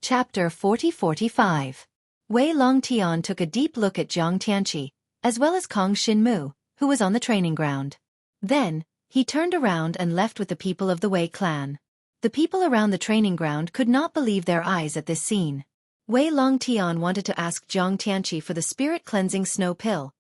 Chapter 40-45. Wei Longtian took a deep look at Zhang Tianqi, as well as Kong Xinmu, who was on the training ground. Then, he turned around and left with the people of the Wei clan. The people around the training ground could not believe their eyes at this scene. Wei Longtian wanted to ask Zhang Tianqi for the spirit-cleansing snow pill,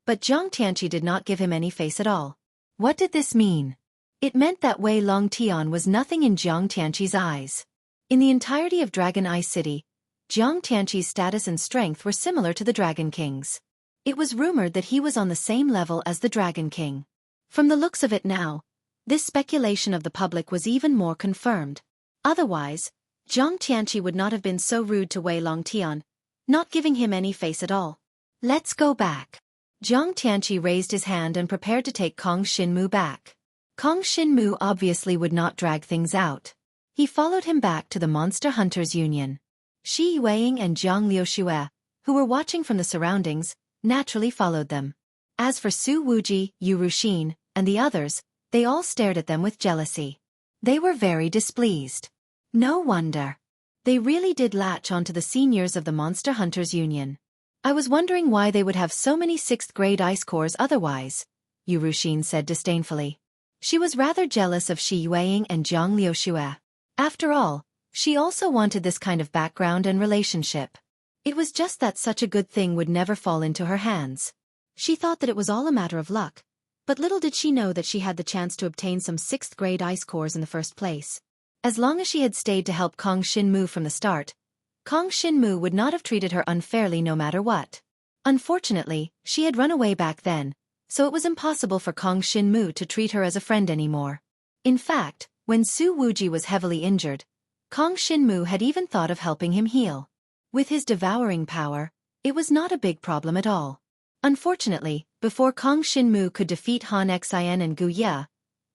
but Zhang Tianqi did not give him any face at all. What did this mean? It meant that Wei Longtian was nothing in Zhang Tianqi's eyes. In the entirety of Dragon Ice City, Zhang Tianqi's status and strength were similar to the Dragon King's. It was rumored that he was on the same level as the Dragon King. From the looks of it now, this speculation of the public was even more confirmed. Otherwise, Zhang Tianqi would not have been so rude to Wei Longtian, not giving him any face at all. Let's go back. Zhang Tianqi raised his hand and prepared to take Kong Xinmu back. Kong Xinmu obviously would not drag things out. He followed him back to the Monster Hunters Union. Shi Yueying and Zhang Liuxue, who were watching from the surroundings, naturally followed them. As for Su Wuji, Yu Ruxin, and the others, they all stared at them with jealousy. They were very displeased. No wonder. They really did latch onto the seniors of the Monster Hunters Union. I was wondering why they would have so many 6th grade ice cores otherwise, Yu Ruxin said disdainfully. She was rather jealous of Shi Yueying and Zhang Liuxue. After all, she also wanted this kind of background and relationship. It was just that such a good thing would never fall into her hands. She thought that it was all a matter of luck, but little did she know that she had the chance to obtain some 6th grade ice cores in the first place. As long as she had stayed to help Kong Xinmu from the start, Kong Xinmu would not have treated her unfairly no matter what. Unfortunately, she had run away back then, so it was impossible for Kong Xinmu to treat her as a friend anymore. In fact, when Su Wuji was heavily injured, Kong Xinmu had even thought of helping him heal. With his devouring power, it was not a big problem at all. Unfortunately, before Kong Xinmu could defeat Han Xian and Gu Ye,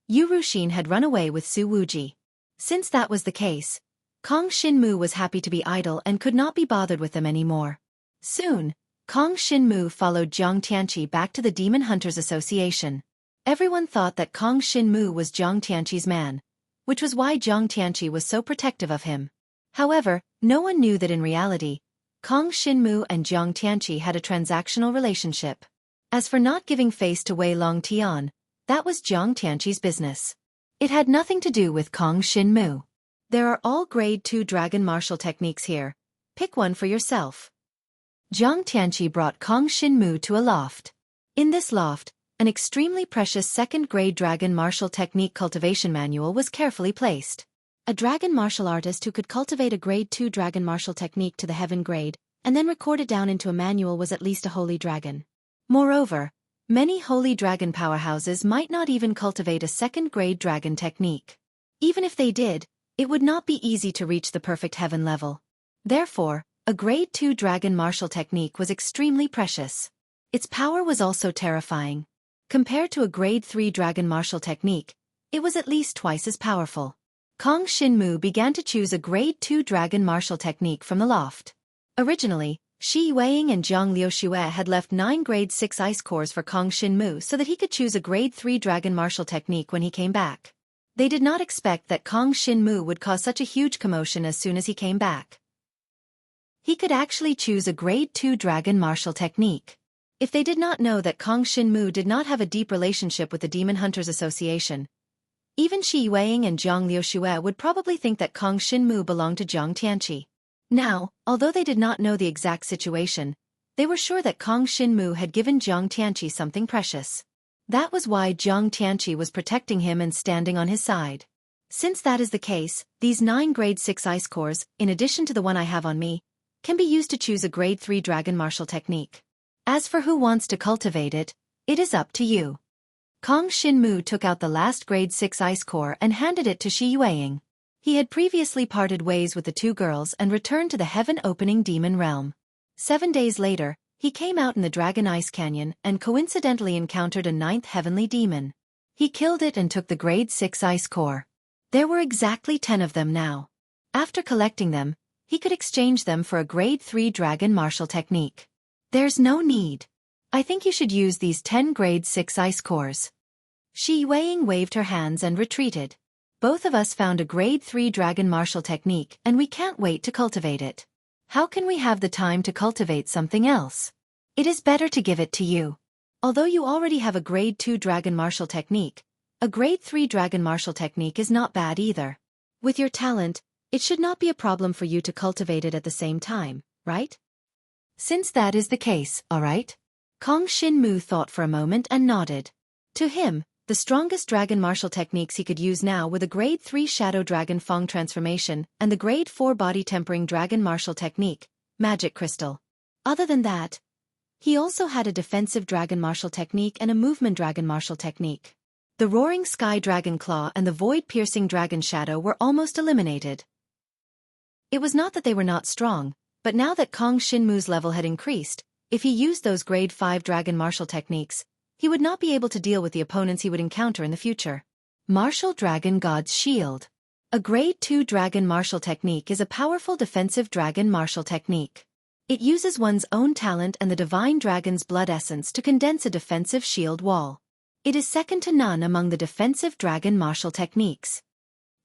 Yu Ruxin had run away with Su Wuji. Since that was the case, Kong Xinmu was happy to be idle and could not be bothered with them anymore. Soon, Kong Xinmu followed Zhang Tianqi back to the Demon Hunters Association. Everyone thought that Kong Xinmu was Zhang Tianqi's man, which was why Zhang Tianqi was so protective of him. However, no one knew that in reality, Kong Xinmu and Zhang Tianqi had a transactional relationship. As for not giving face to Wei Longtian, that was Zhang Tianqi's business. It had nothing to do with Kong Xinmu. There are all grade 2 dragon martial techniques here. Pick one for yourself. Zhang Tianqi brought Kong Xinmu to a loft. In this loft, an extremely precious 2nd grade dragon martial technique cultivation manual was carefully placed. A dragon martial artist who could cultivate a grade 2 dragon martial technique to the heaven grade, and then record it down into a manual was at least a holy dragon. Moreover, many holy dragon powerhouses might not even cultivate a 2nd grade dragon technique. Even if they did, it would not be easy to reach the perfect heaven level. Therefore, a grade 2 dragon martial technique was extremely precious. Its power was also terrifying. Compared to a grade 3 dragon martial technique, it was at least twice as powerful. Kong Xinmu began to choose a grade 2 dragon martial technique from the loft. Originally, Shi Yueying and Zhang Liuxue had left 9 grade 6 ice cores for Kong Xinmu so that he could choose a grade 3 dragon martial technique when he came back. They did not expect that Kong Xinmu would cause such a huge commotion as soon as he came back. He could actually choose a grade 2 dragon martial technique. If they did not know that Kong Xinmu did not have a deep relationship with the Demon Hunters Association, even Shi Yueying and Zhang Liuxue would probably think that Kong Xinmu belonged to Zhang Tianqi. Now, although they did not know the exact situation, they were sure that Kong Xinmu had given Zhang Tianqi something precious. That was why Zhang Tianqi was protecting him and standing on his side. Since that is the case, these 9 grade 6 ice cores, in addition to the one I have on me, can be used to choose a grade 3 dragon martial technique. As for who wants to cultivate it, it is up to you. Kong Xinmu took out the last grade 6 ice core and handed it to Shi Yueying. He had previously parted ways with the 2 girls and returned to the heaven-opening demon realm. 7 days later, he came out in the Dragon Ice Canyon and coincidentally encountered a 9th heavenly demon. He killed it and took the grade 6 ice core. There were exactly 10 of them now. After collecting them, he could exchange them for a grade 3 dragon martial technique. There's no need. I think you should use these 10 grade 6 ice cores. Shi Yueying waved her hands and retreated. Both of us found a grade 3 dragon martial technique and we can't wait to cultivate it. How can we have the time to cultivate something else? It is better to give it to you. Although you already have a grade 2 dragon martial technique, a grade 3 dragon martial technique is not bad either. With your talent, it should not be a problem for you to cultivate it at the same time, right? Since that is the case, alright? Kong Shin-mu thought for a moment and nodded. To him, the strongest dragon martial techniques he could use now were the grade 3 Shadow Dragon Fong transformation and the grade 4 body tempering dragon martial technique, Magic Crystal. Other than that, he also had a defensive dragon martial technique and a movement dragon martial technique. The Roaring Sky Dragon Claw and the Void-Piercing Dragon Shadow were almost eliminated. It was not that they were not strong, but now that Kong Shin-mu's level had increased, if he used those grade 5 dragon martial techniques, he would not be able to deal with the opponents he would encounter in the future. Martial Dragon God's Shield. A grade 2 dragon martial technique is a powerful defensive dragon martial technique. It uses one's own talent and the divine dragon's blood essence to condense a defensive shield wall. It is second to none among the defensive dragon martial techniques.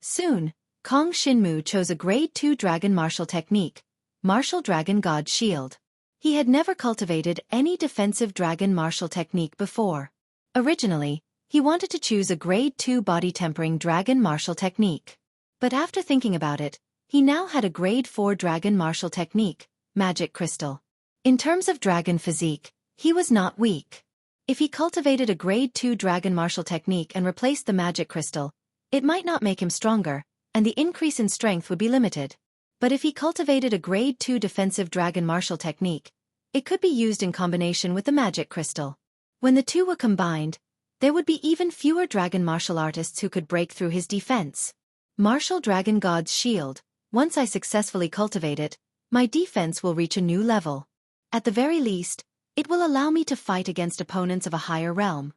Soon, Kong Shin-mu chose a grade 2 dragon martial technique, Martial Dragon God's Shield. He had never cultivated any defensive dragon martial technique before. Originally, he wanted to choose a grade 2 body tempering dragon martial technique. But after thinking about it, he now had a grade 4 dragon martial technique, Magic Crystal. In terms of dragon physique, he was not weak. If he cultivated a grade 2 dragon martial technique and replaced the Magic Crystal, it might not make him stronger, and the increase in strength would be limited. But if he cultivated a grade 2 defensive dragon martial technique, it could be used in combination with the Magic Crystal. When the two were combined, there would be even fewer dragon martial artists who could break through his defense. Martial Dragon God's Shield. Once I successfully cultivate it, my defense will reach a new level. At the very least, it will allow me to fight against opponents of a higher realm.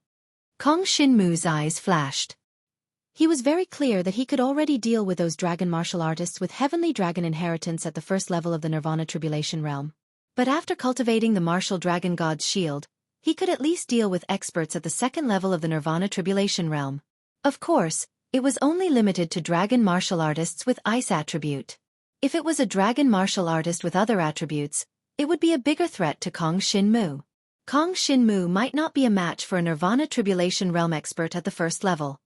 Kong Shin-mu's eyes flashed. He was very clear that he could already deal with those dragon martial artists with heavenly dragon inheritance at the first level of the Nirvana Tribulation realm. But after cultivating the Martial Dragon God's Shield, he could at least deal with experts at the second level of the Nirvana Tribulation realm. Of course, it was only limited to dragon martial artists with ice attribute. If it was a dragon martial artist with other attributes, it would be a bigger threat to Kong Shin-mu. Kong Shin-mu might not be a match for a Nirvana Tribulation realm expert at the first level.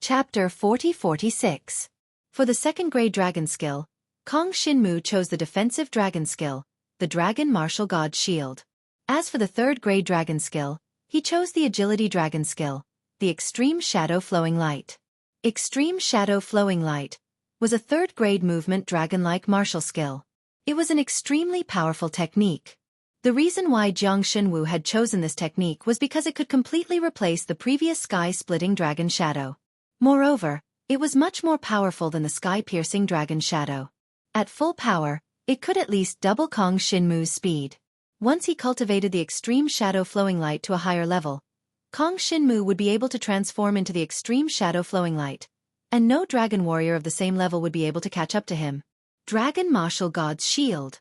Chapter 40-46. For the second grade dragon skill, Kong Shin-mu chose the defensive dragon skill, the Dragon Martial God's Shield. As for the third grade dragon skill, he chose the agility dragon skill, the Extreme Shadow Flowing Light. Extreme Shadow Flowing Light was a third grade movement dragon-like martial skill. It was an extremely powerful technique. The reason why Jiang Xinwu had chosen this technique was because it could completely replace the previous sky-splitting dragon shadow. Moreover, it was much more powerful than the sky-piercing dragon shadow. At full power, it could at least double Kong Shin-mu's speed. Once he cultivated the Extreme Shadow Flowing Light to a higher level, Kong Shin-mu would be able to transform into the Extreme Shadow Flowing Light, and no dragon warrior of the same level would be able to catch up to him. Dragon Martial God's Shield.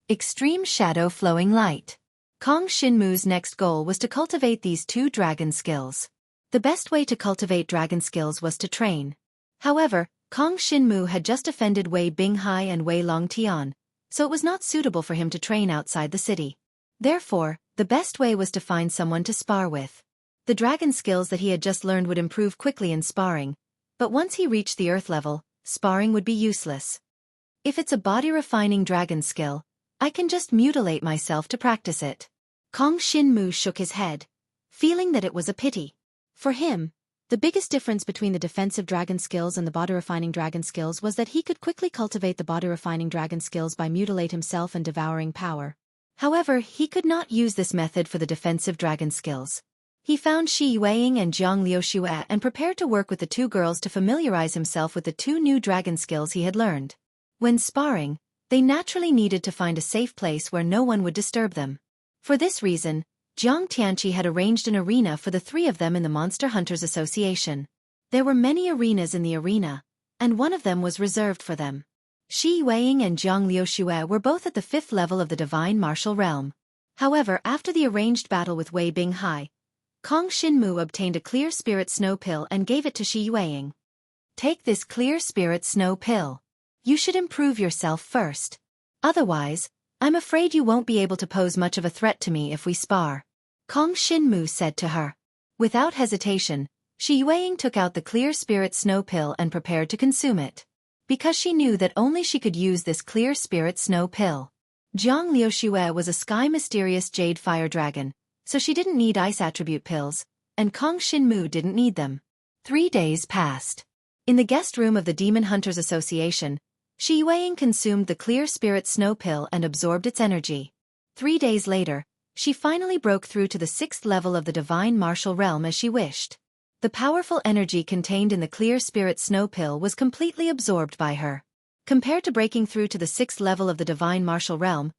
Extreme Shadow Flowing Light. Kong Shin-mu's next goal was to cultivate these two dragon skills. The best way to cultivate dragon skills was to train. However, Kong Shin-mu had just offended Wei Binghai and Wei Longtian, so it was not suitable for him to train outside the city. Therefore, the best way was to find someone to spar with. The dragon skills that he had just learned would improve quickly in sparring, but once he reached the earth level, sparring would be useless. If it's a body-refining dragon skill, I can just mutilate myself to practice it. Kong Shin-mu shook his head, feeling that it was a pity. For him, the biggest difference between the defensive dragon skills and the body-refining dragon skills was that he could quickly cultivate the body-refining dragon skills by mutilate himself and devouring power. However, he could not use this method for the defensive dragon skills. He found Shi Yueying and Jiang Liuxue and prepared to work with the two girls to familiarize himself with the two new dragon skills he had learned. When sparring, they naturally needed to find a safe place where no one would disturb them. For this reason, Jiang Tianqi had arranged an arena for the three of them in the Monster Hunters Association. There were many arenas in the arena, and one of them was reserved for them. Shi Yueying and Jiang Liuxue were both at the 5th level of the Divine Martial Realm. However, after the arranged battle with Wei Binghai, Kong Shinmu obtained a clear spirit snow pill and gave it to Xueqi. Take this clear spirit snow pill. You should improve yourself first. Otherwise, I'm afraid you won't be able to pose much of a threat to me if we spar. Kong Shinmu said to her. Without hesitation, Xueqi took out the clear spirit snow pill and prepared to consume it. Because she knew that only she could use this clear spirit snow pill. Zhang Liuxue was a sky mysterious jade fire dragon, so she didn't need ice attribute pills, and Kong Shinmu didn't need them. 3 days passed. In the guest room of the Demon Hunters Association, Xueqi consumed the clear spirit snow pill and absorbed its energy. 3 days later, she finally broke through to the 6th level of the divine martial realm as she wished. The powerful energy contained in the clear spirit snow pill was completely absorbed by her. Compared to breaking through to the 6th level of the divine martial realm,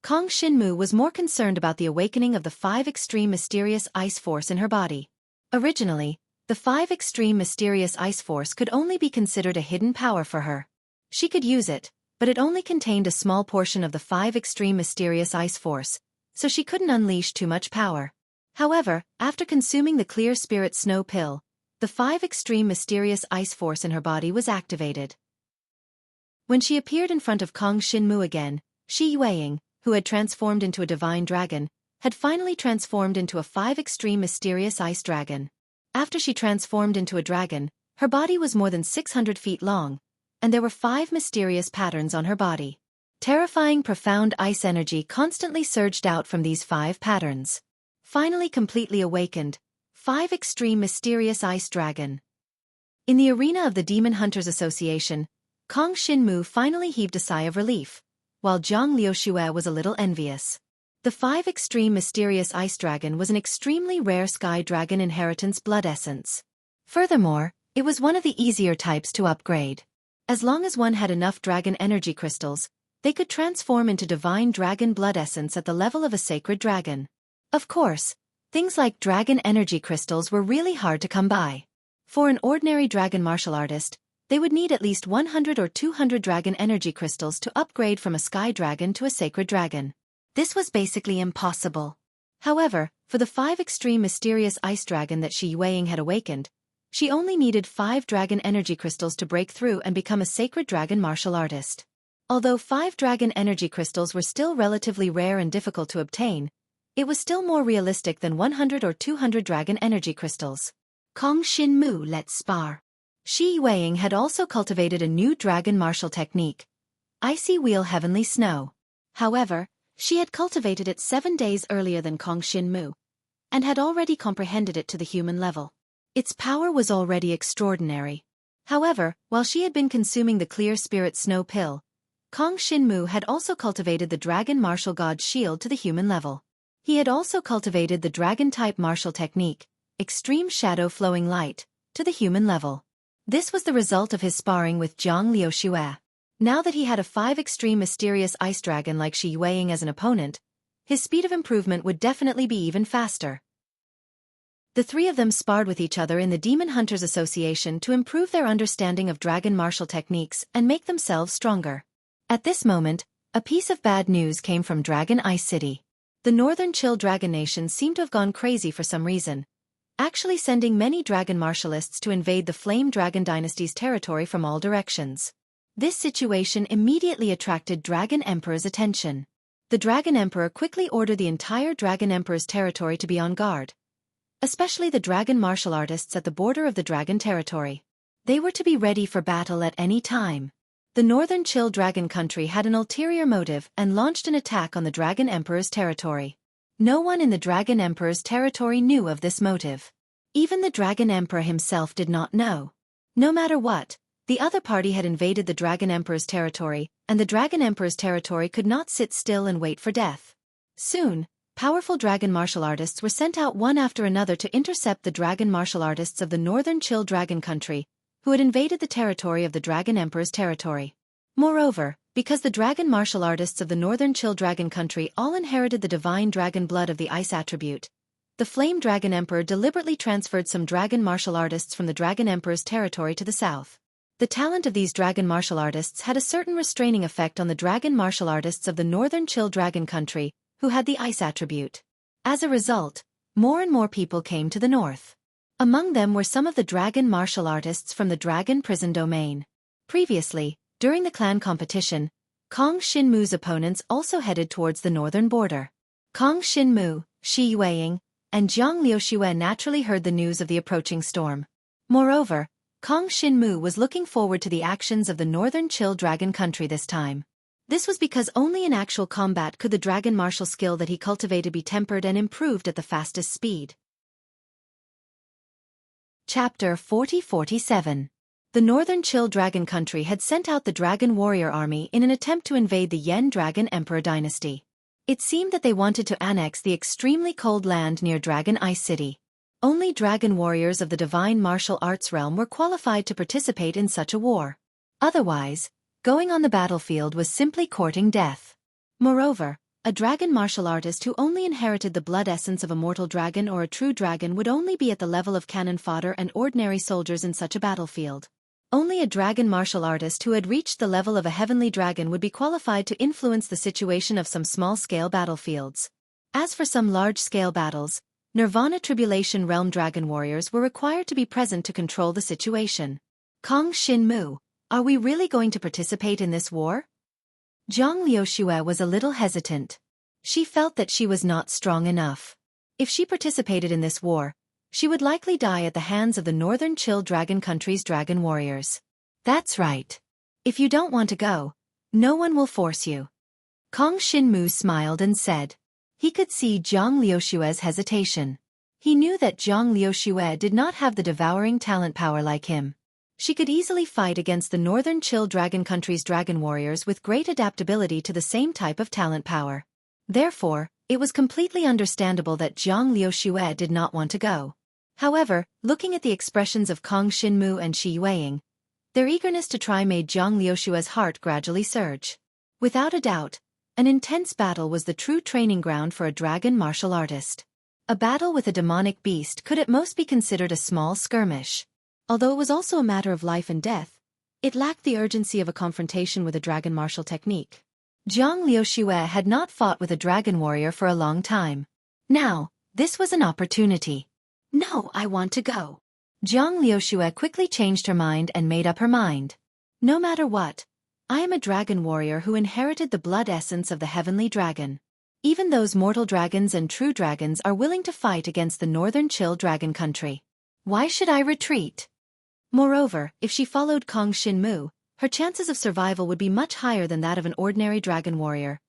Kong Shinmu was more concerned about the awakening of the 5 extreme mysterious ice force in her body. Originally, the 5 extreme mysterious ice force could only be considered a hidden power for her. She could use it, but it only contained a small portion of the 5 extreme mysterious ice force, so she couldn't unleash too much power. However, after consuming the clear spirit snow pill, the 5 extreme mysterious ice force in her body was activated. When she appeared in front of Kong Shinmu again, Xueqi, who had transformed into a divine dragon, had finally transformed into a 5 extreme mysterious ice dragon. After she transformed into a dragon, her body was more than 600 feet long, and there were 5 mysterious patterns on her body. Terrifying profound ice energy constantly surged out from these 5 patterns. Finally completely awakened, 5 extreme mysterious ice dragon. In the arena of the Demon Hunters Association, Kong Shinmu finally heaved a sigh of relief, while Zhang Liuxue was a little envious. The 5 extreme mysterious ice dragon was an extremely rare sky dragon inheritance blood essence. Furthermore, it was one of the easier types to upgrade. As long as one had enough dragon energy crystals, they could transform into divine dragon blood essence at the level of a sacred dragon. Of course, things like dragon energy crystals were really hard to come by. For an ordinary dragon martial artist, they would need at least 100 or 200 dragon energy crystals to upgrade from a sky dragon to a sacred dragon. This was basically impossible. However, for the 5 extreme mysterious ice dragon that Xueqi had awakened, she only needed 5 dragon energy crystals to break through and become a sacred dragon martial artist. Although 5 dragon energy crystals were still relatively rare and difficult to obtain, it was still more realistic than 100 or 200 dragon energy crystals. Kong Shinmu, let's spar. Xueqi had also cultivated a new dragon martial technique, Icy Wheel Heavenly Snow. However, she had cultivated it 7 days earlier than Kong Shinmu, and had already comprehended it to the human level. Its power was already extraordinary. However, while she had been consuming the clear spirit snow pill, Kong Shinmu had also cultivated the dragon martial god shield to the human level. He had also cultivated the dragon-type martial technique, Extreme Shadow Flowing Light, to the human level. This was the result of his sparring with Zhang Liuxue. Now that he had a 5 extreme mysterious ice dragon like Xueqi as an opponent, his speed of improvement would definitely be even faster. The 3 of them sparred with each other in the Demon Hunters Association to improve their understanding of dragon martial techniques and make themselves stronger. At this moment, a piece of bad news came from Dragon Ice City. The Northern Chill Dragon Nation seemed to have gone crazy for some reason, actually sending many dragon martialists to invade the Flame Dragon Dynasty's territory from all directions. This situation immediately attracted Dragon Emperor's attention. The Dragon Emperor quickly ordered the entire Dragon Emperor's territory to be on guard, especially the dragon martial artists at the border of the dragon territory. They were to be ready for battle at any time. The Northern Chill Dragon Country had an ulterior motive and launched an attack on the Dragon Emperor's territory. No one in the Dragon Emperor's territory knew of this motive. Even the Dragon Emperor himself did not know. No matter what, the other party had invaded the Dragon Emperor's territory, and the Dragon Emperor's territory could not sit still and wait for death. Soon, powerful dragon martial artists were sent out one after another to intercept the dragon martial artists of the Northern Chill Dragon Country, who had invaded the territory of the Dragon Emperor's territory. Moreover, because the dragon martial artists of the Northern Chill Dragon Country all inherited the divine dragon blood of the ice attribute, the Flame Dragon Emperor deliberately transferred some dragon martial artists from the Dragon Emperor's territory to the south. The talent of these dragon martial artists had a certain restraining effect on the dragon martial artists of the Northern Chill Dragon Country, who had the ice attribute. As a result, more and more people came to the north. Among them were some of the dragon martial artists from the dragon prison domain. Previously, during the clan competition, Kong Shinmu's opponents also headed towards the northern border. Kong Shinmu, Shi Yueying, and Jiang Liuxue naturally heard the news of the approaching storm. Moreover, Kong Shinmu was looking forward to the actions of the northern Chill Dragon country this time. This was because only in actual combat could the dragon martial skill that he cultivated be tempered and improved at the fastest speed. Chapter 40-47. The northern Chill Dragon country had sent out the Dragon Warrior army in an attempt to invade the Yen Dragon Emperor dynasty. It seemed that they wanted to annex the extremely cold land near Dragon Ice City. Only dragon warriors of the divine martial arts realm were qualified to participate in such a war. Otherwise, going on the battlefield was simply courting death. Moreover, a dragon martial artist who only inherited the blood essence of a mortal dragon or a true dragon would only be at the level of cannon fodder and ordinary soldiers in such a battlefield. Only a dragon martial artist who had reached the level of a heavenly dragon would be qualified to influence the situation of some small-scale battlefields. As for some large-scale battles, Nirvana Tribulation Realm dragon warriors were required to be present to control the situation. Kong Shinmu, are we really going to participate in this war? Jiang Liuxue was a little hesitant. She felt that she was not strong enough. If she participated in this war, she would likely die at the hands of the northern Chill Dragon country's dragon warriors. That's right. If you don't want to go, no one will force you. Kong Shinmu smiled and said. He could see Jiang Liuxue's hesitation. He knew that Jiang Liuxue did not have the devouring talent power like him. She could easily fight against the northern Chill Dragon country's dragon warriors with great adaptability to the same type of talent power. Therefore, it was completely understandable that Jiang Liuxue did not want to go. However, looking at the expressions of Kong Shinmu and Shi Yueying, their eagerness to try made Jiang Liuxue's heart gradually surge. Without a doubt, an intense battle was the true training ground for a dragon martial artist. A battle with a demonic beast could at most be considered a small skirmish. Although it was also a matter of life and death, it lacked the urgency of a confrontation with a dragon martial technique. Jiang Liuxue had not fought with a dragon warrior for a long time. Now, this was an opportunity. No, I want to go. Jiang Liuxue quickly changed her mind and made up her mind. No matter what, I am a dragon warrior who inherited the blood essence of the heavenly dragon. Even those mortal dragons and true dragons are willing to fight against the northern Chill Dragon country. Why should I retreat? Moreover, if she followed Kong Shinmu, her chances of survival would be much higher than that of an ordinary dragon warrior.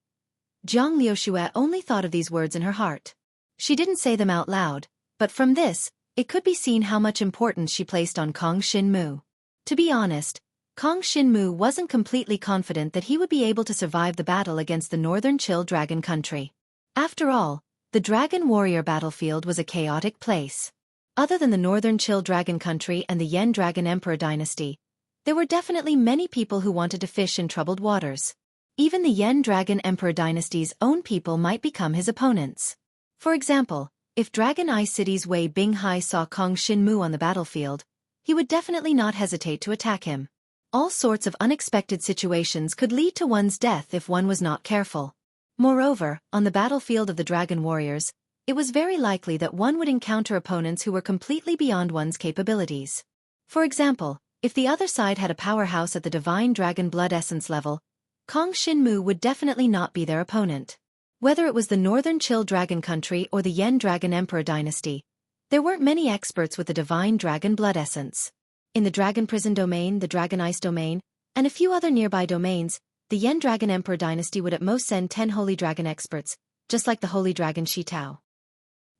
Jiang Liuxue only thought of these words in her heart. She didn't say them out loud, but from this, it could be seen how much importance she placed on Kong Shinmu. To be honest, Kong Shinmu wasn't completely confident that he would be able to survive the battle against the northern Chill Dragon country. After all, the dragon warrior battlefield was a chaotic place. Other than the northern Chill Dragon country and the Yen Dragon Emperor dynasty, there were definitely many people who wanted to fish in troubled waters. Even the Yen Dragon Emperor dynasty's own people might become his opponents. For example, if Dragon Ice City's Wei Binghai saw Kong Shinmu on the battlefield, he would definitely not hesitate to attack him. All sorts of unexpected situations could lead to one's death if one was not careful. Moreover, on the battlefield of the Dragon Warriors, it was very likely that one would encounter opponents who were completely beyond one's capabilities. For example, if the other side had a powerhouse at the Divine Dragon Blood Essence level, Kong Shinmu would definitely not be their opponent. Whether it was the Northern Chill Dragon country or the Yen Dragon Emperor dynasty, there weren't many experts with the Divine Dragon Blood Essence. In the Dragon Prison domain, the Dragon Ice domain, and a few other nearby domains, the Yen Dragon Emperor dynasty would at most send 10 Holy Dragon experts, just like the Holy Dragon Shi Tao.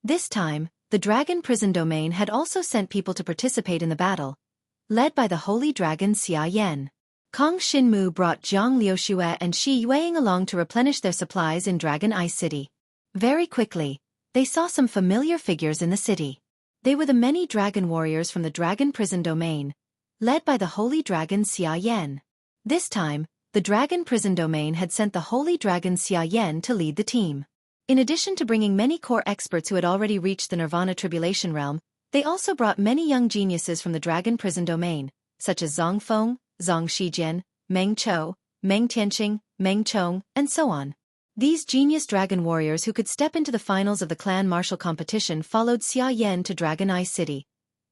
This time, the Dragon Prison domain had also sent people to participate in the battle, led by the Holy Dragon Xia Yan. Kong Shinmu brought Jiang Liuxue and Shi Yueying along to replenish their supplies in Dragon Ice City. Very quickly, they saw some familiar figures in the city. They were the many dragon warriors from the Dragon Prison domain, led by the Holy Dragon Xia Yan. This time, the Dragon Prison domain had sent the Holy Dragon Xia Yan to lead the team. In addition to bringing many core experts who had already reached the Nirvana Tribulation Realm, they also brought many young geniuses from the Dragon Prison domain, such as Zhang Feng, Zhang Shijian, Meng Chou, Meng Tianqing, Meng Chong, and so on. These genius dragon warriors who could step into the finals of the clan martial competition followed Xia Yan to Dragon Eye City,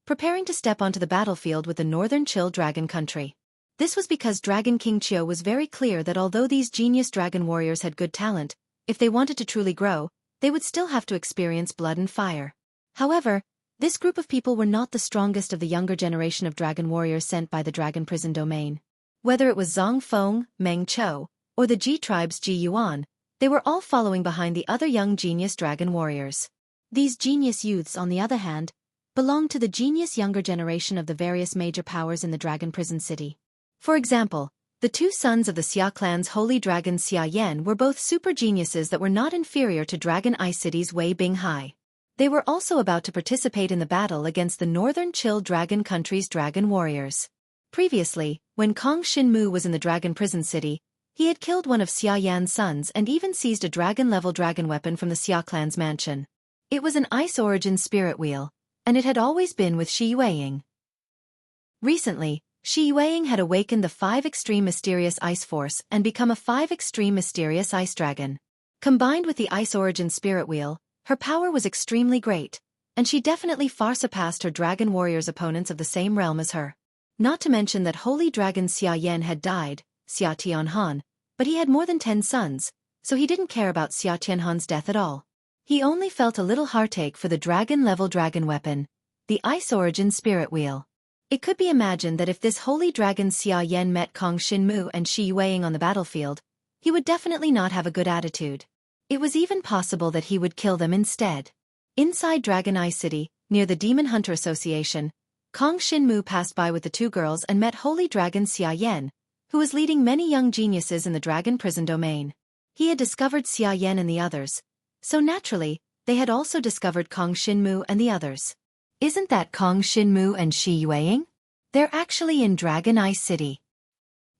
preparing to step onto the battlefield with the Northern Chill Dragon Country. This was because Dragon King Qiu was very clear that although these genius dragon warriors had good talent, if they wanted to truly grow, they would still have to experience blood and fire. However, this group of people were not the strongest of the younger generation of dragon warriors sent by the Dragon Prison Domain. Whether it was Zhang Feng, Meng Chou, or the Ji tribe's Ji Yuan, they were all following behind the other young genius dragon warriors. These genius youths, on the other hand, belonged to the genius younger generation of the various major powers in the Dragon Prison City. For example, the two sons of the Xia clan's holy dragon Xia Yan were both super geniuses that were not inferior to Dragon Eye City's Wei Binghai. They were also about to participate in the battle against the Northern Chill Dragon Country's dragon warriors. Previously, when Kong Shinmu was in the Dragon Prison City, he had killed one of Xia Yan's sons and even seized a dragon-level dragon weapon from the Xia clan's mansion. It was an Ice Origin spirit wheel, and it had always been with Shi Yueying. Recently, Shi Yueying had awakened the 5 Extreme Mysterious Ice Force and become a 5 Extreme Mysterious Ice Dragon. Combined with the Ice Origin spirit wheel, her power was extremely great, and she definitely far surpassed her dragon warriors' opponents of the same realm as her. Not to mention that holy dragon Xia Yan had died, Xia Tianhan, but he had more than 10 sons, so he didn't care about Xia Tianhan's death at all. He only felt a little heartache for the dragon-level dragon weapon, the Ice Origin spirit wheel. It could be imagined that if this holy dragon Xia Yan met Kong Shinmu and Shi Yueying on the battlefield, he would definitely not have a good attitude. It was even possible that he would kill them instead. Inside Dragon Eye City, near the Demon Hunter Association, Kong Shinmu passed by with the 2 girls and met holy dragon Xia Yan, who was leading many young geniuses in the Dragon Prison Domain. He had discovered Xia Yan and the others, so naturally, they had also discovered Kong Shinmu and the others. Isn't that Kong Shinmu and Shi Yueying? They're actually in Dragon Eye City.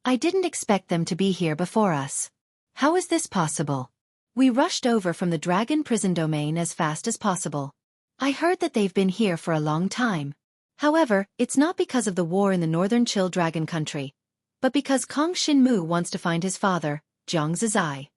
I didn't expect them to be here before us. How is this possible? We rushed over from the Dragon Prison Domain as fast as possible. I heard that they've been here for a long time. However, it's not because of the war in the Northern Chill Dragon Country, but because Kong Shinmu wants to find his father, Jiang Zizai.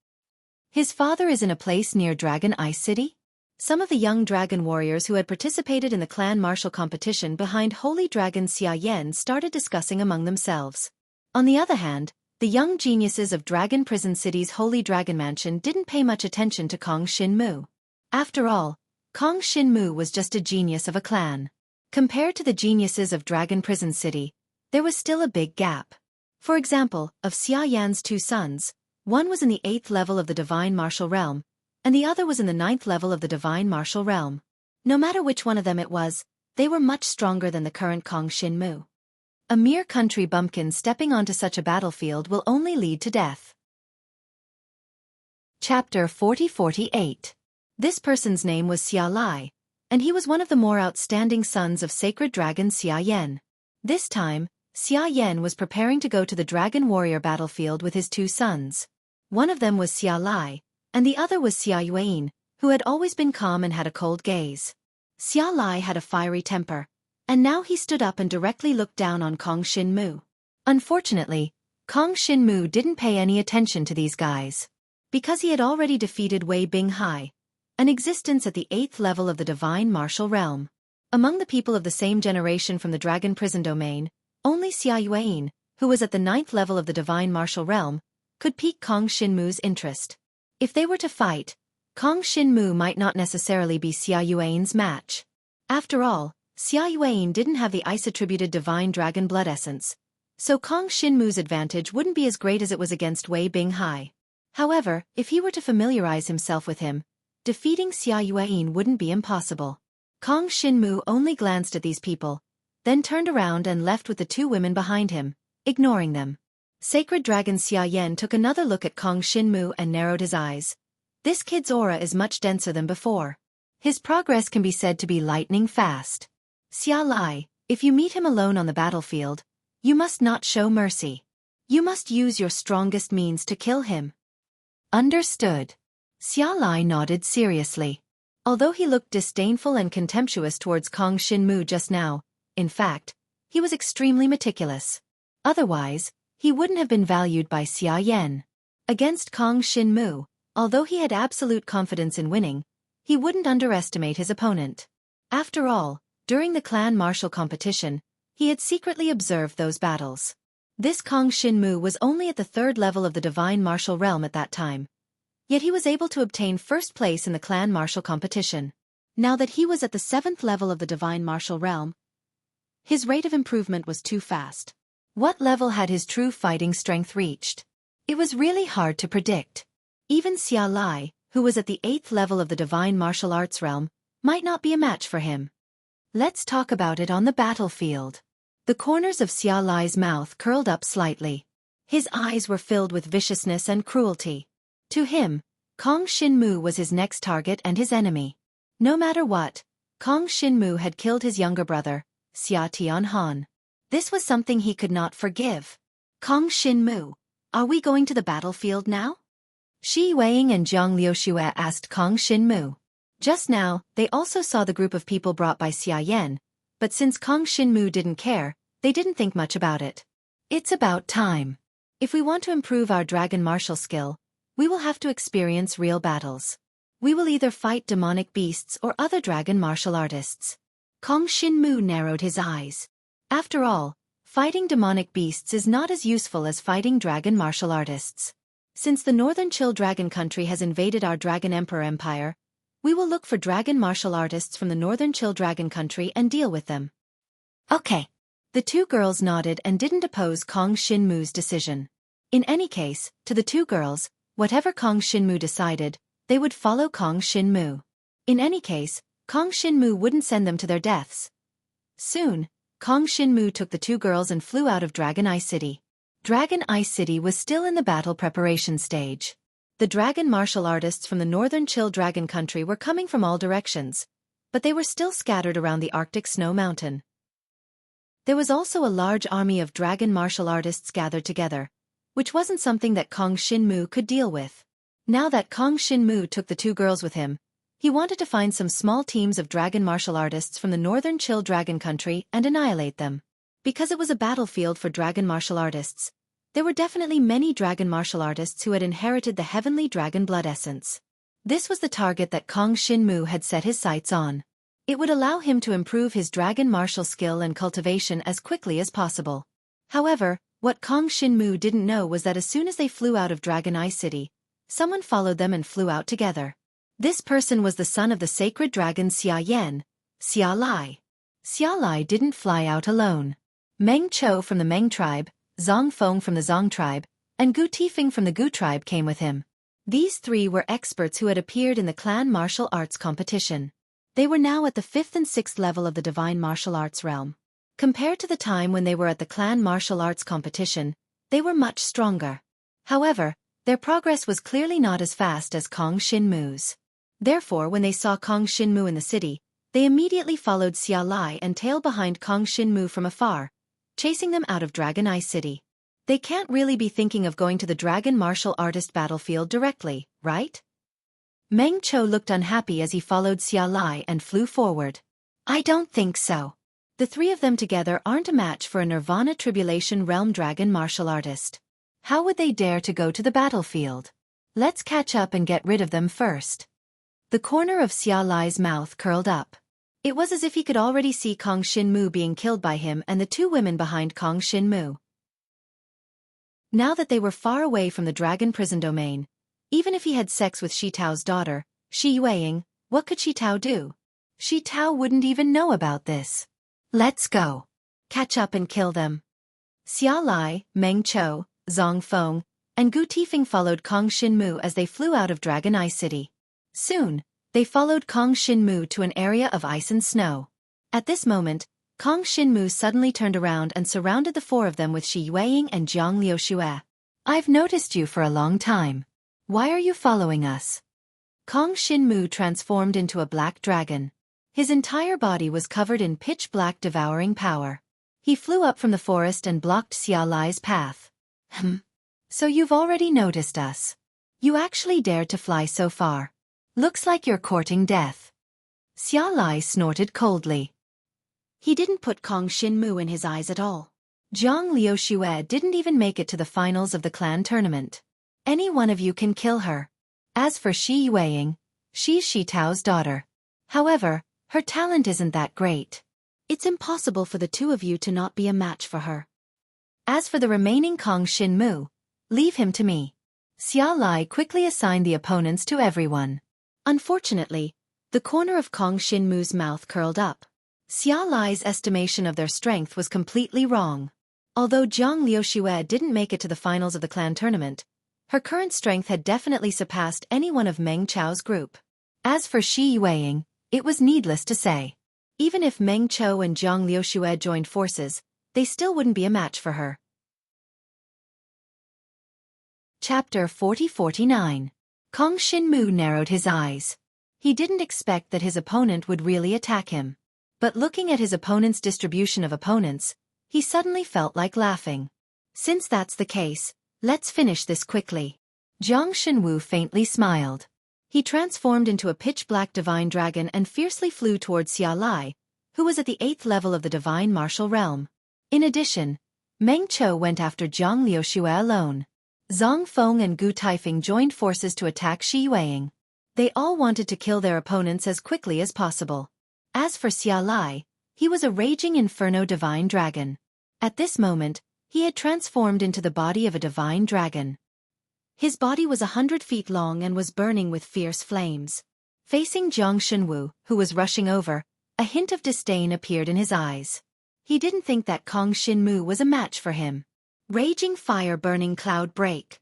His father is in a place near Dragon Eye City? Some of the young dragon warriors who had participated in the clan martial competition behind holy dragon Xia Yan started discussing among themselves. On the other hand, the young geniuses of Dragon Prison City's Holy Dragon Mansion didn't pay much attention to Kong Shinmu. After all, Kong Shinmu was just a genius of a clan. Compared to the geniuses of Dragon Prison City, there was still a big gap. For example, of Xia Yan's 2 sons, one was in the 8th level of the Divine Martial Realm, and the other was in the 9th level of the Divine Martial Realm. No matter which one of them it was, they were much stronger than the current Kong Shinmu. A mere country bumpkin stepping onto such a battlefield will only lead to death. Chapter 40-48. This person's name was Xia Lai, and he was one of the more outstanding sons of sacred dragon Xia Yan. This time, Xia Yan was preparing to go to the dragon warrior battlefield with his 2 sons. One of them was Xia Lai, and the other was Xia Yueying, who had always been calm and had a cold gaze. Xia Lai had a fiery temper, and now he stood up and directly looked down on Kong Shinmu. Unfortunately, Kong Shinmu didn't pay any attention to these guys. Because he had already defeated Wei Binghai, an existence at the 8th level of the Divine Martial Realm. Among the people of the same generation from the Dragon Prison Domain, only Xia Yueying, who was at the 9th level of the Divine Martial Realm, could pique Kong Shinmu's interest. If they were to fight, Kong Shinmu might not necessarily be Xia Yueying's match. After all, Xia Yueying didn't have the ice-attributed divine dragon blood essence, so Kong Shinmu's advantage wouldn't be as great as it was against Wei Binghai. However, if he were to familiarize himself with him, defeating Xia Yueying wouldn't be impossible. Kong Shinmu only glanced at these people, then turned around and left with the 2 women behind him, ignoring them. Sacred Dragon Xia Yan took another look at Kong Shinmu and narrowed his eyes. This kid's aura is much denser than before. His progress can be said to be lightning fast. Xia Lai, if you meet him alone on the battlefield, you must not show mercy. You must use your strongest means to kill him. Understood. Xia Lai nodded seriously. Although he looked disdainful and contemptuous towards Kong Shinmu just now, in fact, he was extremely meticulous. Otherwise, he wouldn't have been valued by Xia Yan. Against Kong Shinmu, Although he had absolute confidence in winning, he wouldn't underestimate his opponent. After all, during the clan martial competition, he had secretly observed those battles. This Kong Shinmu was only at the 3rd level of the divine martial realm at that time. Yet he was able to obtain first place in the clan martial competition. Now that he was at the 7th level of the divine martial realm, his rate of improvement was too fast. What level had his true fighting strength reached? It was really hard to predict. Even Xia Lai, who was at the 8th level of the divine martial arts realm, might not be a match for him. Let's talk about it on the battlefield. The corners of Xia Lai's mouth curled up slightly. His eyes were filled with viciousness and cruelty. To him, Kong Shinmu was his next target and his enemy. No matter what, Kong Shinmu had killed his younger brother, Xia Tianhan. This was something he could not forgive. Kong Shinmu, are we going to the battlefield now? Shi Weiying and Jiang Liuxue asked Kong Shinmu. Just now, they also saw the group of people brought by Xia Yan, but since Kong Shinmu didn't care, they didn't think much about it. It's about time. If we want to improve our dragon martial skill, we will have to experience real battles. We will either fight demonic beasts or other dragon martial artists. Kong Shinmu narrowed his eyes. After all, fighting demonic beasts is not as useful as fighting dragon martial artists. Since the Northern Chill Dragon country has invaded our Dragon Emperor Empire, we will look for dragon martial artists from the Northern Chill Dragon country and deal with them. Okay. The two girls nodded and didn't oppose Kong Shinmu's decision. In any case, to the two girls, whatever Kong Shinmu decided, they would follow Kong Shinmu. In any case, Kong Shinmu wouldn't send them to their deaths. Soon, Kong Shinmu took the two girls and flew out of Dragon Eye City. Dragon Eye City was still in the battle preparation stage. The dragon martial artists from the Northern Chill Dragon country were coming from all directions, but they were still scattered around the Arctic Snow Mountain. There was also a large army of dragon martial artists gathered together, which wasn't something that Kong Shinmu could deal with. Now that Kong Shinmu took the two girls with him, he wanted to find some small teams of dragon martial artists from the Northern Chill Dragon country and annihilate them. Because it was a battlefield for dragon martial artists, there were definitely many dragon martial artists who had inherited the heavenly dragon blood essence. This was the target that Kong Shinmu had set his sights on. It would allow him to improve his dragon martial skill and cultivation as quickly as possible. However, what Kong Shinmu didn't know was that as soon as they flew out of Dragon Eye City, someone followed them and flew out together. This person was the son of the sacred dragon Xia Yan, Xia Lai. Xia Lai didn't fly out alone. Meng Chou from the Meng tribe, Zong Feng from the Zong tribe, and Gu Tifeng from the Gu tribe came with him. These three were experts who had appeared in the clan martial arts competition. They were now at the 5th and 6th level of the divine martial arts realm. Compared to the time when they were at the clan martial arts competition, they were much stronger. However, their progress was clearly not as fast as Kong Shinmu's. Therefore, when they saw Kong Shinmu in the city, they immediately followed Xia Lai and tailed behind Kong Shinmu from afar, chasing them out of Dragon Eye City. They can't really be thinking of going to the dragon martial artist battlefield directly, right? Meng Chou looked unhappy as he followed Xia Lai and flew forward. I don't think so. The three of them together aren't a match for a Nirvana Tribulation Realm dragon martial artist. How would they dare to go to the battlefield? Let's catch up and get rid of them first. The corner of Xia Lai's mouth curled up. It was as if he could already see Kong Shinmu being killed by him and the two women behind Kong Shinmu. Now that they were far away from the dragon prison domain, even if he had sex with Shi Tao's daughter, Shi Weiying, what could Shi Tao do? Shi Tao wouldn't even know about this. Let's go. Catch up and kill them. Xia Lai, Meng Chou, Zong Feng, and Gu Tifeng followed Kong Shinmu as they flew out of Dragon Eye City. Soon, they followed Kong Shinmu to an area of ice and snow. At this moment, Kong Shinmu suddenly turned around and surrounded the four of them with Shi Weiying and Jiang Liuxue. I've noticed you for a long time. Why are you following us? Kong Shinmu transformed into a black dragon. His entire body was covered in pitch-black devouring power. He flew up from the forest and blocked Xia Lai's path. So you've already noticed us. You actually dared to fly so far. Looks like you're courting death. Xia Lai snorted coldly. He didn't put Kong Shinmu in his eyes at all. Jiang Liuxue didn't even make it to the finals of the clan tournament. Any one of you can kill her. As for Shi Yueying, she's Shi Tao's daughter. However, her talent isn't that great. It's impossible for the two of you to not be a match for her. As for the remaining Kong Xinmu, leave him to me. Xia Lai quickly assigned the opponents to everyone. Unfortunately, the corner of Kong Xinmu's mouth curled up. Xia Lai's estimation of their strength was completely wrong. Although Jiang Liuxue didn't make it to the finals of the clan tournament, her current strength had definitely surpassed any one of Meng Chao's group. As for Shi Yueying, it was needless to say. Even if Meng Chou and Jiang Liuxue joined forces, they still wouldn't be a match for her. Chapter 40-49. Kong Xinmu narrowed his eyes. He didn't expect that his opponent would really attack him. But looking at his opponent's distribution of opponents, he suddenly felt like laughing. Since that's the case, let's finish this quickly. Jiang Xinwu faintly smiled. He transformed into a pitch-black divine dragon and fiercely flew towards Xia Lai, who was at the 8th level of the divine martial realm. In addition, Meng Chou went after Jiang Liuxue alone. Zhang Feng and Gu Taifeng joined forces to attack Shi Yueying. They all wanted to kill their opponents as quickly as possible. As for Xia Lai, he was a raging inferno divine dragon. At this moment, he had transformed into the body of a divine dragon. His body was 100 feet long and was burning with fierce flames. Facing Jiang Xinwu, who was rushing over, a hint of disdain appeared in his eyes. He didn't think that Kong Xinmu was a match for him. Raging fire burning cloud break.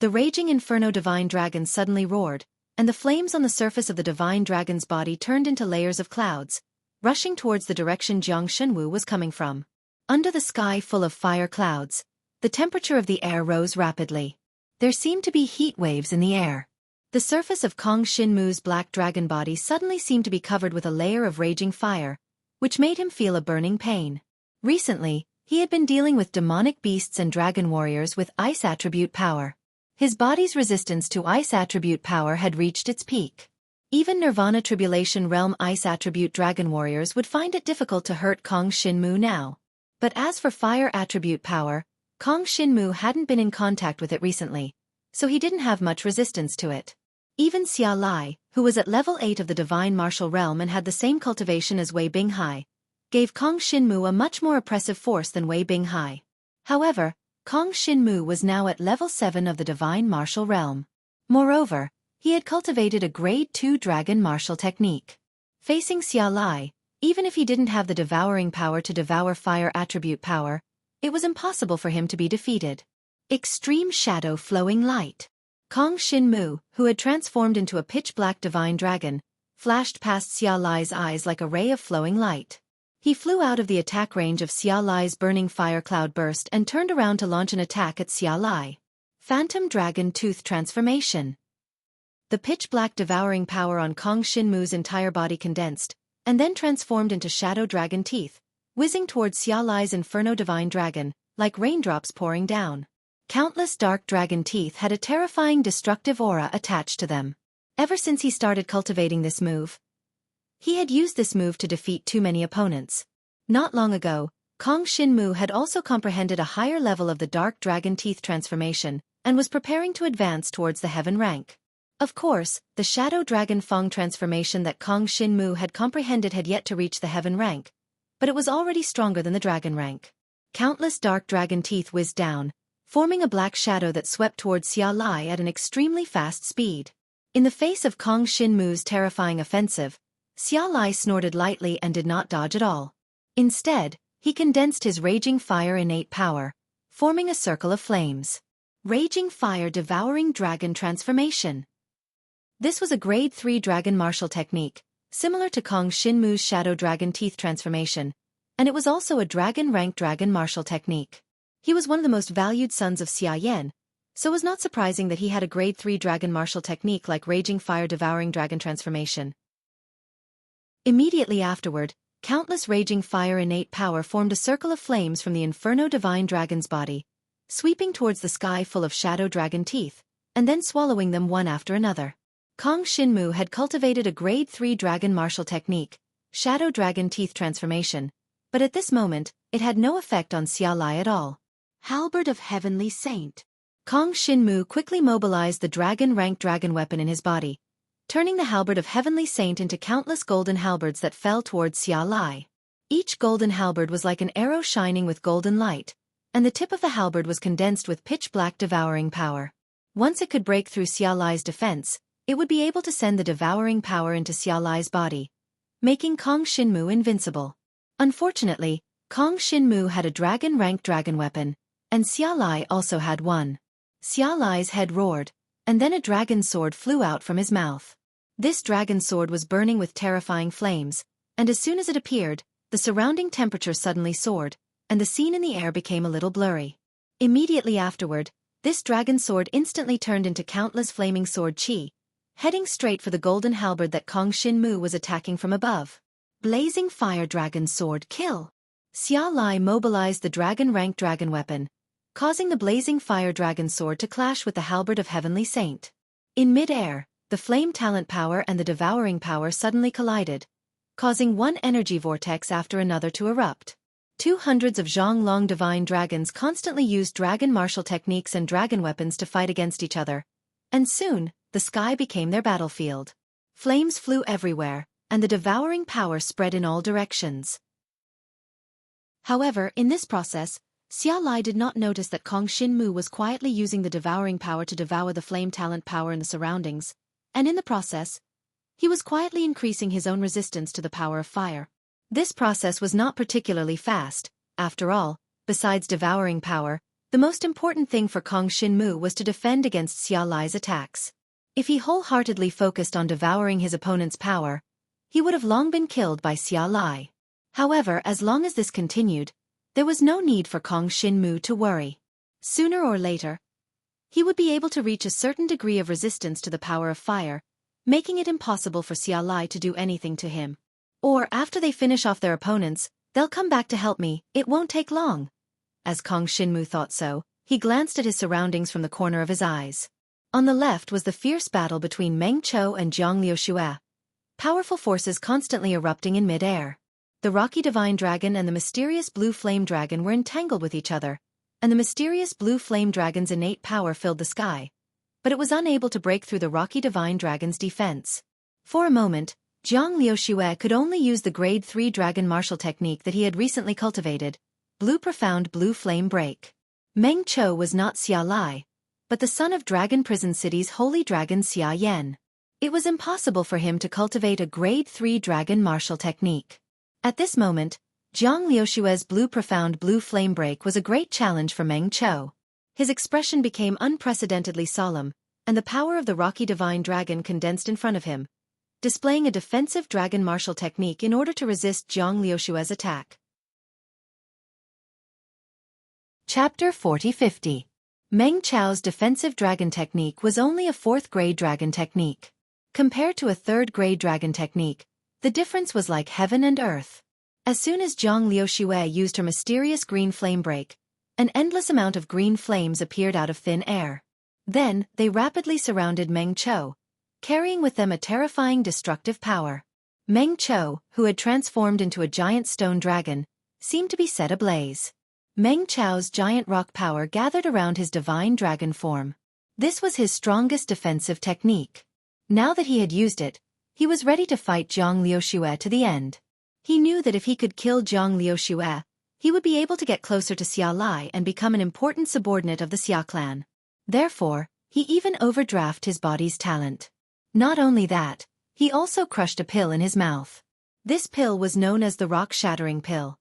The raging inferno divine dragon suddenly roared, and the flames on the surface of the divine dragon's body turned into layers of clouds, rushing towards the direction Jiang Xinwu was coming from. Under the sky full of fire clouds, the temperature of the air rose rapidly. There seemed to be heat waves in the air. The surface of Kong Xinmu's black dragon body suddenly seemed to be covered with a layer of raging fire, which made him feel a burning pain. Recently, he had been dealing with demonic beasts and dragon warriors with ice attribute power. His body's resistance to ice attribute power had reached its peak. Even Nirvana Tribulation Realm ice attribute dragon warriors would find it difficult to hurt Kong Xinmu now. But as for fire attribute power, Kong Xinmu hadn't been in contact with it recently, so he didn't have much resistance to it. Even Xia Lai, who was at level 8 of the divine martial realm and had the same cultivation as Wei Binghai, gave Kong Xinmu a much more oppressive force than Wei Binghai. However, Kong Xinmu was now at level 7 of the divine martial realm. Moreover, he had cultivated a grade 2 dragon martial technique. Facing Xia Lai, even if he didn't have the devouring power to devour fire attribute power, it was impossible for him to be defeated. Extreme shadow flowing light. Kong Xinmu, who had transformed into a pitch-black divine dragon, flashed past Xia Lai's eyes like a ray of flowing light. He flew out of the attack range of Xia Lai's burning fire cloud burst and turned around to launch an attack at Xia Lai. Phantom Dragon Tooth Transformation. The pitch-black devouring power on Kong Xinmu's entire body condensed, and then transformed into shadow dragon teeth, whizzing towards Xia Lai's inferno divine dragon, like raindrops pouring down. Countless dark dragon teeth had a terrifying destructive aura attached to them. Ever since he started cultivating this move, he had used this move to defeat too many opponents. Not long ago, Kong Xinmu had also comprehended a higher level of the dark dragon teeth transformation, and was preparing to advance towards the heaven rank. Of course, the shadow dragon Fang transformation that Kong Xinmu had comprehended had yet to reach the heaven rank, but it was already stronger than the dragon rank. Countless dark dragon teeth whizzed down, forming a black shadow that swept towards Xia Lai at an extremely fast speed. In the face of Kong Xinmu's terrifying offensive, Xia Lai snorted lightly and did not dodge at all. Instead, he condensed his raging fire innate power, forming a circle of flames. Raging fire devouring dragon transformation. This was a grade 3 dragon martial technique, similar to Kong Xinmu's shadow dragon teeth transformation, and it was also a dragon rank dragon martial technique. He was one of the most valued sons of Xia Yan, so it was not surprising that he had a grade 3 dragon martial technique like raging fire devouring dragon transformation. Immediately afterward, countless raging fire innate power formed a circle of flames from the inferno divine dragon's body, sweeping towards the sky full of shadow dragon teeth, and then swallowing them one after another. Kong Xinmu had cultivated a grade 3 dragon martial technique, shadow dragon teeth transformation, but at this moment, it had no effect on Xia Lai at all. Halberd of Heavenly Saint. Kong Shinmu quickly mobilized the dragon-ranked dragon weapon in his body, turning the halberd of Heavenly Saint into countless golden halberds that fell towards Xia Lai. Each golden halberd was like an arrow shining with golden light, and the tip of the halberd was condensed with pitch-black devouring power. Once it could break through Xia Lai's defense, it would be able to send the devouring power into Xia Lai's body, making Kong Shinmu invincible. Unfortunately, Kong Shinmu had a dragon-ranked dragon weapon, and Xia Lai also had one. Xia Lai's head roared, and then a dragon sword flew out from his mouth. This dragon sword was burning with terrifying flames, and as soon as it appeared, the surrounding temperature suddenly soared, and the scene in the air became a little blurry. Immediately afterward, this dragon sword instantly turned into countless flaming sword chi, heading straight for the golden halberd that Kong Shinmu was attacking from above. Blazing Fire Dragon Sword Kill! Xia Lai mobilized the dragon-ranked dragon weapon, causing the blazing fire dragon sword to clash with the halberd of Heavenly Saint. In mid-air, the flame talent power and the devouring power suddenly collided, causing one energy vortex after another to erupt. 200s of Zhonglong divine dragons constantly used dragon martial techniques and dragon weapons to fight against each other, and soon, the sky became their battlefield. Flames flew everywhere, and the devouring power spread in all directions. However, in this process, Xia Lai did not notice that Kong Shinmu was quietly using the devouring power to devour the flame talent power in the surroundings, and in the process, he was quietly increasing his own resistance to the power of fire. This process was not particularly fast. After all, besides devouring power, the most important thing for Kong Shinmu was to defend against Xia Lai's attacks. If he wholeheartedly focused on devouring his opponent's power, he would have long been killed by Xia Lai. However, as long as this continued, there was no need for Kong Shinmu to worry. Sooner or later, he would be able to reach a certain degree of resistance to the power of fire, making it impossible for Xia Lai to do anything to him. Or after they finish off their opponents, they'll come back to help me, it won't take long. As Kong Shinmu thought so, he glanced at his surroundings from the corner of his eyes. On the left was the fierce battle between Meng Qiu and Zhang Liuxue, powerful forces constantly erupting in mid-air. The rocky divine dragon and the mysterious blue flame dragon were entangled with each other, and the mysterious blue flame dragon's innate power filled the sky, but it was unable to break through the rocky divine dragon's defense. For a moment, Zhang Liuxue could only use the grade 3 dragon martial technique that he had recently cultivated, Blue Profound Blue Flame Break. Meng Qiu was not Xia Lai, but the son of Dragon Prison City's holy dragon Xia Yan. It was impossible for him to cultivate a grade 3 dragon martial technique. At this moment, Zhang Liuxue's Blue Profound Blue Flame Break was a great challenge for Meng Qiu. His expression became unprecedentedly solemn, and the power of the rocky divine dragon condensed in front of him, displaying a defensive dragon martial technique in order to resist Zhang Liuxue's attack. Chapter 40-50. Meng Qiu's defensive dragon technique was only a 4th-grade dragon technique. Compared to a 3rd-grade dragon technique, the difference was like heaven and earth. As soon as Zhang Liuxue used her mysterious green flame break, an endless amount of green flames appeared out of thin air. Then, they rapidly surrounded Meng Qiu, carrying with them a terrifying destructive power. Meng Qiu, who had transformed into a giant stone dragon, seemed to be set ablaze. Meng Qiu's giant rock power gathered around his divine dragon form. This was his strongest defensive technique. Now that he had used it, he was ready to fight Zhang Liuxue to the end. He knew that if he could kill Zhang Liuxue, he would be able to get closer to Xia Lai and become an important subordinate of the Xia clan. Therefore, he even overdrafted his body's talent. Not only that, he also crushed a pill in his mouth. This pill was known as the rock-shattering pill.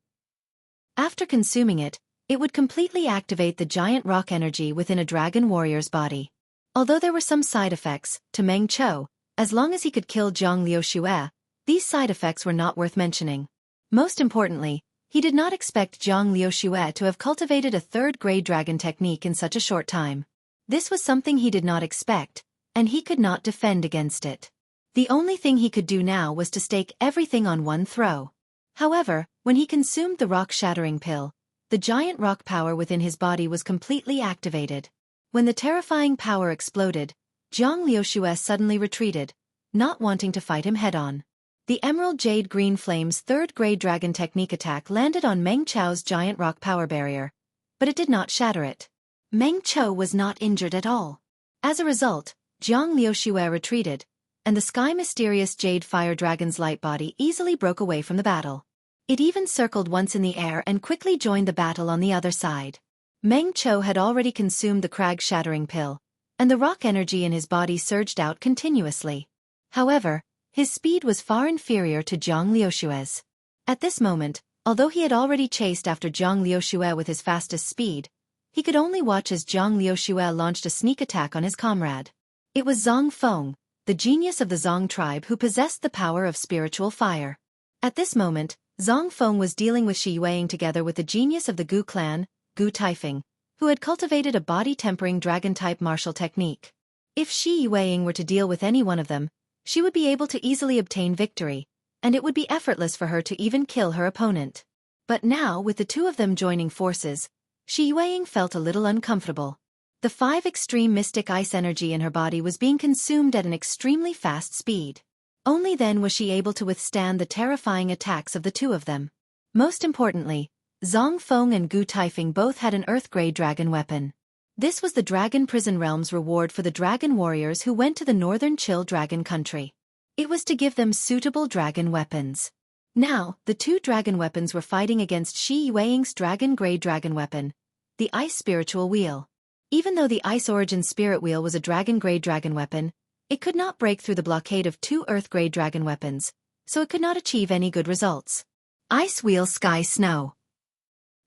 After consuming it, it would completely activate the giant rock energy within a dragon warrior's body. Although there were some side effects, to Meng Qiu, as long as he could kill Zhang Liuxue, these side effects were not worth mentioning. Most importantly, he did not expect Zhang Liuxue to have cultivated a 3rd-grade dragon technique in such a short time. This was something he did not expect, and he could not defend against it. The only thing he could do now was to stake everything on one throw. However, when he consumed the rock-shattering pill, the giant rock power within his body was completely activated. When the terrifying power exploded, Zhang Liuxue suddenly retreated, not wanting to fight him head-on. The Emerald Jade Green Flame's 3rd-grade dragon technique attack landed on Meng Qiu's giant rock power barrier, but it did not shatter it. Meng Qiu was not injured at all. As a result, Jiang Liuxue retreated, and the sky mysterious jade fire dragon's light body easily broke away from the battle. It even circled once in the air and quickly joined the battle on the other side. Meng Qiu had already consumed the crag-shattering pill, and the rock energy in his body surged out continuously. However, his speed was far inferior to Jiang Liuxue's. At this moment, although he had already chased after Jiang Liuxue with his fastest speed, he could only watch as Jiang Liuxue launched a sneak attack on his comrade. It was Zhang Feng, the genius of the Zhang tribe who possessed the power of spiritual fire. At this moment, Zhang Feng was dealing with Shi Yueying together with the genius of the Gu clan, Gu Taifeng, who had cultivated a body-tempering dragon-type martial technique. If Shi Yueying were to deal with any one of them, she would be able to easily obtain victory, and it would be effortless for her to even kill her opponent. But now, with the two of them joining forces, Shi Yueying felt a little uncomfortable. The 5 extreme mystic ice energy in her body was being consumed at an extremely fast speed. Only then was she able to withstand the terrifying attacks of the two of them. Most importantly, Zhang Feng and Gu Taifeng both had an Earth-grade dragon weapon. This was the Dragon Prison Realm's reward for the dragon warriors who went to the northern Chill Dragon country. It was to give them suitable dragon weapons. Now, the two dragon weapons were fighting against Shi Yueying's dragon-grade dragon weapon, the Ice Spiritual Wheel. Even though the Ice Origin Spirit Wheel was a dragon-grade dragon weapon, it could not break through the blockade of 2 Earth-grade dragon weapons, so it could not achieve any good results. Ice Wheel Sky Snow.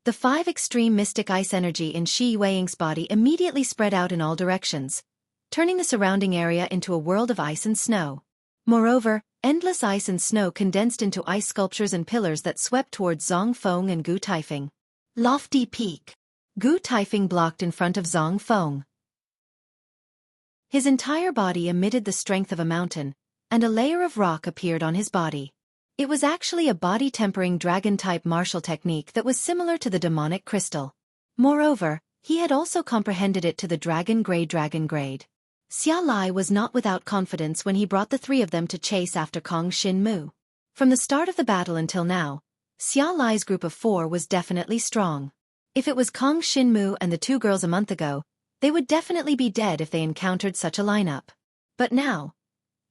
The 5 extreme mystic ice energy in Shi Yueying's body immediately spread out in all directions, turning the surrounding area into a world of ice and snow. Moreover, endless ice and snow condensed into ice sculptures and pillars that swept towards Zhang Feng and Gu Taifeng. Lofty Peak. Gu Taifeng blocked in front of Zhang Feng. His entire body emitted the strength of a mountain, and a layer of rock appeared on his body. It was actually a body-tempering dragon-type martial technique that was similar to the demonic crystal. Moreover, he had also comprehended it to the dragon-grade. Xia Lai was not without confidence when he brought the 3 of them to chase after Kong Xin Mu. From the start of the battle until now, Xia Lai's group of 4 was definitely strong. If it was Kong Xin Mu and the 2 girls a month ago, they would definitely be dead if they encountered such a lineup. But now,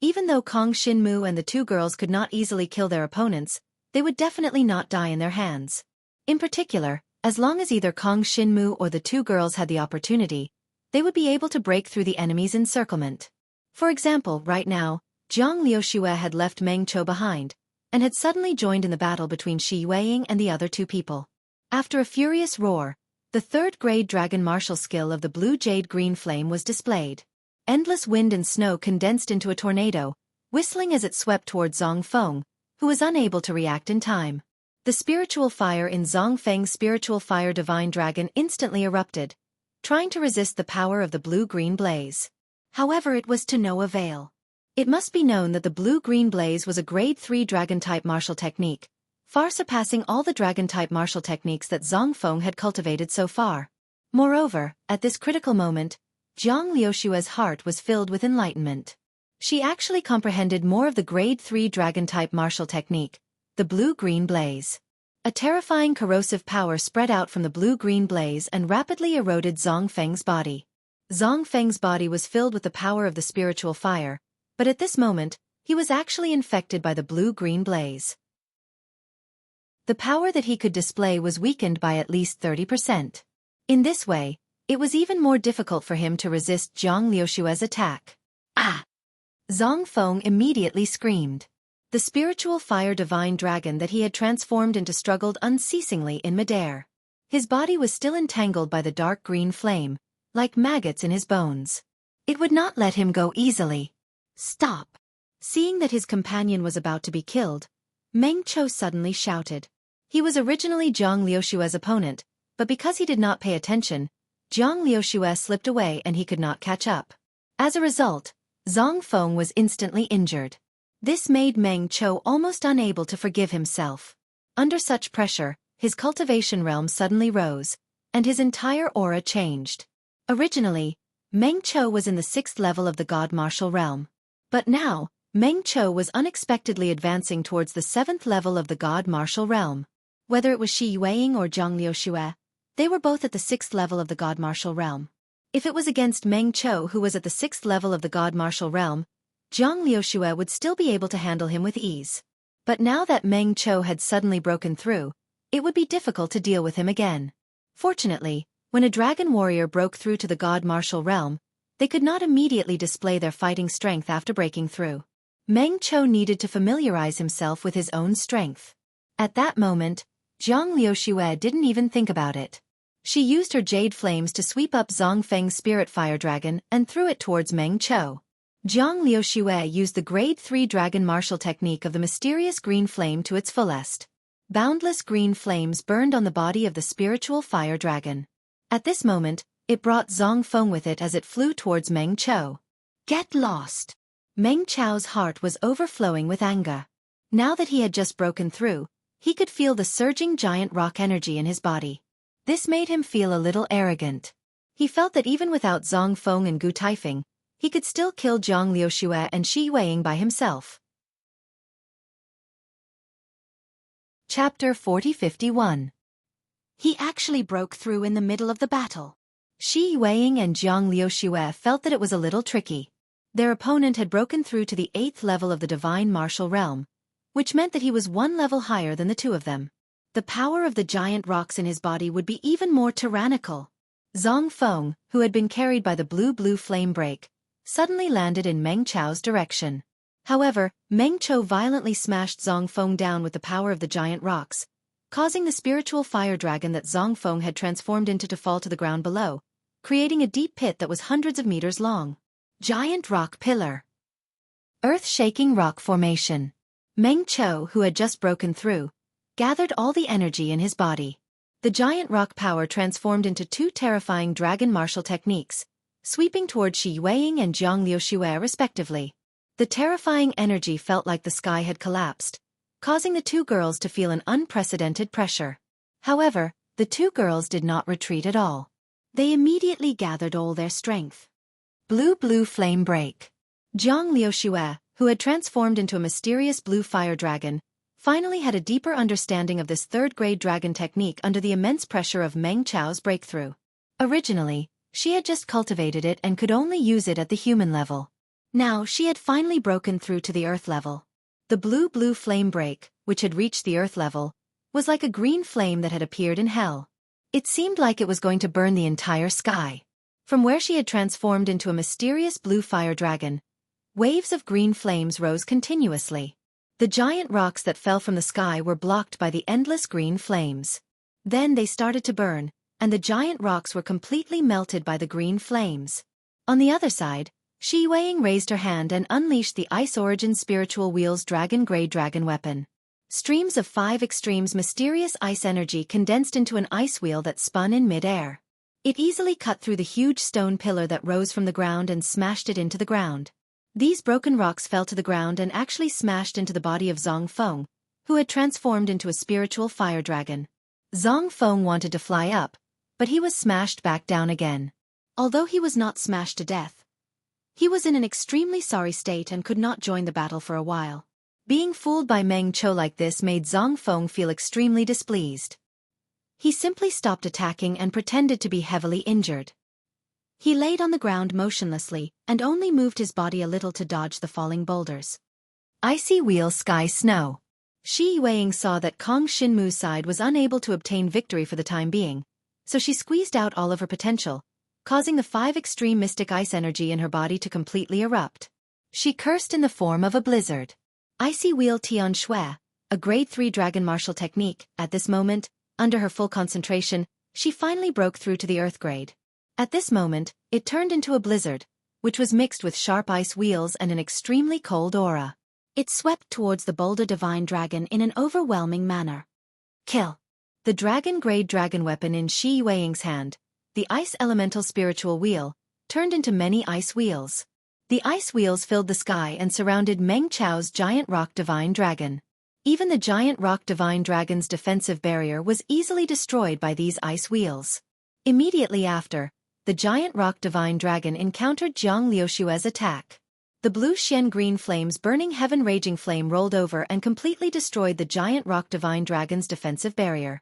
even though Kong Xin Mu and the 2 girls could not easily kill their opponents, they would definitely not die in their hands. In particular, as long as either Kong Xin Mu or the 2 girls had the opportunity, they would be able to break through the enemy's encirclement. For example, right now, Jiang Liuxue had left Meng Qiu behind, and had suddenly joined in the battle between Shi Yueying and the other 2 people. After a furious roar, the 3rd-grade dragon martial skill of the blue jade green flame was displayed. Endless wind and snow condensed into a tornado, whistling as it swept towards Zhang Feng, who was unable to react in time. The spiritual fire in Zhang Feng's spiritual fire divine dragon instantly erupted, trying to resist the power of the blue-green blaze. However, it was to no avail. It must be known that the blue-green blaze was a grade 3 dragon-type martial technique, far surpassing all the dragon-type martial techniques that Zhang Feng had cultivated so far. Moreover, at this critical moment, Jiang Liuxue's heart was filled with enlightenment. She actually comprehended more of the grade 3 dragon-type martial technique, the blue-green blaze. A terrifying corrosive power spread out from the blue-green blaze and rapidly eroded Zhang Feng's body. Zhang Feng's body was filled with the power of the spiritual fire, but at this moment, he was actually infected by the blue-green blaze. The power that he could display was weakened by at least 30%. In this way, it was even more difficult for him to resist Jiang Liuxue's attack. Ah! Zhang Feng immediately screamed. The spiritual fire divine dragon that he had transformed into struggled unceasingly in midair. His body was still entangled by the dark green flame, like maggots in his bones. It would not let him go easily. Stop! Seeing that his companion was about to be killed, Meng Qiu suddenly shouted. He was originally Jiang Liuxue's opponent, but because he did not pay attention, Jiang Liuxue slipped away and he could not catch up. As a result, Zhang Feng was instantly injured. This made Meng Qiu almost unable to forgive himself. Under such pressure, his cultivation realm suddenly rose, and his entire aura changed. Originally, Meng Qiu was in the 6th level of the God Martial Realm. But now, Meng Qiu was unexpectedly advancing towards the 7th level of the God Martial Realm. Whether it was Shi Yueying or Jiang Liuxue, They were both at the 6th level of the God Martial Realm. If it was against Meng Qiu, who was at the 6th level of the God Martial Realm, Zhang Liuxue would still be able to handle him with ease. But now that Meng Qiu had suddenly broken through, it would be difficult to deal with him again. Fortunately, when a dragon warrior broke through to the God Martial Realm, they could not immediately display their fighting strength after breaking through. Meng Qiu needed to familiarize himself with his own strength. At that moment, Zhang Liuxue didn't even think about it. She used her jade flames to sweep up Zhang Feng's spirit fire dragon and threw it towards Meng Qiu. Zhang Liuxue used the grade 3 dragon martial technique of the mysterious green flame to its fullest. Boundless green flames burned on the body of the spiritual fire dragon. At this moment, it brought Zhang Feng with it as it flew towards Meng Qiu. Get lost! Meng Qiu's heart was overflowing with anger. Now that he had just broken through, he could feel the surging giant rock energy in his body. This made him feel a little arrogant. He felt that even without Zhang Feng and Gu Taifeng, he could still kill Zhang Liuxue and Shi Yueying by himself. Chapter 40-51. He actually broke through in the middle of the battle. Shi Yueying and Zhang Liuxue felt that it was a little tricky. Their opponent had broken through to the 8th level of the Divine Martial Realm, which meant that he was one level higher than the two of them. The power of the giant rocks in his body would be even more tyrannical. Zhang Feng, who had been carried by the blue flame break, suddenly landed in Meng Qiu's direction. However, Meng Qiu violently smashed Zhang Feng down with the power of the giant rocks, causing the spiritual fire dragon that Zhang Feng had transformed into to fall to the ground below, creating a deep pit that was hundreds of meters long. Giant rock pillar. Earth-shaking rock formation. Meng Qiu, who had just broken through, gathered all the energy in his body. The giant rock power transformed into two terrifying dragon martial techniques, sweeping toward Shi Yueying and Zhang Liuxue respectively. The terrifying energy felt like the sky had collapsed, causing the two girls to feel an unprecedented pressure. However, the two girls did not retreat at all. They immediately gathered all their strength. Blue flame break. Zhang Liuxue, who had transformed into a mysterious blue fire dragon, finally had a deeper understanding of this third-grade dragon technique under the immense pressure of Meng Qiu's breakthrough. Originally, she had just cultivated it and could only use it at the human level. Now she had finally broken through to the earth level. The blue flame break, which had reached the earth level, was like a green flame that had appeared in hell. It seemed like it was going to burn the entire sky. From where she had transformed into a mysterious blue fire dragon, waves of green flames rose continuously. The giant rocks that fell from the sky were blocked by the endless green flames. Then they started to burn, and the giant rocks were completely melted by the green flames. On the other side, Shi Yueying raised her hand and unleashed the Ice Origin Spiritual Wheel's dragon-grade dragon weapon. Streams of 5 extremes mysterious ice energy condensed into an ice wheel that spun in mid-air. It easily cut through the huge stone pillar that rose from the ground and smashed it into the ground. These broken rocks fell to the ground and actually smashed into the body of Zhang Feng, who had transformed into a spiritual fire dragon. Zhang Feng wanted to fly up, but he was smashed back down again. Although he was not smashed to death, he was in an extremely sorry state and could not join the battle for a while. Being fooled by Meng Qiu like this made Zhang Feng feel extremely displeased. He simply stopped attacking and pretended to be heavily injured. He laid on the ground motionlessly and only moved his body a little to dodge the falling boulders. Icy Wheel Sky Snow. Shi Yueying saw that Kong Xinmu's side was unable to obtain victory for the time being, so she squeezed out all of her potential, causing the 5 extreme mystic ice energy in her body to completely erupt. She cursed in the form of a blizzard. Icy Wheel Tian Shui, a grade 3 dragon martial technique. At this moment, under her full concentration, she finally broke through to the earth grade. At this moment, it turned into a blizzard, which was mixed with sharp ice wheels and an extremely cold aura. It swept towards the boulder divine dragon in an overwhelming manner. Kill. The dragon-grade dragon weapon in Shi Yueying's hand, the ice elemental spiritual wheel, turned into many ice wheels. The ice wheels filled the sky and surrounded Meng Qiu's giant rock divine dragon. Even the giant rock divine dragon's defensive barrier was easily destroyed by these ice wheels. Immediately after, the giant rock divine dragon encountered Zhang Liuxue's attack. The blue Xian green flames burning heaven raging flame rolled over and completely destroyed the giant rock divine dragon's defensive barrier.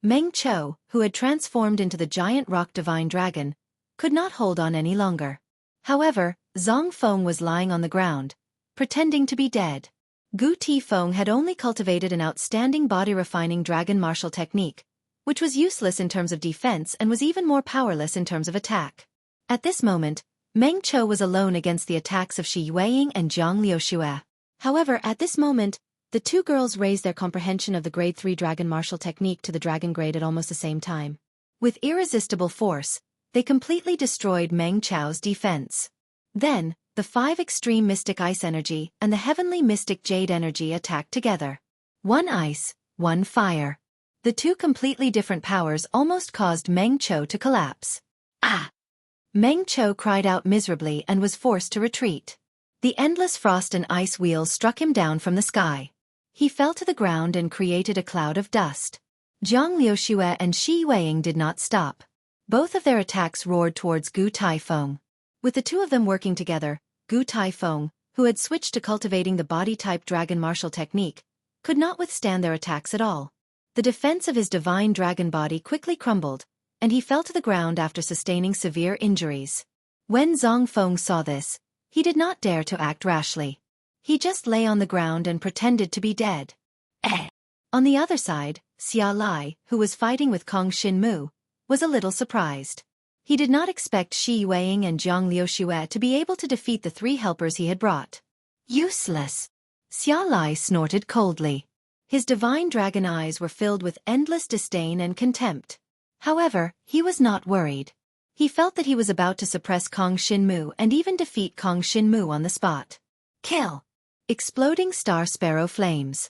Meng Qiu, who had transformed into the giant rock divine dragon, could not hold on any longer. However, Zhang Feng was lying on the ground, pretending to be dead. Gu Tifeng had only cultivated an outstanding body-refining dragon martial technique, which was useless in terms of defense and was even more powerless in terms of attack. At this moment, Meng Qiu was alone against the attacks of Xueqi and Zhang Liuxue. However, at this moment, the two girls raised their comprehension of the Grade 3 dragon martial technique to the dragon grade at almost the same time. With irresistible force, they completely destroyed Meng Qiu's defense. Then, the 5 extreme mystic ice energy and the heavenly mystic jade energy attacked together. One ice, one fire. The two completely different powers almost caused Meng Qiu to collapse. Ah! Meng Qiu cried out miserably and was forced to retreat. The endless frost and ice wheels struck him down from the sky. He fell to the ground and created a cloud of dust. Zhang Liuxue and Shi Yueying did not stop. Both of their attacks roared towards Gu Taifeng. With the two of them working together, Gu Taifeng, who had switched to cultivating the body-type dragon martial technique, could not withstand their attacks at all. The defense of his divine dragon body quickly crumbled, and he fell to the ground after sustaining severe injuries. When Zhang Feng saw this, he did not dare to act rashly. He just lay on the ground and pretended to be dead. On the other side, Xia Lai, who was fighting with Kong Xinmu, was a little surprised. He did not expect Shi Yueying and Zhang Liuxue to be able to defeat the 3 helpers he had brought. Useless! Xia Lai snorted coldly. His divine dragon eyes were filled with endless disdain and contempt. However, he was not worried. He felt that he was about to suppress Kong Xinmu and even defeat Kong Xinmu on the spot. Kill! Exploding star sparrow flames.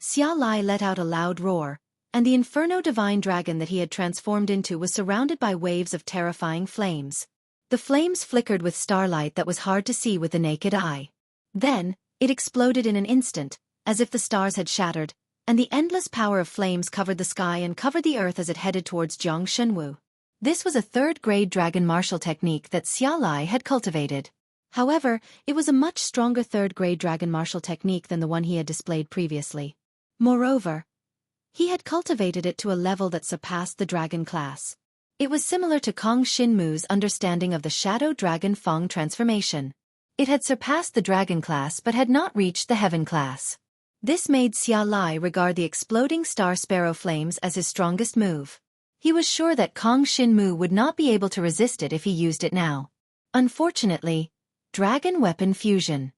Xia Lai let out a loud roar, and the inferno divine dragon that he had transformed into was surrounded by waves of terrifying flames. The flames flickered with starlight that was hard to see with the naked eye. Then, it exploded in an instant, as if the stars had shattered, and the endless power of flames covered the sky and covered the earth as it headed towards Jiang Shenwu. This was a 3rd-grade dragon martial technique that Xia Lai had cultivated. However, it was a much stronger 3rd-grade dragon martial technique than the one he had displayed previously. Moreover, he had cultivated it to a level that surpassed the dragon class. It was similar to Kong Xinmu's understanding of the Shadow Dragon Feng transformation. It had surpassed the dragon class but had not reached the heaven class. This made Xia Lai regard the exploding star sparrow flames as his strongest move. He was sure that Kong Xinmu would not be able to resist it if he used it now. Unfortunately, Dragon Weapon Fusion.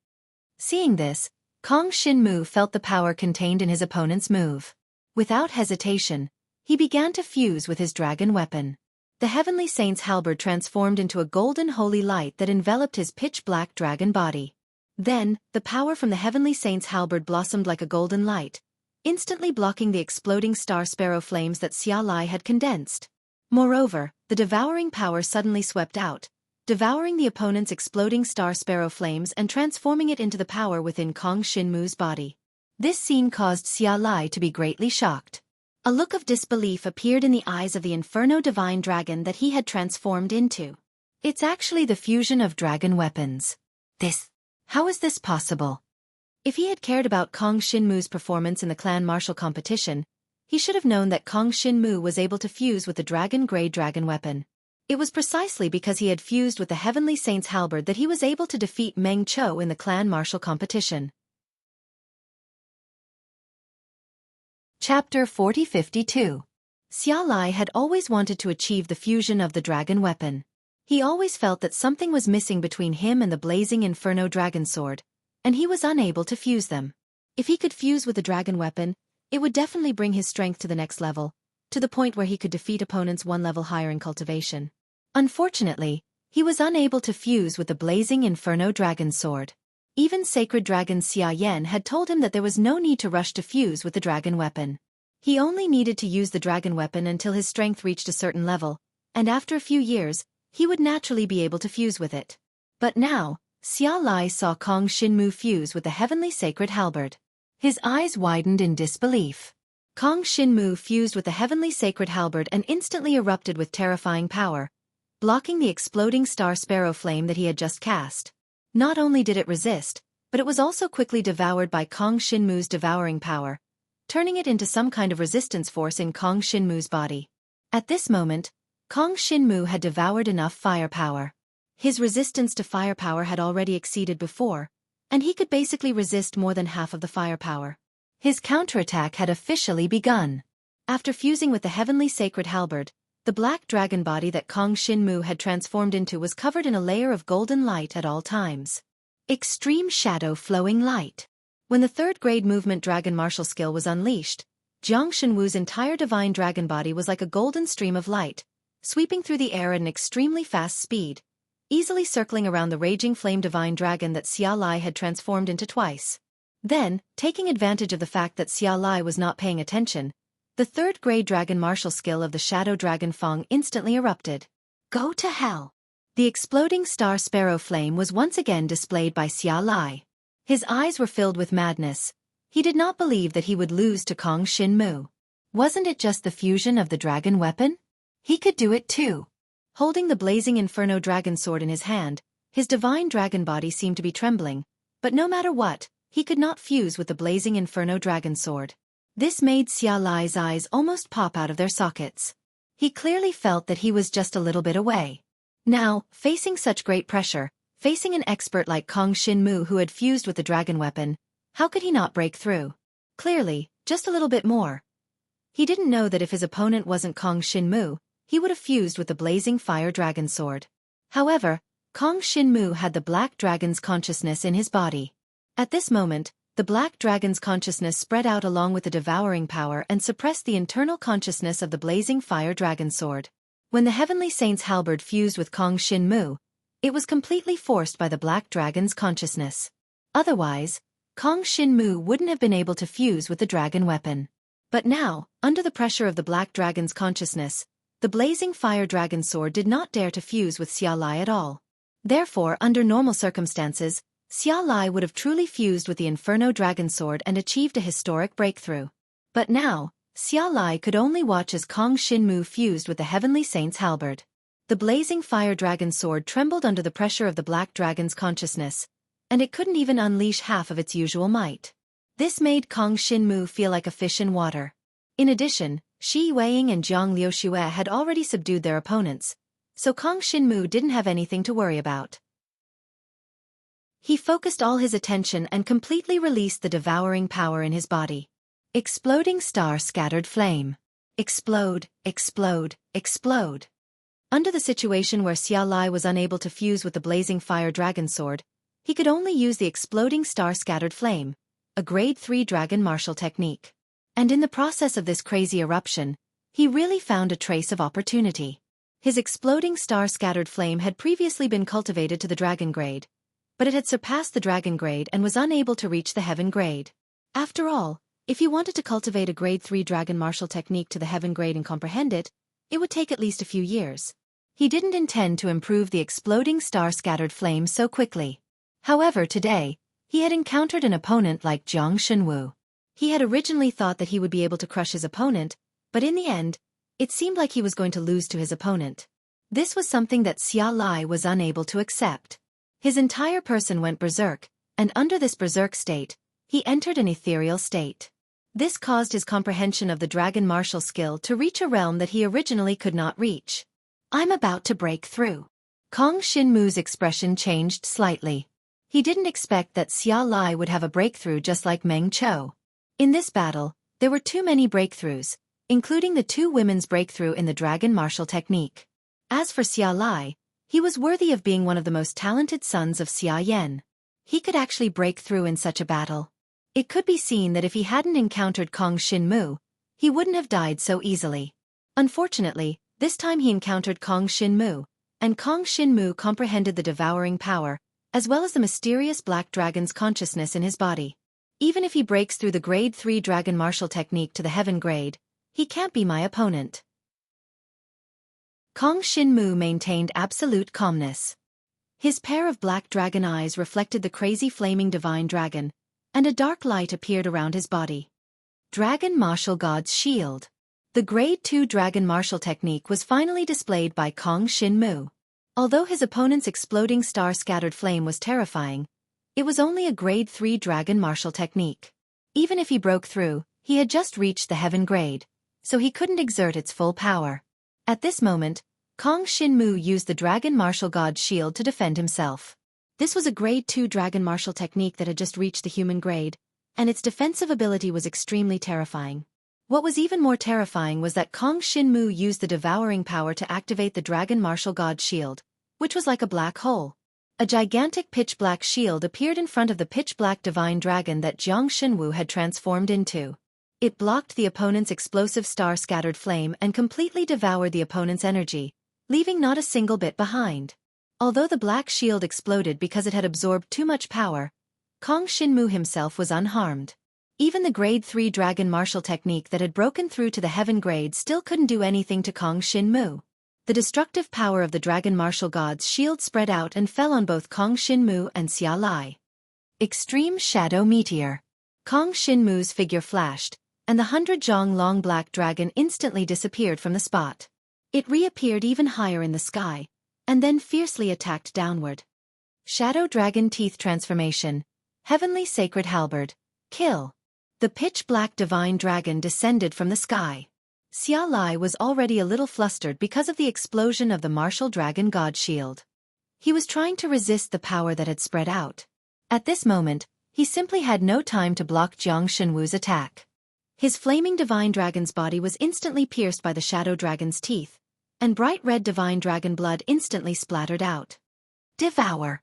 Seeing this, Kong Xinmu felt the power contained in his opponent's move. Without hesitation, he began to fuse with his dragon weapon. The Heavenly Saint's halberd transformed into a golden holy light that enveloped his pitch-black dragon body. Then, the power from the Heavenly Saint's halberd blossomed like a golden light, instantly blocking the exploding star sparrow flames that Xia Lai had condensed. Moreover, the devouring power suddenly swept out, devouring the opponent's exploding star sparrow flames and transforming it into the power within Kong Xinmu's body. This scene caused Xia Lai to be greatly shocked. A look of disbelief appeared in the eyes of the Inferno Divine Dragon that he had transformed into. It's actually the fusion of dragon weapons. How is this possible? If he had cared about Kong Xinmu's performance in the clan martial competition, he should have known that Kong Xinmu was able to fuse with the dragon-grade dragon weapon. It was precisely because he had fused with the Heavenly Saint's halberd that he was able to defeat Meng Qiu in the clan martial competition. Chapter 4052. Xia Lai had always wanted to achieve the fusion of the dragon weapon. He always felt that something was missing between him and the blazing Inferno Dragon Sword, and he was unable to fuse them. If he could fuse with the dragon weapon, it would definitely bring his strength to the next level, to the point where he could defeat opponents one level higher in cultivation. Unfortunately, he was unable to fuse with the blazing Inferno Dragon Sword. Even Sacred Dragon Xia Yan had told him that there was no need to rush to fuse with the dragon weapon. He only needed to use the dragon weapon until his strength reached a certain level, and after a few years, he would naturally be able to fuse with it. But now, Xia Lai saw Kong Xinmu fuse with the Heavenly Sacred Halberd. His eyes widened in disbelief. Kong Xinmu fused with the Heavenly Sacred Halberd and instantly erupted with terrifying power, blocking the exploding star sparrow flame that he had just cast. Not only did it resist, but it was also quickly devoured by Kong Xinmu's devouring power, turning it into some kind of resistance force in Kong Shinmu's body. At this moment, Kong Shinmu had devoured enough firepower. His resistance to firepower had already exceeded before, and he could basically resist more than half of the firepower. His counterattack had officially begun. After fusing with the heavenly sacred halberd, the black dragon body that Kong Shinmu had transformed into was covered in a layer of golden light at all times. Extreme shadow flowing light. When the third-grade movement dragon martial skill was unleashed, Jiang Shenwu's entire divine dragon body was like a golden stream of light, sweeping through the air at an extremely fast speed, easily circling around the raging flame divine dragon that Xia Lai had transformed into twice. Then, taking advantage of the fact that Xia Lai was not paying attention, the third-grade dragon martial skill of the shadow dragon Feng instantly erupted. Go to hell! The exploding star sparrow flame was once again displayed by Xia Lai. His eyes were filled with madness. He did not believe that he would lose to Kong Shinmu. Wasn't it just the fusion of the dragon weapon? He could do it too. Holding the blazing inferno dragon sword in his hand, his divine dragon body seemed to be trembling, but no matter what, he could not fuse with the blazing inferno dragon sword. This made Xia Lai's eyes almost pop out of their sockets. He clearly felt that he was just a little bit away. Now, facing such great pressure, facing an expert like Kong Shinmu who had fused with the dragon weapon, how could he not break through? Clearly, just a little bit more. He didn't know that if his opponent wasn't Kong Shinmu, he would have fused with the blazing fire dragon sword. However, Kong Shinmu had the black dragon's consciousness in his body. At this moment, the black dragon's consciousness spread out along with the devouring power and suppressed the internal consciousness of the blazing fire dragon sword. When the heavenly saint's halberd fused with Kong Shinmu, it was completely forced by the black dragon's consciousness. Otherwise, Kong Shinmu wouldn't have been able to fuse with the dragon weapon. But now, under the pressure of the black dragon's consciousness, the blazing fire dragon sword did not dare to fuse with Xia Lai at all. Therefore, under normal circumstances, Xia Lai would have truly fused with the Inferno Dragon Sword and achieved a historic breakthrough. But now, Xia Lai could only watch as Kong Shinmu fused with the Heavenly Saint's halberd. The blazing fire dragon sword trembled under the pressure of the black dragon's consciousness, and it couldn't even unleash half of its usual might. This made Kong Shinmu feel like a fish in water. In addition, Shi Weiying and Jiang Liuxue had already subdued their opponents, so Kong Shinmu didn't have anything to worry about. He focused all his attention and completely released the devouring power in his body. Exploding star scattered flame. Explode, explode, explode. Under the situation where Xia Lai was unable to fuse with the blazing fire dragon sword, he could only use the exploding star scattered flame, a grade 3 dragon martial technique. And in the process of this crazy eruption, he really found a trace of opportunity. His exploding star scattered flame had previously been cultivated to the dragon grade, but it had surpassed the dragon grade and was unable to reach the heaven grade. After all, if he wanted to cultivate a grade 3 dragon martial technique to the heaven grade and comprehend it, it would take at least a few years. He didn't intend to improve the exploding star scattered flame so quickly. However, today, he had encountered an opponent like Jiang Shenwu. He had originally thought that he would be able to crush his opponent, but in the end, it seemed like he was going to lose to his opponent. This was something that Xia Lai was unable to accept. His entire person went berserk, and under this berserk state, he entered an ethereal state. This caused his comprehension of the dragon martial skill to reach a realm that he originally could not reach. I'm about to break through. Kong Shinmu's expression changed slightly. He didn't expect that Xia Lai would have a breakthrough just like Meng Chou. In this battle, there were too many breakthroughs, including the two women's breakthrough in the dragon martial technique. As for Xia Lai, he was worthy of being one of the most talented sons of Xia Yan. He could actually break through in such a battle. It could be seen that if he hadn't encountered Kong Shinmu, he wouldn't have died so easily. Unfortunately, this time he encountered Kong Shinmu, and Kong Shinmu comprehended the devouring power, as well as the mysterious black dragon's consciousness in his body. Even if he breaks through the grade 3 dragon martial technique to the heaven grade, he can't be my opponent. Kong Shinmu maintained absolute calmness. His pair of black dragon eyes reflected the crazy flaming divine dragon, and a dark light appeared around his body. Dragon Martial God's Shield. The grade 2 dragon martial technique was finally displayed by Kong Shinmu. Although his opponent's exploding star scattered flame was terrifying, it was only a grade 3 dragon martial technique. Even if he broke through, He had just reached the heaven grade, so he couldn't exert its full power. At this moment, Kong Shinmu used the Dragon Martial God's shield to defend himself. This was a grade 2 dragon martial technique that had just reached the human grade, and its defensive ability was extremely terrifying. What was even more terrifying was that Kong Shinmu used the devouring power to activate the Dragon Martial God's shield, which was like a black hole. A gigantic pitch-black shield appeared in front of the pitch-black divine dragon that Jiang Shenwu had transformed into. It blocked the opponent's explosive star-scattered flame and completely devoured the opponent's energy, leaving not a single bit behind. Although the black shield exploded because it had absorbed too much power, Kong Shinmu himself was unharmed. Even the grade 3 dragon martial technique that had broken through to the heaven grade still couldn't do anything to Kong Shinmu. The destructive power of the Dragon Martial God's shield spread out and fell on both Kong Shinmu and Xia Lai. Extreme Shadow Meteor. Kong Shinmu's figure flashed, and the 100-jong long black dragon instantly disappeared from the spot. It reappeared even higher in the sky, and then fiercely attacked downward. Shadow Dragon Teeth Transformation. Heavenly Sacred Halberd. Kill. The pitch-black divine dragon descended from the sky. Xia Lai was already a little flustered because of the explosion of the martial dragon god shield. He was trying to resist the power that had spread out. At this moment, he simply had no time to block Jiang Shenwu's attack. His flaming divine dragon's body was instantly pierced by the shadow dragon's teeth, and bright red divine dragon blood instantly splattered out. Devour.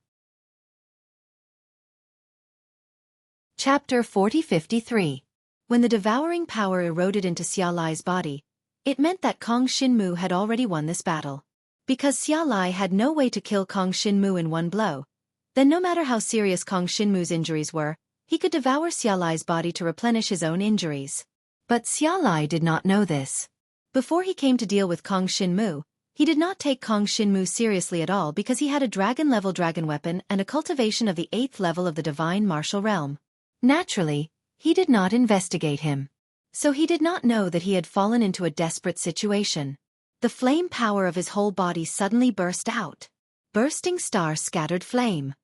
Chapter 4053. When the devouring power eroded into Xia Lai's body, it meant that Kong Shinmu had already won this battle. Because Xia Lai had no way to kill Kong Shinmu in one blow, then no matter how serious Kong Shinmu's injuries were, he could devour Xia Lai's body to replenish his own injuries. But Xia Lai did not know this. Before he came to deal with Kong Shinmu, he did not take Kong Shinmu seriously at all because he had a dragon-level dragon weapon and a cultivation of the 8th level of the divine martial realm. Naturally, he did not investigate him. So he did not know that he had fallen into a desperate situation. The flame power of his whole body suddenly burst out. Bursting star scattered flame.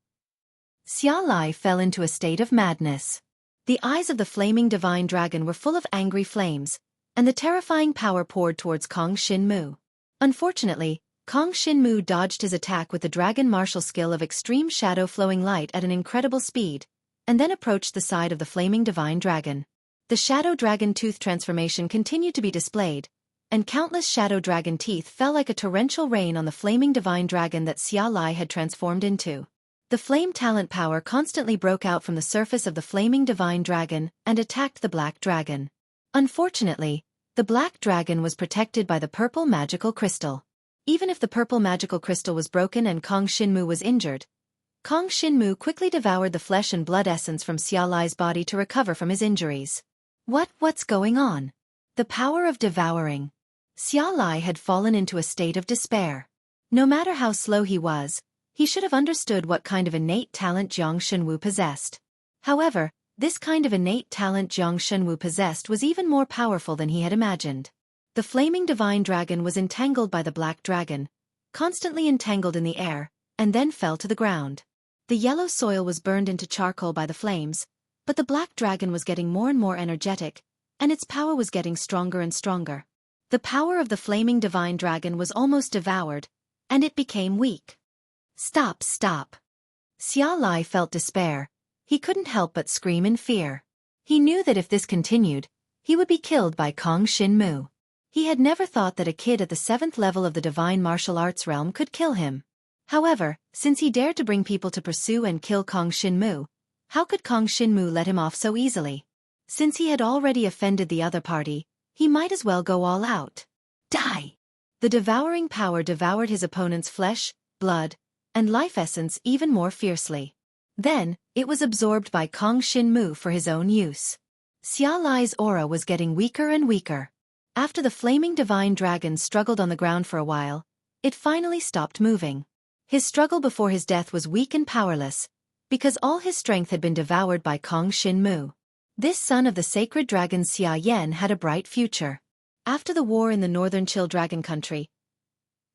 Xia Lai fell into a state of madness. The eyes of the flaming divine dragon were full of angry flames, and the terrifying power poured towards Kong Shinmu. Unfortunately, Kong Shinmu dodged his attack with the dragon martial skill of extreme shadow flowing light at an incredible speed, and then approached the side of the flaming divine dragon. The shadow dragon tooth transformation continued to be displayed, and countless shadow dragon teeth fell like a torrential rain on the flaming divine dragon that Xia Lai had transformed into. The flame talent power constantly broke out from the surface of the flaming divine dragon and attacked the black dragon. Unfortunately, the black dragon was protected by the purple magical crystal. Even if the purple magical crystal was broken and Kong Shinmu was injured, Kong Shinmu quickly devoured the flesh and blood essence from Xia Lai's body to recover from his injuries. What's going on? The power of devouring. Xia Lai had fallen into a state of despair. No matter how slow he was, he should have understood what kind of innate talent Jiang Shenwu possessed. However, this kind of innate talent Jiang Shenwu possessed was even more powerful than he had imagined. The flaming divine dragon was entangled by the black dragon, constantly entangled in the air, and then fell to the ground. The yellow soil was burned into charcoal by the flames, but the black dragon was getting more and more energetic, and its power was getting stronger and stronger. The power of the flaming divine dragon was almost devoured, and it became weak. Stop! Xia Lai felt despair. He couldn't help but scream in fear. He knew that if this continued, he would be killed by Kong Shinmu. He had never thought that a kid at the 7th level of the divine martial arts realm could kill him. However, since he dared to bring people to pursue and kill Kong Shinmu, how could Kong Shinmu let him off so easily? Since he had already offended the other party, he might as well go all out. Die! The devouring power devoured his opponent's flesh, blood, and life essence even more fiercely. Then, it was absorbed by Kong Shinmu for his own use. Xia Lai's aura was getting weaker and weaker. After the flaming divine dragon struggled on the ground for a while, it finally stopped moving. His struggle before his death was weak and powerless, because all his strength had been devoured by Kong Shinmu. This son of the sacred dragon Xia Yan had a bright future. After the war in the northern Chill Dragon country,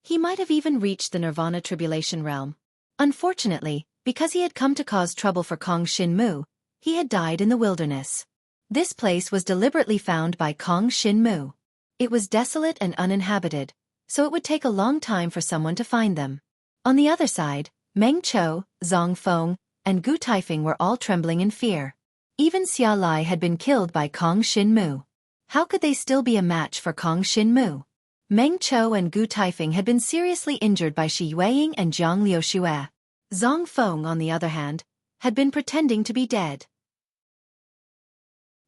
he might have even reached the Nirvana Tribulation realm. Unfortunately, because he had come to cause trouble for Kong Shinmu, he had died in the wilderness. This place was deliberately found by Kong Shinmu. It was desolate and uninhabited, so it would take a long time for someone to find them. On the other side, Meng Chou, Zhang Feng, and Gu Taifeng were all trembling in fear. Even Xia Lai had been killed by Kong Shinmu. How could they still be a match for Kong Shinmu? Meng Chou and Gu Taifeng had been seriously injured by Shi Yueying and Zhang Liuxue. Zhang Feng, on the other hand, had been pretending to be dead.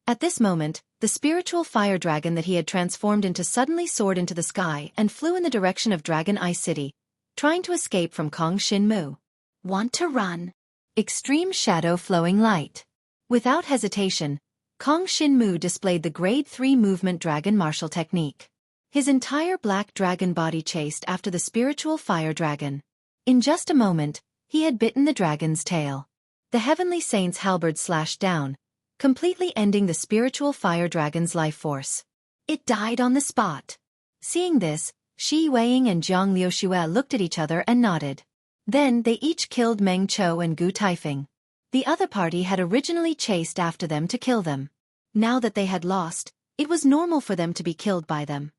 At this moment, the spiritual fire dragon that he had transformed into suddenly soared into the sky and flew in the direction of Dragon Ice City, trying to escape from Kong Shinmu. Want to run? Extreme shadow flowing light. Without hesitation, Kong Shinmu displayed the Grade 3 movement dragon martial technique. His entire black dragon body chased after the spiritual fire dragon. In just a moment, he had bitten the dragon's tail. The heavenly saint's halberd slashed down, completely ending the spiritual fire dragon's life force. It died on the spot. Seeing this, Shi Yueying and Zhang Liuxue looked at each other and nodded. Then they each killed Meng Chou and Gu Taifeng. The other party had originally chased after them to kill them. Now that they had lost, it was normal for them to be killed by them.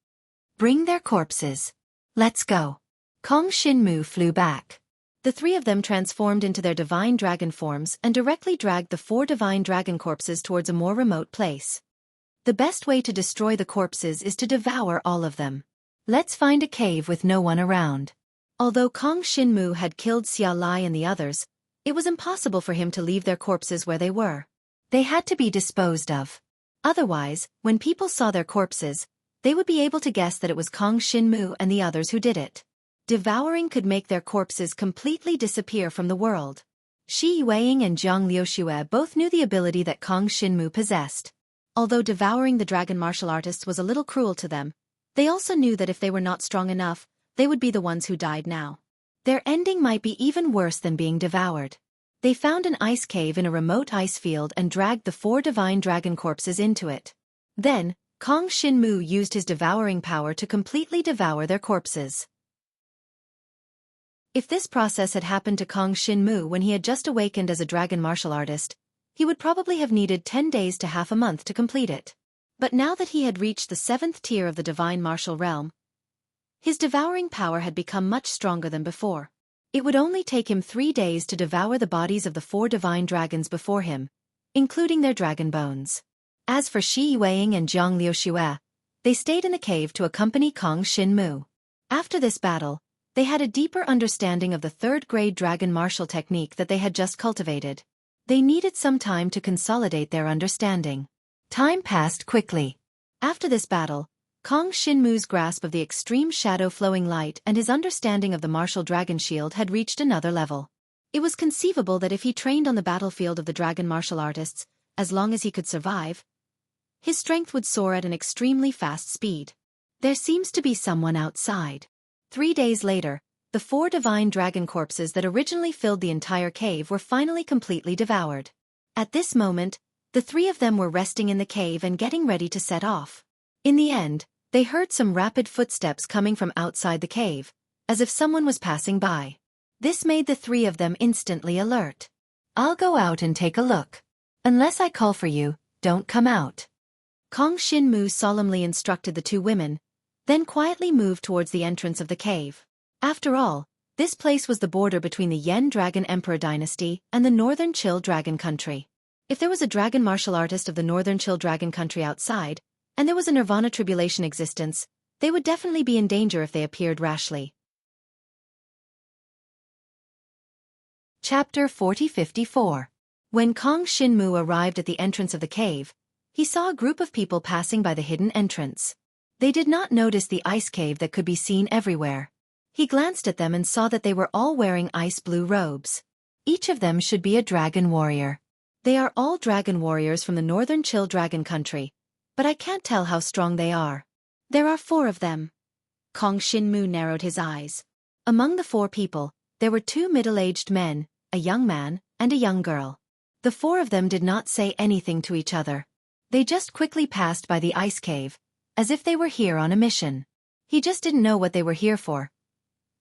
Bring their corpses. Let's go. Kong Shinmu flew back. The three of them transformed into their divine dragon forms and directly dragged the 4 divine dragon corpses towards a more remote place. The best way to destroy the corpses is to devour all of them. Let's find a cave with no one around. Although Kong Shinmu had killed Xia Lai and the others, it was impossible for him to leave their corpses where they were. They had to be disposed of. Otherwise, when people saw their corpses, they would be able to guess that it was Kong Shinmu and the others who did it. Devouring could make their corpses completely disappear from the world. Shi Yueying and Zhang Liuxue both knew the ability that Kong Shinmu possessed. Although devouring the dragon martial artists was a little cruel to them, they also knew that if they were not strong enough, they would be the ones who died now. Their ending might be even worse than being devoured. They found an ice cave in a remote ice field and dragged the 4 divine dragon corpses into it. Then, Kong Shinmu used his devouring power to completely devour their corpses. If this process had happened to Kong Shinmu when he had just awakened as a dragon martial artist, he would probably have needed 10 days to half a month to complete it. But now that he had reached the 7th tier of the divine martial realm, his devouring power had become much stronger than before. It would only take him 3 days to devour the bodies of the 4 divine dragons before him, including their dragon bones. As for Shi Yueying and Zhang Liuxue, they stayed in the cave to accompany Kong Shinmu. After this battle, they had a deeper understanding of the 3rd-grade dragon martial technique that they had just cultivated. They needed some time to consolidate their understanding. Time passed quickly. After this battle, Kong Shinmu's grasp of the extreme shadow-flowing light and his understanding of the martial dragon shield had reached another level. It was conceivable that if he trained on the battlefield of the dragon martial artists, as long as he could survive, his strength would soar at an extremely fast speed. There seems to be someone outside. 3 days later, the 4 divine dragon corpses that originally filled the entire cave were finally completely devoured. At this moment, the 3 of them were resting in the cave and getting ready to set off. In the end, they heard some rapid footsteps coming from outside the cave, as if someone was passing by. This made the 3 of them instantly alert. I'll go out and take a look. Unless I call for you, don't come out. Kong Shinmu solemnly instructed the 2 women, then quietly moved towards the entrance of the cave. After all, this place was the border between the Yen Dragon Emperor dynasty and the Northern Chill Dragon Country. If there was a dragon martial artist of the Northern Chill Dragon Country outside, and there was a Nirvana Tribulation existence, they would definitely be in danger if they appeared rashly. Chapter 40-54. When Kong Shinmu arrived at the entrance of the cave, he saw a group of people passing by the hidden entrance. They did not notice the ice cave that could be seen everywhere. He glanced at them and saw that they were all wearing ice blue robes. Each of them should be a dragon warrior. They are all dragon warriors from the Northern Chill Dragon Country, but I can't tell how strong they are. There are 4 of them. Kong Shinmu narrowed his eyes. Among the 4 people, there were 2 middle-aged men, a young man, and a young girl. The 4 of them did not say anything to each other. They just quickly passed by the ice cave, as if they were here on a mission. He just didn't know what they were here for.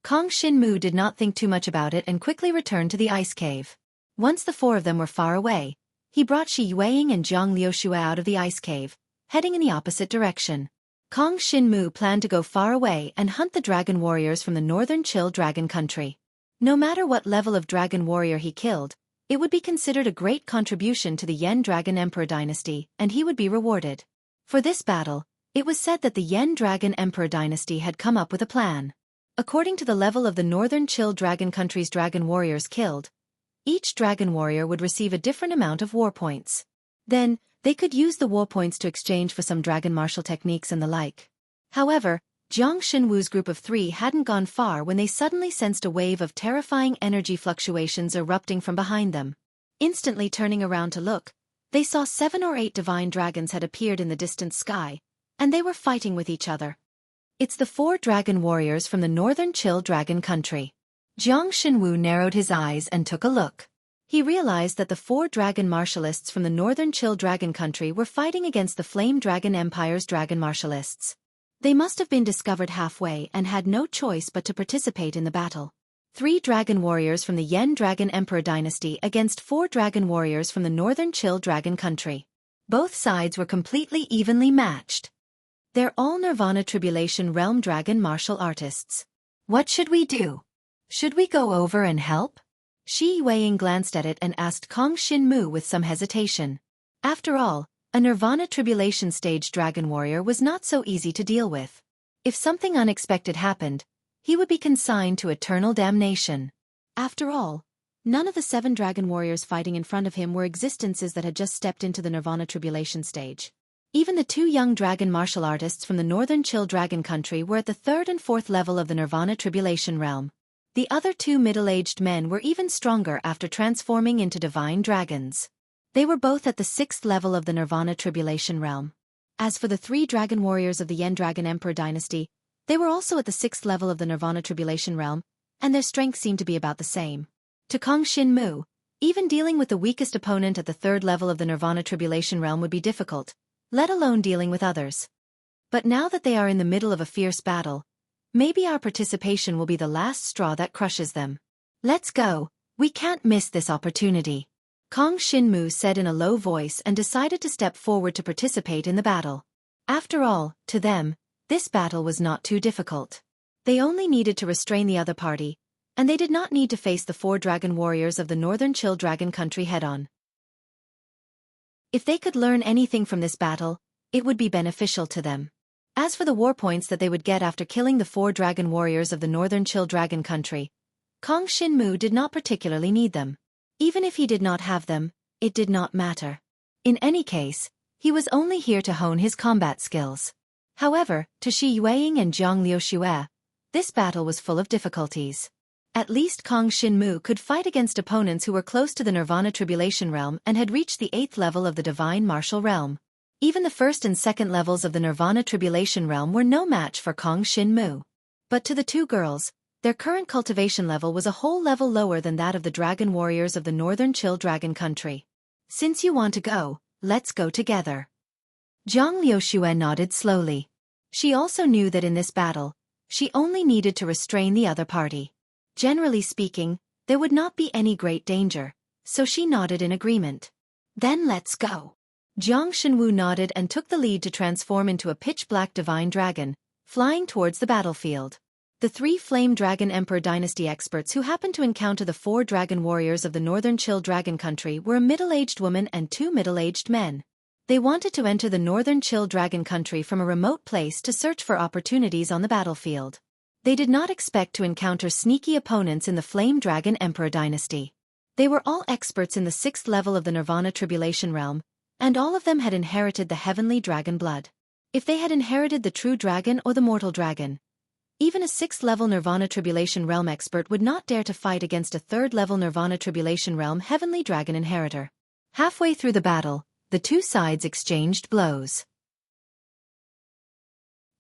Kong Shinmu did not think too much about it and quickly returned to the ice cave. Once the 4 of them were far away, he brought Xueqi and Zhang Liuxue out of the ice cave, heading in the opposite direction. Kong Xinmu planned to go far away and hunt the dragon warriors from the northern Chill Dragon country. No matter what level of dragon warrior he killed, it would be considered a great contribution to the Yen Dragon Emperor dynasty, and he would be rewarded. For this battle, it was said that the Yen Dragon Emperor dynasty had come up with a plan. According to the level of the northern Chill Dragon country's dragon warriors killed, each dragon warrior would receive a different amount of war points. Then, they could use the war points to exchange for some dragon martial techniques and the like. However, Jiang Xinwu's group of 3 hadn't gone far when they suddenly sensed a wave of terrifying energy fluctuations erupting from behind them. Instantly turning around to look, they saw 7 or 8 divine dragons had appeared in the distant sky, and they were fighting with each other. It's the 4 dragon warriors from the northern Chill Dragon country. Jiang Xinwu narrowed his eyes and took a look. He realized that the 4 dragon martialists from the northern Chill Dragon country were fighting against the Flame Dragon Empire's dragon martialists. They must have been discovered halfway and had no choice but to participate in the battle. 3 dragon warriors from the Yen Dragon Emperor dynasty against 4 dragon warriors from the northern Chill Dragon country. Both sides were completely evenly matched. They're all Nirvana Tribulation Realm dragon martial artists. What should we do? Should we go over and help? Shi Yueying glanced at it and asked Kong Xinmu with some hesitation. After all, a Nirvana Tribulation stage dragon warrior was not so easy to deal with. If something unexpected happened, he would be consigned to eternal damnation. After all, none of the 7 dragon warriors fighting in front of him were existences that had just stepped into the Nirvana Tribulation stage. Even the 2 young dragon martial artists from the northern Chill Dragon country were at the 3rd and 4th level of the Nirvana Tribulation realm. The other 2 middle-aged men were even stronger after transforming into divine dragons. They were both at the 6th level of the Nirvana Tribulation realm. As for the 3 dragon warriors of the Yen Dragon Emperor dynasty, they were also at the 6th level of the Nirvana Tribulation realm, and their strength seemed to be about the same. To Kong Xinmu, even dealing with the weakest opponent at the 3rd level of the Nirvana Tribulation realm would be difficult, let alone dealing with others. But now that they are in the middle of a fierce battle, maybe our participation will be the last straw that crushes them. Let's go, we can't miss this opportunity. Kong Xinmu said in a low voice and decided to step forward to participate in the battle. After all, to them, this battle was not too difficult. They only needed to restrain the other party, and they did not need to face the 4 dragon warriors of the northern Chill Dragon country head-on. If they could learn anything from this battle, it would be beneficial to them. As for the war points that they would get after killing the 4 dragon warriors of the northern Chill Dragon country, Kong Xinmu did not particularly need them. Even if he did not have them, it did not matter. In any case, he was only here to hone his combat skills. However, to Shi Yueying and Zhang Liuxue, this battle was full of difficulties. At least Kong Xinmu could fight against opponents who were close to the Nirvana Tribulation realm and had reached the 8th level of the Divine Martial realm. Even the 1st and 2nd levels of the Nirvana Tribulation realm were no match for Kong Xinmu. But to the 2 girls, their current cultivation level was a whole level lower than that of the dragon warriors of the northern Chill Dragon country. Since you want to go, let's go together. Zhang Liuxue nodded slowly. She also knew that in this battle, she only needed to restrain the other party. Generally speaking, there would not be any great danger, so she nodded in agreement. Then let's go. Jiang Xinwu nodded and took the lead to transform into a pitch-black divine dragon, flying towards the battlefield. The 3 Flame Dragon Emperor dynasty experts who happened to encounter the 4 dragon warriors of the northern Chill Dragon country were a middle-aged woman and 2 middle-aged men. They wanted to enter the northern Chill Dragon country from a remote place to search for opportunities on the battlefield. They did not expect to encounter sneaky opponents in the Flame Dragon Emperor dynasty. They were all experts in the 6th level of the Nirvana Tribulation realm, and all of them had inherited the heavenly dragon blood. If they had inherited the true dragon or the mortal dragon, even a 6th level Nirvana Tribulation realm expert would not dare to fight against a 3rd level Nirvana Tribulation realm heavenly dragon inheritor. Halfway through the battle, the 2 sides exchanged blows.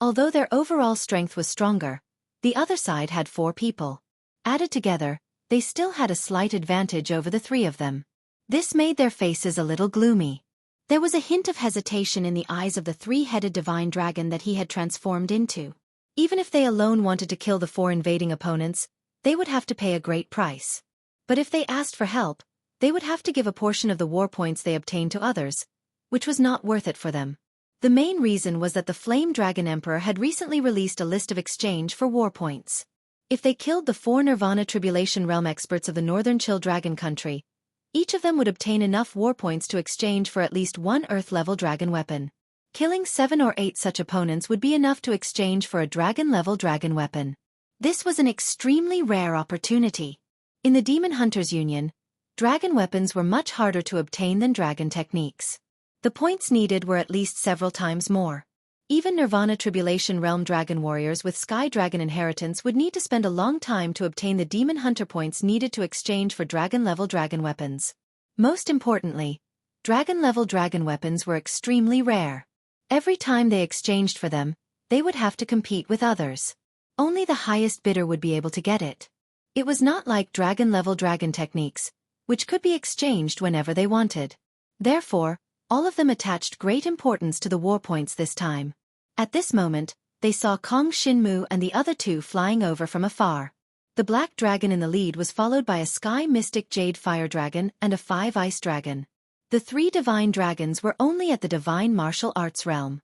Although their overall strength was stronger, the other side had 4 people. Added together, they still had a slight advantage over the 3 of them. This made their faces a little gloomy. There was a hint of hesitation in the eyes of the 3-headed divine dragon that he had transformed into. Even if they alone wanted to kill the 4 invading opponents, they would have to pay a great price. But if they asked for help, they would have to give a portion of the war points they obtained to others, which was not worth it for them. The main reason was that the Flame Dragon Emperor had recently released a list of exchange for war points. If they killed the 4 Nirvana Tribulation Realm experts of the Northern Chill Dragon country, each of them would obtain enough war points to exchange for at least 1 Earth-level dragon weapon. Killing 7 or 8 such opponents would be enough to exchange for a dragon-level dragon weapon. This was an extremely rare opportunity. In the Demon Hunters Union, dragon weapons were much harder to obtain than dragon techniques. The points needed were at least several times more. Even Nirvana Tribulation Realm Dragon Warriors with Sky Dragon Inheritance would need to spend a long time to obtain the Demon Hunter points needed to exchange for dragon-level dragon weapons. Most importantly, dragon-level dragon weapons were extremely rare. Every time they exchanged for them, they would have to compete with others. Only the highest bidder would be able to get it. It was not like dragon-level dragon techniques, which could be exchanged whenever they wanted. Therefore, all of them attached great importance to the war points this time. At this moment, they saw Kong Shinmu and the other 2 flying over from afar. The Black Dragon in the lead was followed by a Sky Mystic Jade Fire Dragon and a 5 Ice Dragon. The 3 Divine Dragons were only at the Divine Martial Arts realm.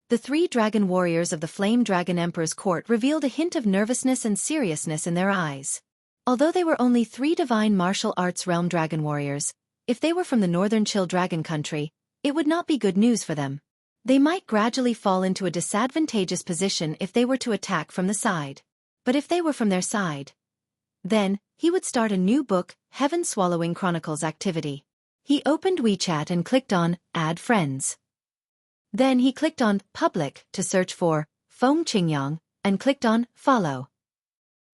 The 3 Dragon Warriors of the Flame Dragon Emperor's court revealed a hint of nervousness and seriousness in their eyes. Although they were only 3 Divine Martial Arts realm Dragon Warriors, if they were from the Northern Chill Dragon country, it would not be good news for them. They might gradually fall into a disadvantageous position if they were to attack from the side. But if they were from their side, then he would start a new book, Heaven Swallowing Chronicles activity. He opened WeChat and clicked on Add Friends. Then he clicked on Public to search for Feng Qingyang and clicked on Follow.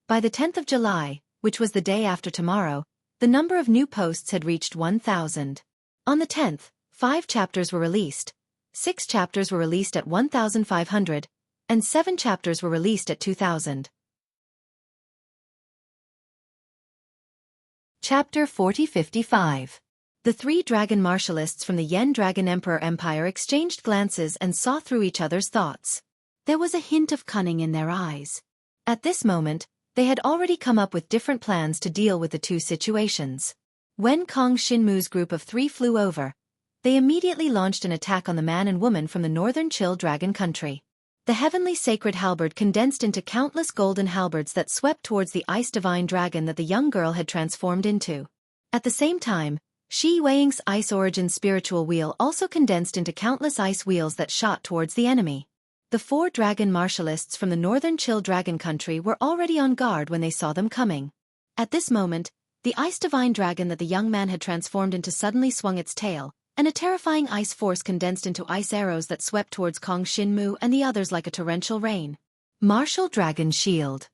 By the 10th of July, which was the day after tomorrow, the number of new posts had reached 1,000. On the 10th, 5 chapters were released, 6 chapters were released at 1,500, and 7 chapters were released at 2,000. Chapter 4055. The 3 dragon martialists from the Yen Dragon Emperor Empire exchanged glances and saw through each other's thoughts. There was a hint of cunning in their eyes. At this moment, they had already come up with different plans to deal with the 2 situations. When Kong Shinmu's group of 3 flew over, they immediately launched an attack on the man and woman from the Northern Chill Dragon country. The heavenly sacred halberd condensed into countless golden halberds that swept towards the ice divine dragon that the young girl had transformed into. At the same time, Shi Weiying's ice origin spiritual wheel also condensed into countless ice wheels that shot towards the enemy. The 4 dragon martialists from the Northern Chill Dragon country were already on guard when they saw them coming. At this moment, the ice divine dragon that the young man had transformed into suddenly swung its tail, and a terrifying ice force condensed into ice arrows that swept towards Kong Shinmu and the others like a torrential rain. Martial Dragon Shield.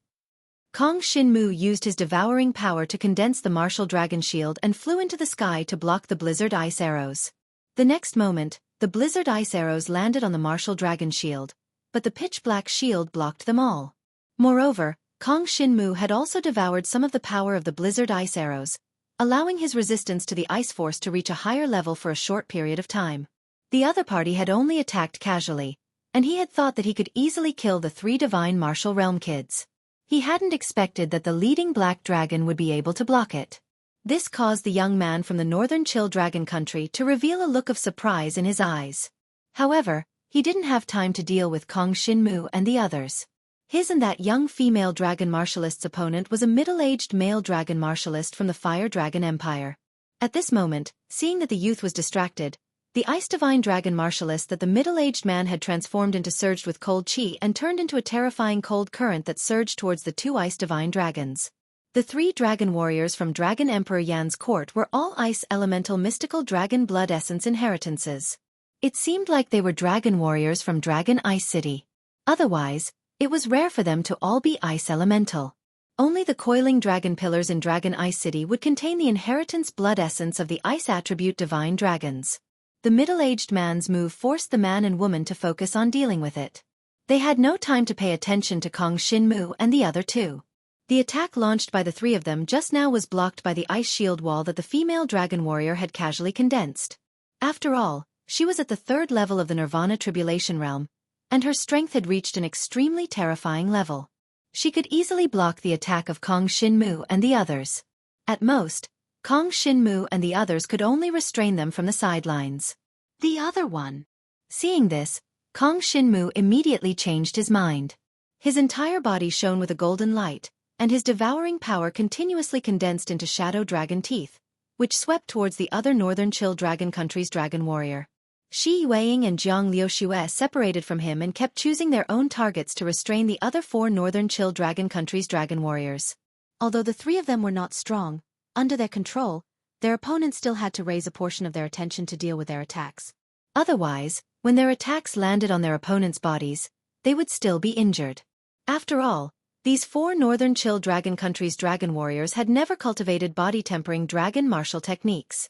Kong Shinmu used his devouring power to condense the Martial Dragon Shield and flew into the sky to block the blizzard ice arrows. The next moment, the blizzard ice arrows landed on the Martial Dragon Shield, but the pitch-black shield blocked them all. Moreover, Kong Shinmu had also devoured some of the power of the blizzard ice arrows, allowing his resistance to the ice force to reach a higher level for a short period of time. The other party had only attacked casually, and he had thought that he could easily kill the 3 Divine Martial Realm kids. He hadn't expected that the leading Black Dragon would be able to block it. This caused the young man from the Northern Chill Dragon country to reveal a look of surprise in his eyes. However, he didn't have time to deal with Kong Shinmu and the others. His and that young female dragon martialist's opponent was a middle-aged male dragon martialist from the Fire Dragon Empire. At this moment, seeing that the youth was distracted, the ice divine dragon martialist that the middle-aged man had transformed into surged with cold chi and turned into a terrifying cold current that surged towards the 2 ice divine dragons. The 3 dragon warriors from Dragon Emperor Yan's court were all ice elemental mystical dragon blood essence inheritances. It seemed like they were dragon warriors from Dragon Ice City. Otherwise, it was rare for them to all be ice elemental. Only the coiling dragon pillars in Dragon Ice City would contain the inheritance blood essence of the ice attribute divine dragons. The middle-aged man's move forced the man and woman to focus on dealing with it. They had no time to pay attention to Kong Shinmu and the other 2. The attack launched by the 3 of them just now was blocked by the ice shield wall that the female dragon warrior had casually condensed. After all, she was at the 3rd level of the Nirvana Tribulation Realm, and her strength had reached an extremely terrifying level. She could easily block the attack of Kong Shinmu and the others. At most, Kong Shinmu and the others could only restrain them from the sidelines. The other one. Seeing this, Kong Shinmu immediately changed his mind. His entire body shone with a golden light, and his devouring power continuously condensed into shadow dragon teeth, which swept towards the other northern Chill Dragon country's dragon warrior. Shi Yueying and Jiang Liuxue separated from him and kept choosing their own targets to restrain the other 4 northern Chill Dragon country's dragon warriors. Although the 3 of them were not strong, under their control, their opponents still had to raise a portion of their attention to deal with their attacks. Otherwise, when their attacks landed on their opponents' bodies, they would still be injured. After all, these 4 northern Chill Dragon country's dragon warriors had never cultivated body-tempering dragon martial techniques.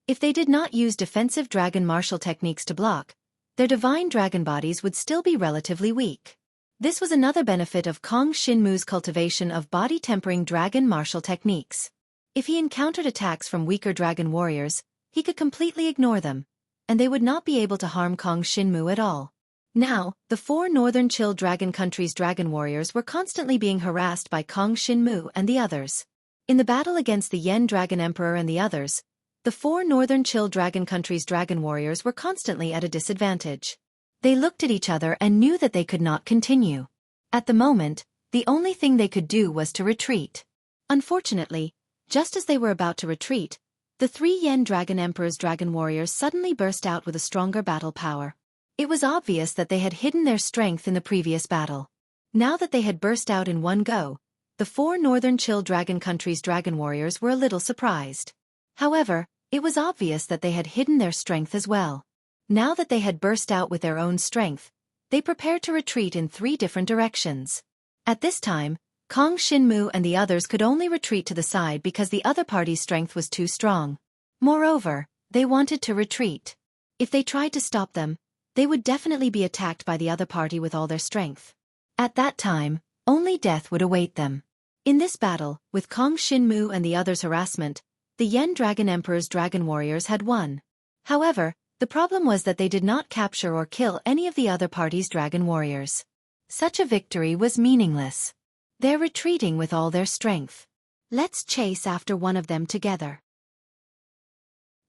If they did not use defensive dragon martial techniques to block, their divine dragon bodies would still be relatively weak. This was another benefit of Kong Shinmu's cultivation of body-tempering dragon martial techniques. If he encountered attacks from weaker dragon warriors, he could completely ignore them, and they would not be able to harm Kong Shinmu at all. Now, the 4 northern Chill Dragon country's dragon warriors were constantly being harassed by Kong Shinmu and the others. In the battle against the Yen Dragon Emperor and the others, the 4 northern Chill Dragon country's dragon warriors were constantly at a disadvantage. They looked at each other and knew that they could not continue. At the moment, the only thing they could do was to retreat. Unfortunately, just as they were about to retreat, the 3 Yen Dragon Emperor's dragon warriors suddenly burst out with a stronger battle power. It was obvious that they had hidden their strength in the previous battle. Now that they had burst out in one go, the 4 northern Chill Dragon country's dragon warriors were a little surprised. However, it was obvious that they had hidden their strength as well. Now that they had burst out with their own strength, they prepared to retreat in 3 different directions. At this time, Kong Shinmu and the others could only retreat to the side because the other party's strength was too strong. Moreover, they wanted to retreat. If they tried to stop them, they would definitely be attacked by the other party with all their strength. At that time, only death would await them. In this battle, with Kong Shinmu and the others' harassment, the Yen Dragon Emperor's dragon warriors had won. However, the problem was that they did not capture or kill any of the other party's dragon warriors. Such a victory was meaningless. They're retreating with all their strength. Let's chase after one of them together.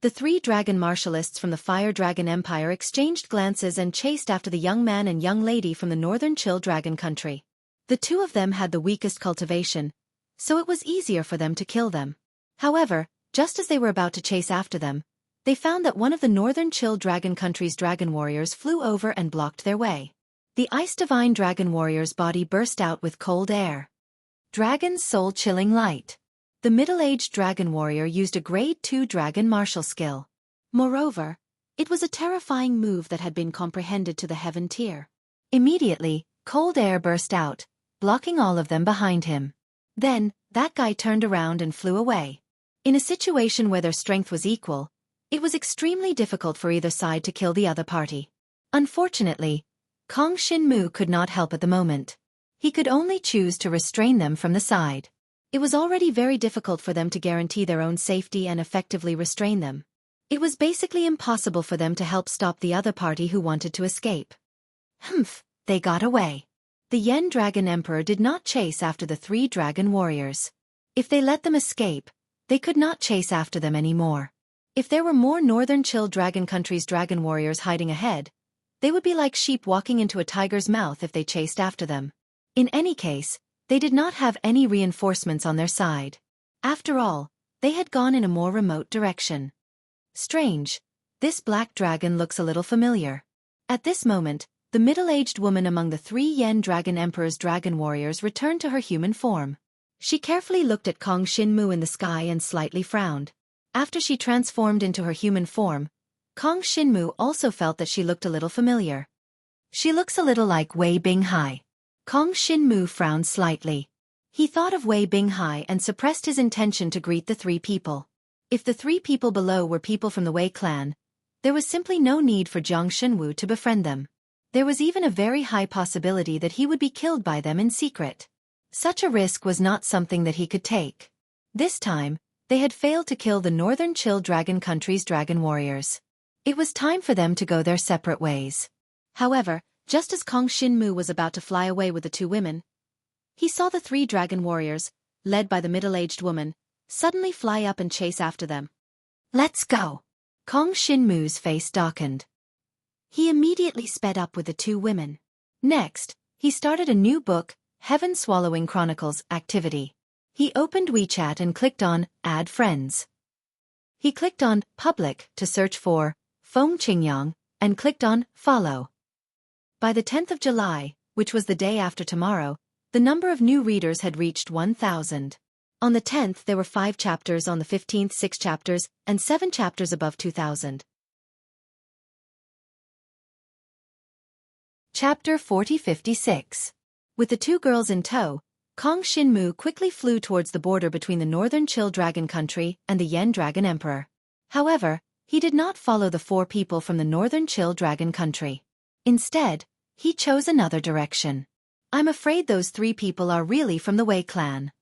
The 3 dragon martialists from the Fire Dragon Empire exchanged glances and chased after the young man and young lady from the northern Chill Dragon country. The 2 of them had the weakest cultivation, so it was easier for them to kill them. However, just as they were about to chase after them, they found that one of the northern Chill Dragon country's dragon warriors flew over and blocked their way. The Ice Divine Dragon warrior's body burst out with cold air. Dragon's soul-chilling light. The middle-aged dragon warrior used a grade 2 dragon martial skill. Moreover, it was a terrifying move that had been comprehended to the heaven tier. Immediately, cold air burst out, blocking all of them behind him. Then, that guy turned around and flew away. In a situation where their strength was equal, it was extremely difficult for either side to kill the other party. Unfortunately, Kong Shinmu could not help at the moment. He could only choose to restrain them from the side. It was already very difficult for them to guarantee their own safety and effectively restrain them. It was basically impossible for them to help stop the other party who wanted to escape. Humph, they got away. The Yen Dragon Emperor did not chase after the 3 dragon warriors. If they let them escape, they could not chase after them anymore. If there were more northern Chill Dragon country's dragon warriors hiding ahead, they would be like sheep walking into a tiger's mouth if they chased after them. In any case, they did not have any reinforcements on their side. After all, they had gone in a more remote direction. Strange, this black dragon looks a little familiar. At this moment, the middle-aged woman among the 3 Yen Dragon Emperor's dragon warriors returned to her human form. She carefully looked at Kong Shinmu in the sky and slightly frowned. After she transformed into her human form, Kong Shinmu also felt that she looked a little familiar. She looks a little like Wei Binghai. Kong Shinmu frowned slightly. He thought of Wei Binghai and suppressed his intention to greet the 3 people. If the 3 people below were people from the Wei clan, there was simply no need for Jiang Shenwu to befriend them. There was even a very high possibility that he would be killed by them in secret. Such a risk was not something that he could take. This time, they had failed to kill the northern Chill Dragon country's dragon warriors. It was time for them to go their separate ways. However, just as Kong Shinmu was about to fly away with the 2 women, he saw the 3 dragon warriors, led by the middle-aged woman, suddenly fly up and chase after them. "Let's go!" Kong Shinmu's face darkened. He immediately sped up with the two women. Next, he started a new book, Heaven Swallowing Chronicles, activity. He opened WeChat and clicked on Add Friends. He clicked on Public to search for Feng Qingyang and clicked on Follow. By the 10th of July, which was the day after tomorrow, the number of new readers had reached 1,000. On the 10th there were 5 chapters, on the 15th 6 chapters, and 7 chapters above 2,000. Chapter 4056. With the two girls in tow, Kong Shinmu quickly flew towards the border between the northern Chill Dragon Country and the Yen Dragon Emperor. However, he did not follow the 4 people from the northern Chill Dragon Country. Instead, he chose another direction. "I'm afraid those 3 people are really from the Wei clan,"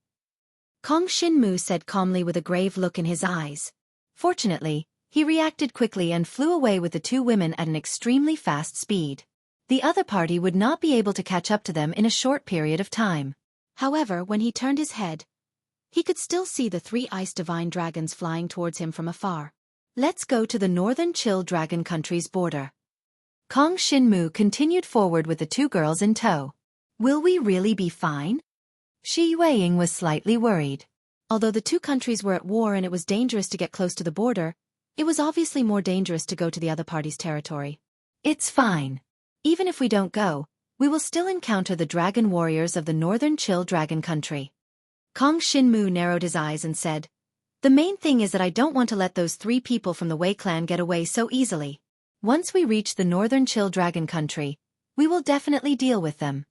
Kong Shinmu said calmly with a grave look in his eyes. Fortunately, he reacted quickly and flew away with the 2 women at an extremely fast speed. The other party would not be able to catch up to them in a short period of time. However, when he turned his head, he could still see the 3 ice divine dragons flying towards him from afar. "Let's go to the northern Chill Dragon Country's border." Kong Shinmu continued forward with the 2 girls in tow. "Will we really be fine?" Xueqi was slightly worried. Although the 2 countries were at war and it was dangerous to get close to the border, it was obviously more dangerous to go to the other party's territory. "It's fine. Even if we don't go, we will still encounter the dragon warriors of the northern Chill Dragon Country." Kong Shinmu narrowed his eyes and said, "The main thing is that I don't want to let those 3 people from the Wei clan get away so easily. Once we reach the northern Chill Dragon Country, we will definitely deal with them."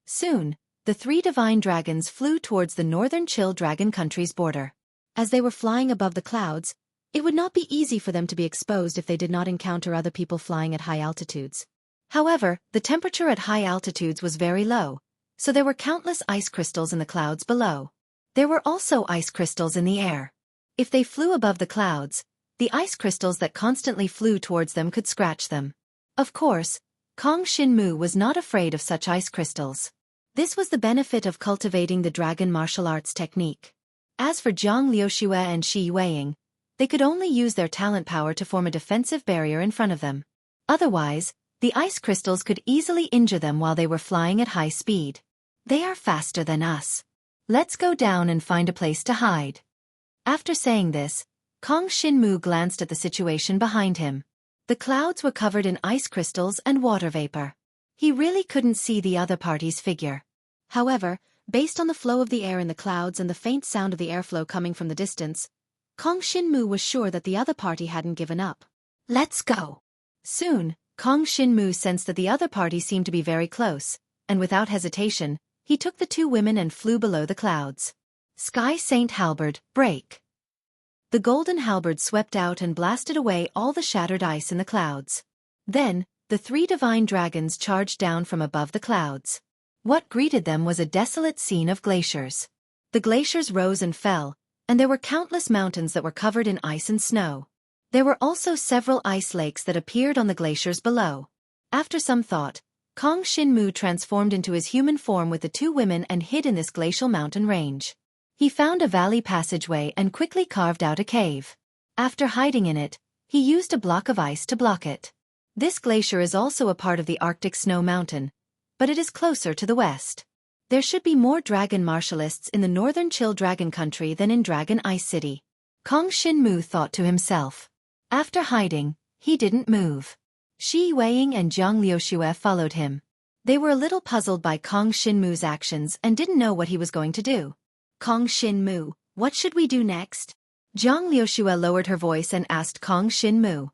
Soon, the 3 divine dragons flew towards the northern Chill Dragon Country's border. As they were flying above the clouds, it would not be easy for them to be exposed if they did not encounter other people flying at high altitudes. However, the temperature at high altitudes was very low, so there were countless ice crystals in the clouds below. There were also ice crystals in the air. If they flew above the clouds, the ice crystals that constantly flew towards them could scratch them. Of course, Kong Shinmu was not afraid of such ice crystals. This was the benefit of cultivating the dragon martial arts technique. As for Zhang Liuxue and Xueqi, they could only use their talent power to form a defensive barrier in front of them. Otherwise, the ice crystals could easily injure them while they were flying at high speed. "They are faster than us. Let's go down and find a place to hide." After saying this, Kong Shinmu glanced at the situation behind him. The clouds were covered in ice crystals and water vapor. He really couldn't see the other party's figure. However, based on the flow of the air in the clouds and the faint sound of the airflow coming from the distance, Kong Shinmu was sure that the other party hadn't given up. "Let's go." Soon, Kong Shinmu sensed that the other party seemed to be very close, and without hesitation, he took the 2 women and flew below the clouds. Sky Saint Halberd, break. The golden halberd swept out and blasted away all the shattered ice in the clouds. Then, the 3 divine dragons charged down from above the clouds. What greeted them was a desolate scene of glaciers. The glaciers rose and fell, and there were countless mountains that were covered in ice and snow. There were also several ice lakes that appeared on the glaciers below. After some thought, Kong Shinmu transformed into his human form with the 2 women and hid in this glacial mountain range. He found a valley passageway and quickly carved out a cave. After hiding in it, he used a block of ice to block it. This glacier is also a part of the Arctic Snow Mountain, but it is closer to the west. There should be more dragon martialists in the northern Chill Dragon Country than in Dragon Ice City, Kong Shinmu thought to himself. After hiding, he didn't move. Xueqi and Zhang Liuxue followed him. They were a little puzzled by Kong Shinmu's actions and didn't know what he was going to do. "Kong Shinmu, what should we do next?" Zhang Liuxue lowered her voice and asked Kong Shinmu.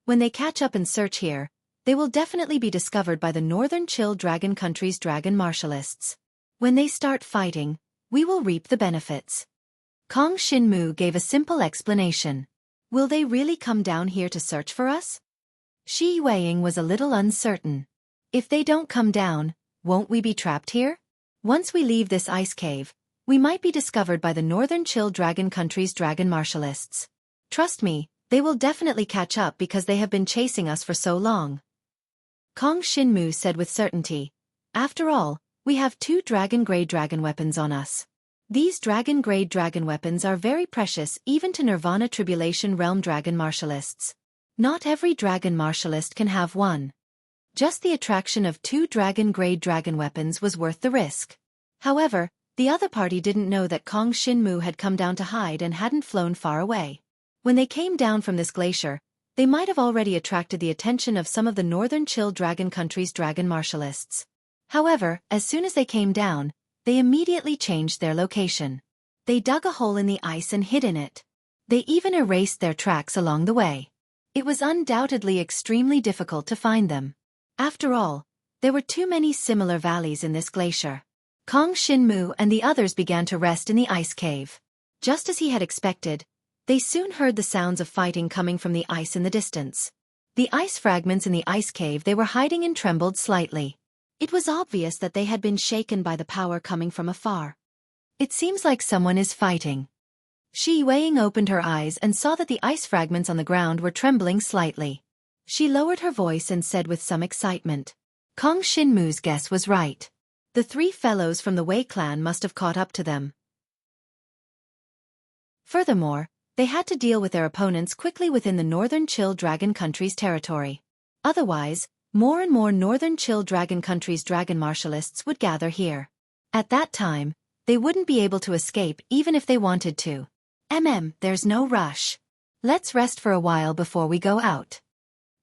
"When they catch up and search here, they will definitely be discovered by the northern Chill Dragon Country's dragon martialists. When they start fighting, we will reap the benefits." Kong Shinmu gave a simple explanation. "Will they really come down here to search for us?" Xueqi was a little uncertain. "If they don't come down, won't we be trapped here? Once we leave this ice cave, we might be discovered by the northern Chill Dragon Country's dragon martialists. Trust me, they will definitely catch up because they have been chasing us for so long," Kong Shinmu said with certainty. After all, We have 2 dragon-grade dragon weapons on us. These dragon-grade dragon weapons are very precious even to Nirvana Tribulation Realm dragon martialists. Not every dragon martialist can have one. Just the attraction of 2 dragon-grade dragon weapons was worth the risk. However, the other party didn't know that Kong Shinmu had come down to hide and hadn't flown far away. When they came down from this glacier, they might have already attracted the attention of some of the northern Chill Dragon country's dragon martialists. However, as soon as they came down, they immediately changed their location. They dug a hole in the ice and hid in it. They even erased their tracks along the way. It was undoubtedly extremely difficult to find them. After all, there were too many similar valleys in this glacier. Kong Shinmu and the others began to rest in the ice cave. Just as he had expected, they soon heard the sounds of fighting coming from the ice in the distance. The ice fragments in the ice cave they were hiding in trembled slightly. It was obvious that they had been shaken by the power coming from afar. It seems like someone is fighting. Xueqi opened her eyes and saw that the ice fragments on the ground were trembling slightly. She lowered her voice and said with some excitement, Kong Shinmu's guess was right. The 3 fellows from the Wei clan must have caught up to them. Furthermore, they had to deal with their opponents quickly within the northern Chill Dragon country's territory. Otherwise, more and more northern Chill Dragon country's dragon martialists would gather here. At that time, they wouldn't be able to escape even if they wanted to. There's no rush. Let's rest for a while before we go out.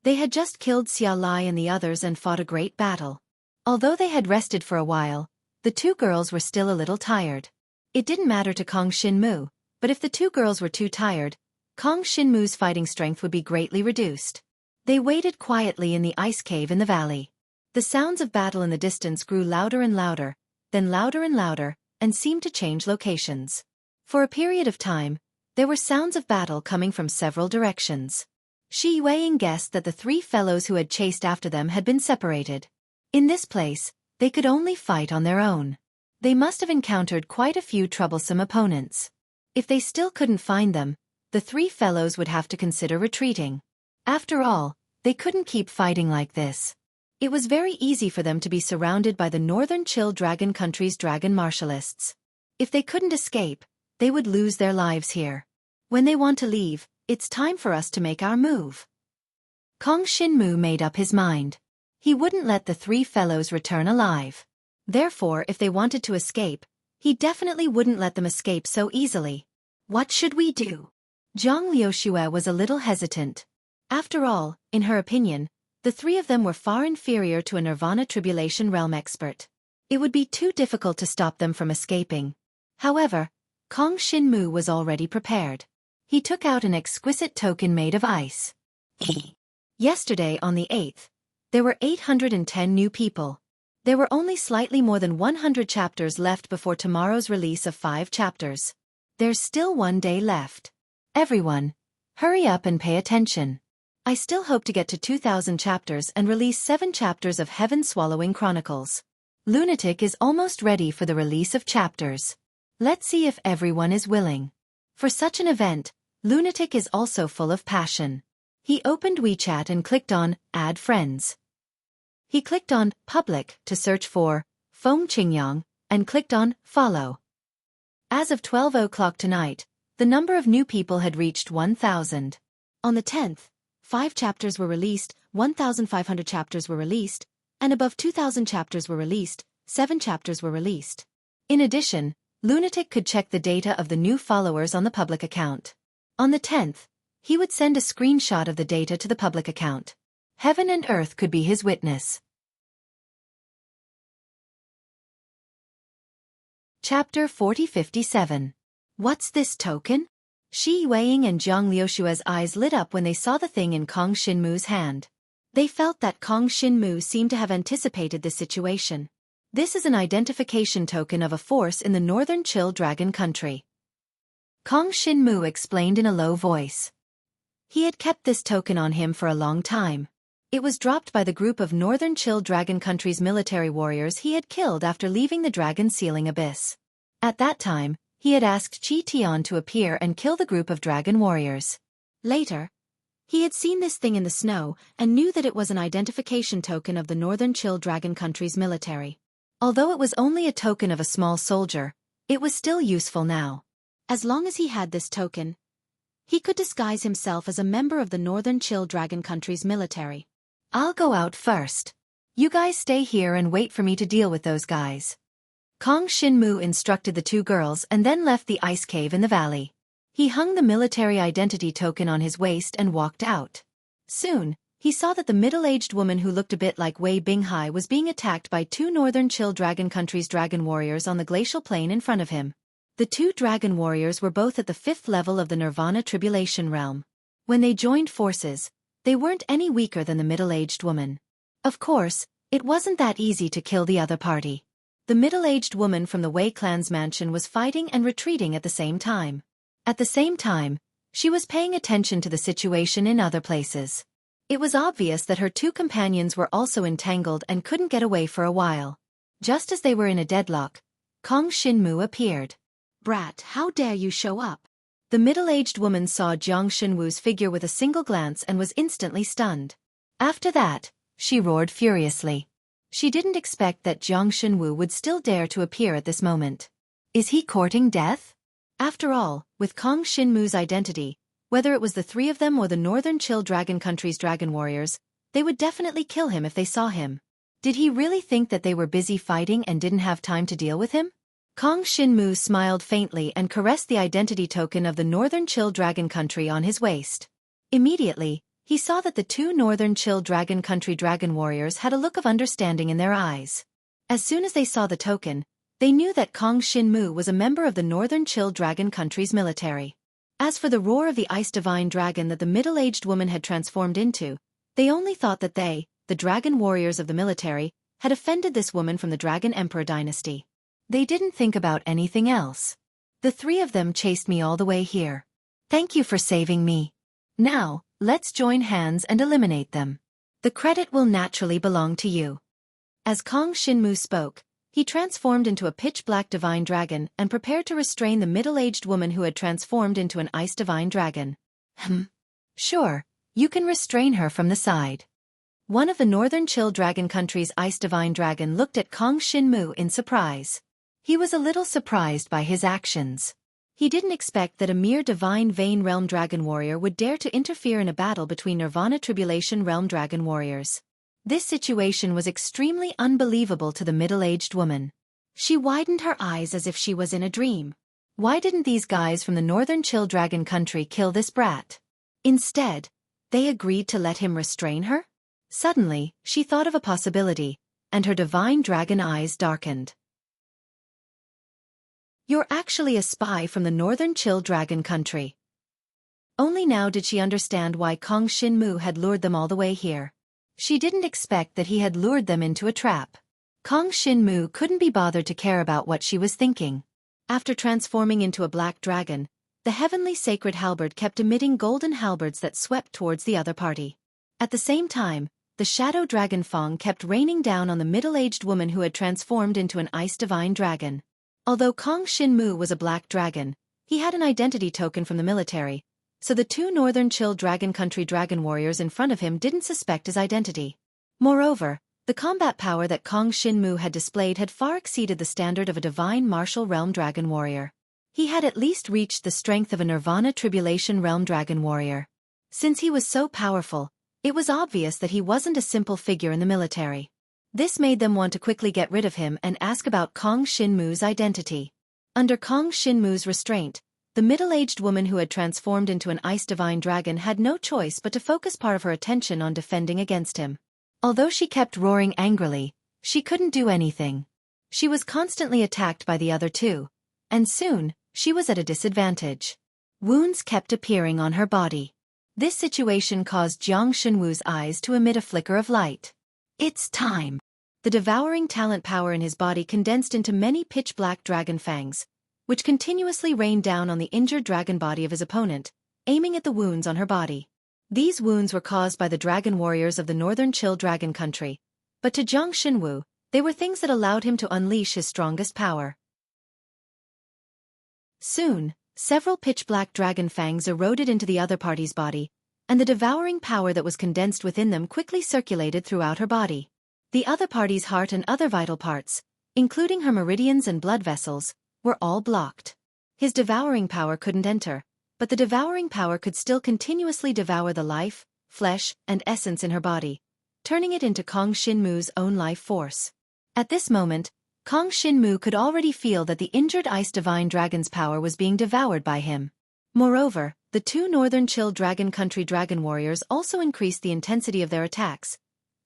They had just killed Xia Lai and the others and fought a great battle. Although they had rested for a while, the 2 girls were still a little tired. It didn't matter to Kong Shinmu, but if the 2 girls were too tired, Kong Shinmu's fighting strength would be greatly reduced. They waited quietly in the ice cave in the valley. The sounds of battle in the distance grew louder and louder, then louder and louder, and seemed to change locations. For a period of time, there were sounds of battle coming from several directions. Xueqi guessed that the 3 fellows who had chased after them had been separated. In this place, they could only fight on their own. They must have encountered quite a few troublesome opponents. If they still couldn't find them, the 3 fellows would have to consider retreating. After all, they couldn't keep fighting like this. It was very easy for them to be surrounded by the northern Chill Dragon country's dragon martialists. If they couldn't escape, they would lose their lives here. When they want to leave, it's time for us to make our move. Kong Shinmu made up his mind. He wouldn't let the 3 fellows return alive. Therefore, if they wanted to escape, he definitely wouldn't let them escape so easily. What should we do? Zhang Liuxue was a little hesitant. After all, in her opinion, the 3 of them were far inferior to a Nirvana Tribulation Realm expert. It would be too difficult to stop them from escaping. However, Kong Shinmu was already prepared. He took out an exquisite token made of ice. Yesterday on the 8th, there were 810 new people. There were only slightly more than 100 chapters left before tomorrow's release of 5 chapters. There's still 1 day left. Everyone, hurry up and pay attention. I still hope to get to 2,000 chapters and release 7 chapters of Heaven Swallowing Chronicles. Lunatic is almost ready for the release of chapters. Let's see if everyone is willing. For such an event, Lunatic is also full of passion. He opened WeChat and clicked on Add Friends. He clicked on Public to search for Feng Qingyang and clicked on Follow. As of 12 o'clock tonight, the number of new people had reached 1,000. On the 10th, 5 chapters were released, 1,500 chapters were released, and above 2,000 chapters were released, 7 chapters were released. In addition, Lunatic could check the data of the new followers on the public account. On the 10th, he would send a screenshot of the data to the public account. Heaven and earth could be his witness. Chapter 4057. What's this token? Xueqi and Zhang Liuxue's eyes lit up when they saw the thing in Kong Shinmu's hand. They felt that Kong Shinmu seemed to have anticipated this situation. This is an identification token of a force in the northern Chill Dragon country. Kong Shinmu explained in a low voice. He had kept this token on him for a long time. It was dropped by the group of northern Chill Dragon country's military warriors he had killed after leaving the dragon sealing abyss. At that time, he had asked Qi Tian to appear and kill the group of dragon warriors. Later, he had seen this thing in the snow and knew that it was an identification token of the northern Chill Dragon country's military. Although it was only a token of a small soldier, it was still useful now. As long as he had this token, he could disguise himself as a member of the Northern Chill Dragon Country's military. I'll go out first. You guys stay here and wait for me to deal with those guys. Kong Shinmu instructed the two girls and then left the ice cave in the valley. He hung the military identity token on his waist and walked out. Soon, he saw that the middle-aged woman who looked a bit like Wei Binghai was being attacked by two Northern Chill Dragon Country's dragon warriors on the glacial plain in front of him. The two dragon warriors were both at the 5th level of the Nirvana Tribulation realm. When they joined forces, they weren't any weaker than the middle-aged woman. Of course, it wasn't that easy to kill the other party. The middle-aged woman from the Wei clan's mansion was fighting and retreating at the same time. At the same time, she was paying attention to the situation in other places. It was obvious that her two companions were also entangled and couldn't get away for a while. Just as they were in a deadlock, Kong Shinmu appeared. "Brat, how dare you show up?" The middle-aged woman saw Jiang Shinwu's figure with a single glance and was instantly stunned. After that, she roared furiously. She didn't expect that Jiang Shinwu would still dare to appear at this moment. Is he courting death? After all, with Kong Shinmu's identity, whether it was the three of them or the Northern Chill Dragon Country's dragon warriors, they would definitely kill him if they saw him. Did he really think that they were busy fighting and didn't have time to deal with him? Kong Shinmu smiled faintly and caressed the identity token of the Northern Chill Dragon Country on his waist. Immediately, he saw that the two Northern Chill Dragon Country dragon warriors had a look of understanding in their eyes. As soon as they saw the token, they knew that Kong Shinmu was a member of the Northern Chill Dragon Country's military. As for the roar of the ice divine dragon that the middle-aged woman had transformed into, they only thought that they, the dragon warriors of the military, had offended this woman from the Dragon Emperor dynasty. They didn't think about anything else. The three of them chased me all the way here. Thank you for saving me. Now, let's join hands and eliminate them. The credit will naturally belong to you. As Kong Shinmu spoke, he transformed into a pitch-black divine dragon and prepared to restrain the middle-aged woman who had transformed into an ice divine dragon. Sure, you can restrain her from the side. One of the Northern Chill Dragon Country's ice divine dragon looked at Kong Shinmu in surprise. He was a little surprised by his actions. He didn't expect that a mere divine Vane Realm Dragon Warrior would dare to interfere in a battle between Nirvana Tribulation Realm Dragon Warriors. This situation was extremely unbelievable to the middle-aged woman. She widened her eyes as if she was in a dream. Why didn't these guys from the Northern Chill Dragon Country kill this brat? Instead, they agreed to let him restrain her? Suddenly, she thought of a possibility, and her divine dragon eyes darkened. You're actually a spy from the Northern Chill Dragon Country. Only now did she understand why Kong Shinmu had lured them all the way here. She didn't expect that he had lured them into a trap. Kong Shinmu couldn't be bothered to care about what she was thinking. After transforming into a black dragon, the heavenly sacred halberd kept emitting golden halberds that swept towards the other party. At the same time, the shadow dragon Fong kept raining down on the middle-aged woman who had transformed into an ice divine dragon. Although Kong Shinmu was a black dragon, he had an identity token from the military, so the two Northern Chill Dragon Country dragon warriors in front of him didn't suspect his identity. Moreover, the combat power that Kong Shinmu had displayed had far exceeded the standard of a divine martial realm dragon warrior. He had at least reached the strength of a Nirvana Tribulation realm dragon warrior. Since he was so powerful, it was obvious that he wasn't a simple figure in the military. This made them want to quickly get rid of him and ask about Kong Shinmu's identity. Under Kong Shinmu's restraint, the middle-aged woman who had transformed into an ice divine dragon had no choice but to focus part of her attention on defending against him. Although she kept roaring angrily, she couldn't do anything. She was constantly attacked by the other two, and soon, she was at a disadvantage. Wounds kept appearing on her body. This situation caused Jiang Shinwu's eyes to emit a flicker of light. It's time. The devouring talent power in his body condensed into many pitch-black dragon fangs, which continuously rained down on the injured dragon body of his opponent, aiming at the wounds on her body. These wounds were caused by the dragon warriors of the Northern Chill Dragon Country, but to Jiang Shinwu, they were things that allowed him to unleash his strongest power. Soon, several pitch-black dragon fangs eroded into the other party's body, and the devouring power that was condensed within them quickly circulated throughout her body. The other party's heart and other vital parts, including her meridians and blood vessels, were all blocked. His devouring power couldn't enter, but the devouring power could still continuously devour the life, flesh, and essence in her body, turning it into Kong Shinmu's own life force. At this moment, Kong Shinmu could already feel that the injured ice divine dragon's power was being devoured by him. Moreover, the two northern Chill Dragon Country dragon warriors also increased the intensity of their attacks,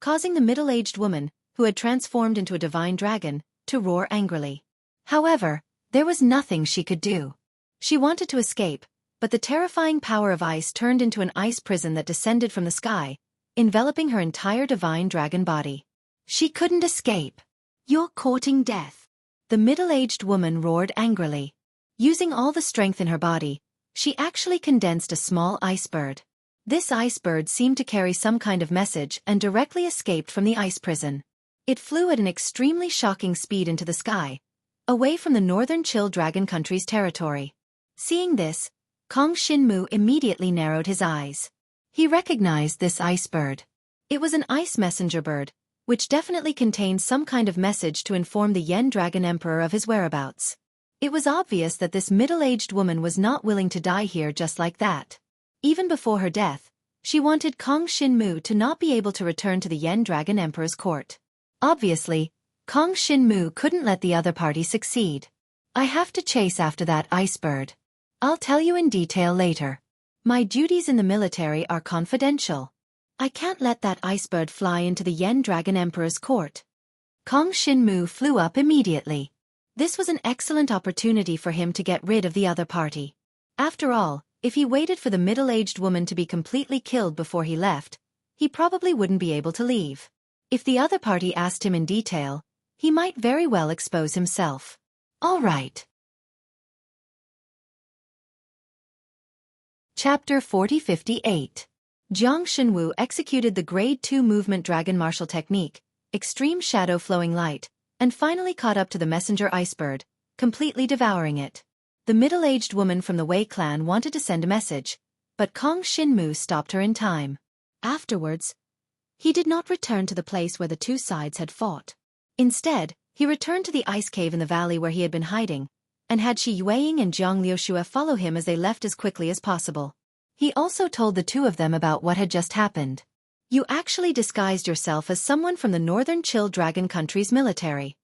causing the middle-aged woman, who had transformed into a divine dragon, to roar angrily. However, there was nothing she could do. She wanted to escape, but the terrifying power of ice turned into an ice prison that descended from the sky, enveloping her entire divine dragon body. She couldn't escape. "You're courting death," the middle-aged woman roared angrily. Using all the strength in her body, she actually condensed a small ice bird. This ice bird seemed to carry some kind of message and directly escaped from the ice prison. It flew at an extremely shocking speed into the sky, away from the northern Chill Dragon Country's territory. Seeing this, Kong Shinmu immediately narrowed his eyes. He recognized this ice bird. It was an ice messenger bird, which definitely contained some kind of message to inform the Yen Dragon Emperor of his whereabouts. It was obvious that this middle-aged woman was not willing to die here just like that. Even before her death, she wanted Kong Shinmu to not be able to return to the Yen Dragon Emperor's court. Obviously, Kong Shinmu couldn't let the other party succeed. "I have to chase after that ice bird. I'll tell you in detail later. My duties in the military are confidential. I can't let that ice bird fly into the Yen Dragon Emperor's court." Kong Shinmu flew up immediately. This was an excellent opportunity for him to get rid of the other party. After all, if he waited for the middle-aged woman to be completely killed before he left, he probably wouldn't be able to leave. If the other party asked him in detail, he might very well expose himself. All right. Chapter 4058. Jiang Shenwu executed the Grade 2 Movement Dragon Martial Technique, Extreme Shadow Flowing Light, and finally caught up to the messenger icebird, completely devouring it. The middle-aged woman from the Wei clan wanted to send a message, but Kong Shinmu stopped her in time. Afterwards, he did not return to the place where the two sides had fought. Instead, he returned to the ice cave in the valley where he had been hiding, and had Shi Yueying and Jiang Liushue follow him as they left as quickly as possible. He also told the two of them about what had just happened. "You actually disguised yourself as someone from the northern Chill Dragon Country's military."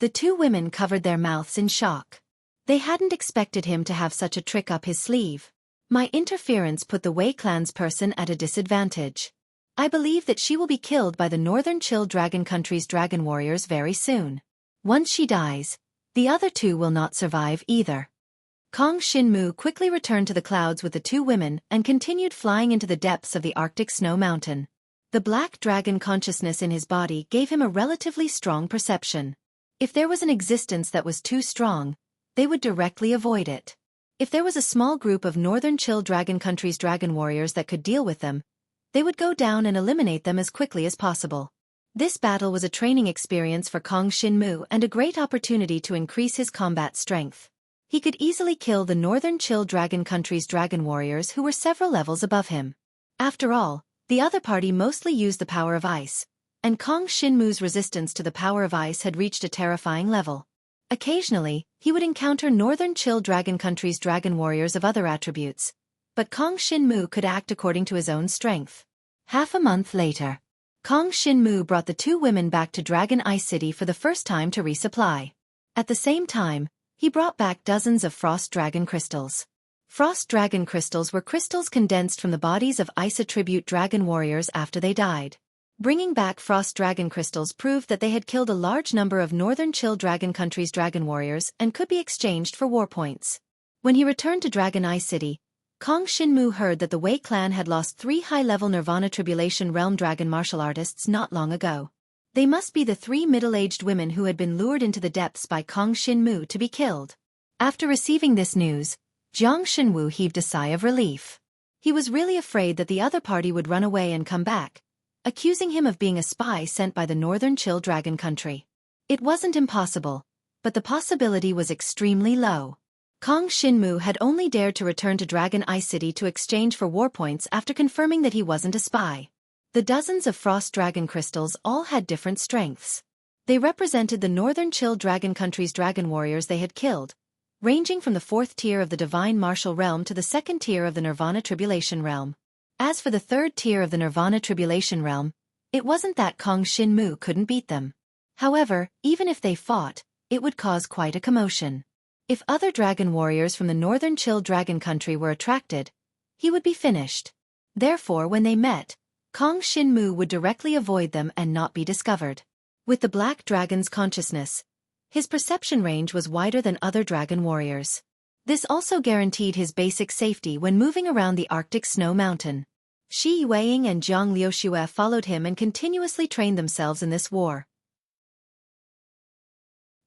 The two women covered their mouths in shock. They hadn't expected him to have such a trick up his sleeve. "My interference put the Wei clan's person at a disadvantage. I believe that she will be killed by the northern Chill Dragon Country's dragon warriors very soon. Once she dies, the other two will not survive either." Kong Shinmu quickly returned to the clouds with the two women and continued flying into the depths of the Arctic snow mountain. The black dragon consciousness in his body gave him a relatively strong perception. If there was an existence that was too strong, they would directly avoid it. If there was a small group of northern Chill Dragon Country's dragon warriors that could deal with them, they would go down and eliminate them as quickly as possible. This battle was a training experience for Kong Shinmu and a great opportunity to increase his combat strength. He could easily kill the northern Chill Dragon Country's dragon warriors who were several levels above him. After all, the other party mostly used the power of ice, and Kong Shinmu's resistance to the power of ice had reached a terrifying level. Occasionally, he would encounter northern Chill Dragon Country's dragon warriors of other attributes, but Kong Shinmu could act according to his own strength. Half a month later, Kong Shinmu brought the two women back to Dragon Ice City for the first time to resupply. At the same time, he brought back dozens of Frost Dragon crystals. Frost Dragon crystals were crystals condensed from the bodies of ice attribute dragon warriors after they died. Bringing back Frost Dragon crystals proved that they had killed a large number of northern Chill Dragon Country's dragon warriors and could be exchanged for war points. When he returned to Dragon Ice City, Kong Shinmu heard that the Wei clan had lost 3 high-level Nirvana Tribulation Realm dragon martial artists not long ago. They must be the 3 middle-aged women who had been lured into the depths by Kong Shinmu to be killed. After receiving this news, Jiang Shenwu heaved a sigh of relief. He was really afraid that the other party would run away and come back, accusing him of being a spy sent by the northern Chill Dragon Country. It wasn't impossible, but the possibility was extremely low. Kong Shinmu had only dared to return to Dragon Ice City to exchange for war points after confirming that he wasn't a spy. The dozens of Frost Dragon crystals all had different strengths. They represented the northern Chill Dragon country's dragon warriors they had killed, ranging from the 4th tier of the Divine Martial Realm to the 2nd tier of the Nirvana Tribulation Realm. As for the 3rd tier of the Nirvana Tribulation Realm, it wasn't that Kong Shin-mu couldn't beat them. However, even if they fought, it would cause quite a commotion. If other dragon warriors from the northern Chill Dragon country were attracted, he would be finished. Therefore, when they met, Kong Shin-mu would directly avoid them and not be discovered. With the Black Dragon's consciousness, his perception range was wider than other dragon warriors. This also guaranteed his basic safety when moving around the Arctic snow mountain. Shi Weiing and Zhang Liuxue followed him and continuously trained themselves in this war.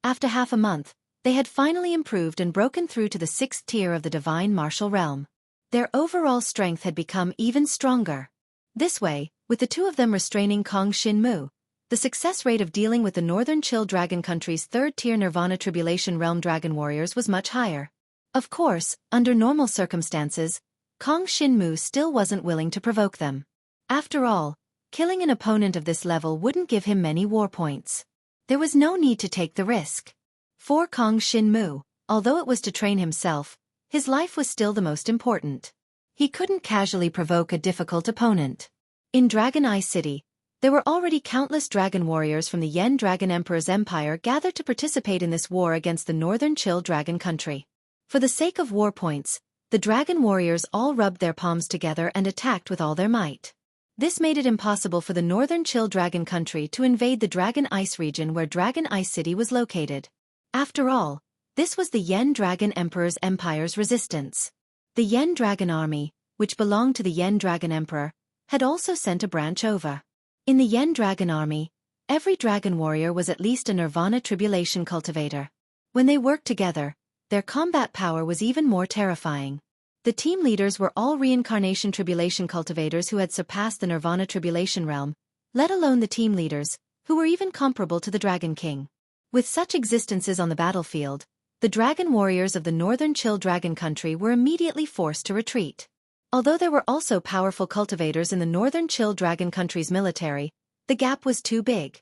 After half a month, they had finally improved and broken through to the 6th tier of the Divine Martial Realm. Their overall strength had become even stronger. This way, with the two of them restraining Kong Shin-mu, the success rate of dealing with the Northern Chill Dragon country's 3rd-tier Nirvana Tribulation Realm dragon warriors was much higher. Of course, under normal circumstances, Kong Shin-mu still wasn't willing to provoke them. After all, killing an opponent of this level wouldn't give him many war points. There was no need to take the risk. For Kong Shin-mu, although it was to train himself, his life was still the most important. He couldn't casually provoke a difficult opponent. In Dragon Eye City, there were already countless dragon warriors from the Yen Dragon Emperor's empire gathered to participate in this war against the Northern Chill Dragon country. For the sake of war points, the dragon warriors all rubbed their palms together and attacked with all their might. This made it impossible for the Northern Chill Dragon country to invade the Dragon Ice region where Dragon Ice City was located. After all, this was the Yen Dragon Emperor's empire's resistance. The Yen Dragon Army, which belonged to the Yen Dragon Emperor, had also sent a branch over. In the Yen Dragon Army, every dragon warrior was at least a Nirvana Tribulation cultivator. When they worked together, their combat power was even more terrifying. The team leaders were all Reincarnation Tribulation cultivators who had surpassed the Nirvana Tribulation realm, let alone the team leaders, who were even comparable to the Dragon King. With such existences on the battlefield, the dragon warriors of the Northern Chill Dragon country were immediately forced to retreat. Although there were also powerful cultivators in the Northern Chill Dragon country's military, the gap was too big.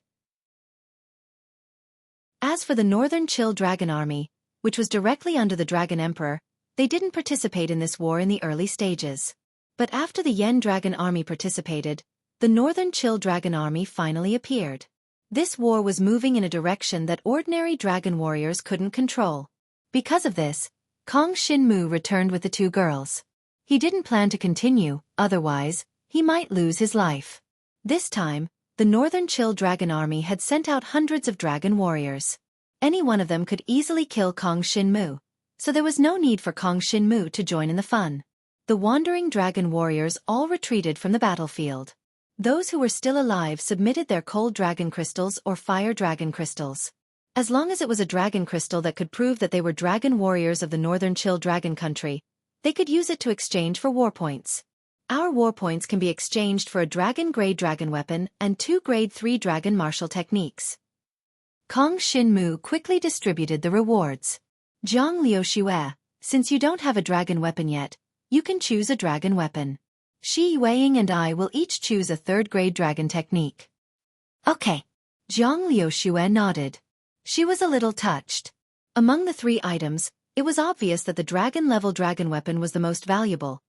As for the Northern Chill Dragon Army, which was directly under the Dragon Emperor, they didn't participate in this war in the early stages. But after the Yen Dragon Army participated, the Northern Chill Dragon Army finally appeared. This war was moving in a direction that ordinary dragon warriors couldn't control. Because of this, Kong Shin-mu returned with the two girls. He didn't plan to continue, otherwise, he might lose his life. This time, the Northern Chill Dragon Army had sent out hundreds of dragon warriors. Any one of them could easily kill Kong Shin-mu, so there was no need for Kong Shin-mu to join in the fun. The wandering dragon warriors all retreated from the battlefield. Those who were still alive submitted their cold dragon crystals or fire dragon crystals. As long as it was a dragon crystal that could prove that they were dragon warriors of the Northern Chill Dragon country, they could use it to exchange for war points. Our war points can be exchanged for a dragon-grade dragon weapon and 2 grade 3 dragon martial techniques. Kong Shin-mu quickly distributed the rewards. Zhang Liuxue, since you don't have a dragon weapon yet, you can choose a dragon weapon. Shi Weiing and I will each choose a 3rd grade dragon technique. Okay. Zhang Liuxue nodded. She was a little touched. Among the 3 items, it was obvious that the dragon-level dragon weapon was the most valuable,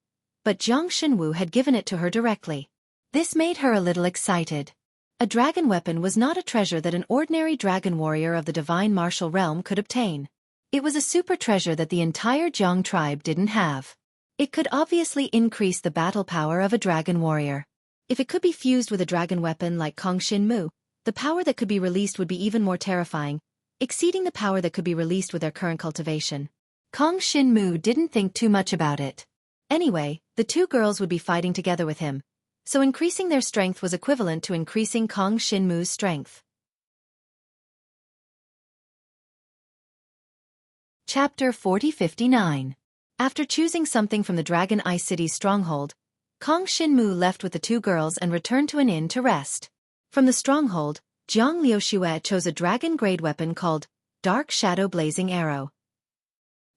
but Zhang Shenwu had given it to her directly. This made her a little excited. A dragon weapon was not a treasure that an ordinary dragon warrior of the Divine Martial Realm could obtain. It was a super treasure that the entire Jiang tribe didn't have. It could obviously increase the battle power of a dragon warrior. If it could be fused with a dragon weapon like Kong Shin-mu, the power that could be released would be even more terrifying, exceeding the power that could be released with their current cultivation. Kong Shin-mu didn't think too much about it. Anyway, the 2 girls would be fighting together with him, so increasing their strength was equivalent to increasing Kong Shin-mu's strength. Chapter 4059. After choosing something from the Dragon Ice City's stronghold, Kong Shin-mu left with the 2 girls and returned to an inn to rest. From the stronghold, Zhang Liuxue chose a dragon-grade weapon called Dark Shadow Blazing Arrow.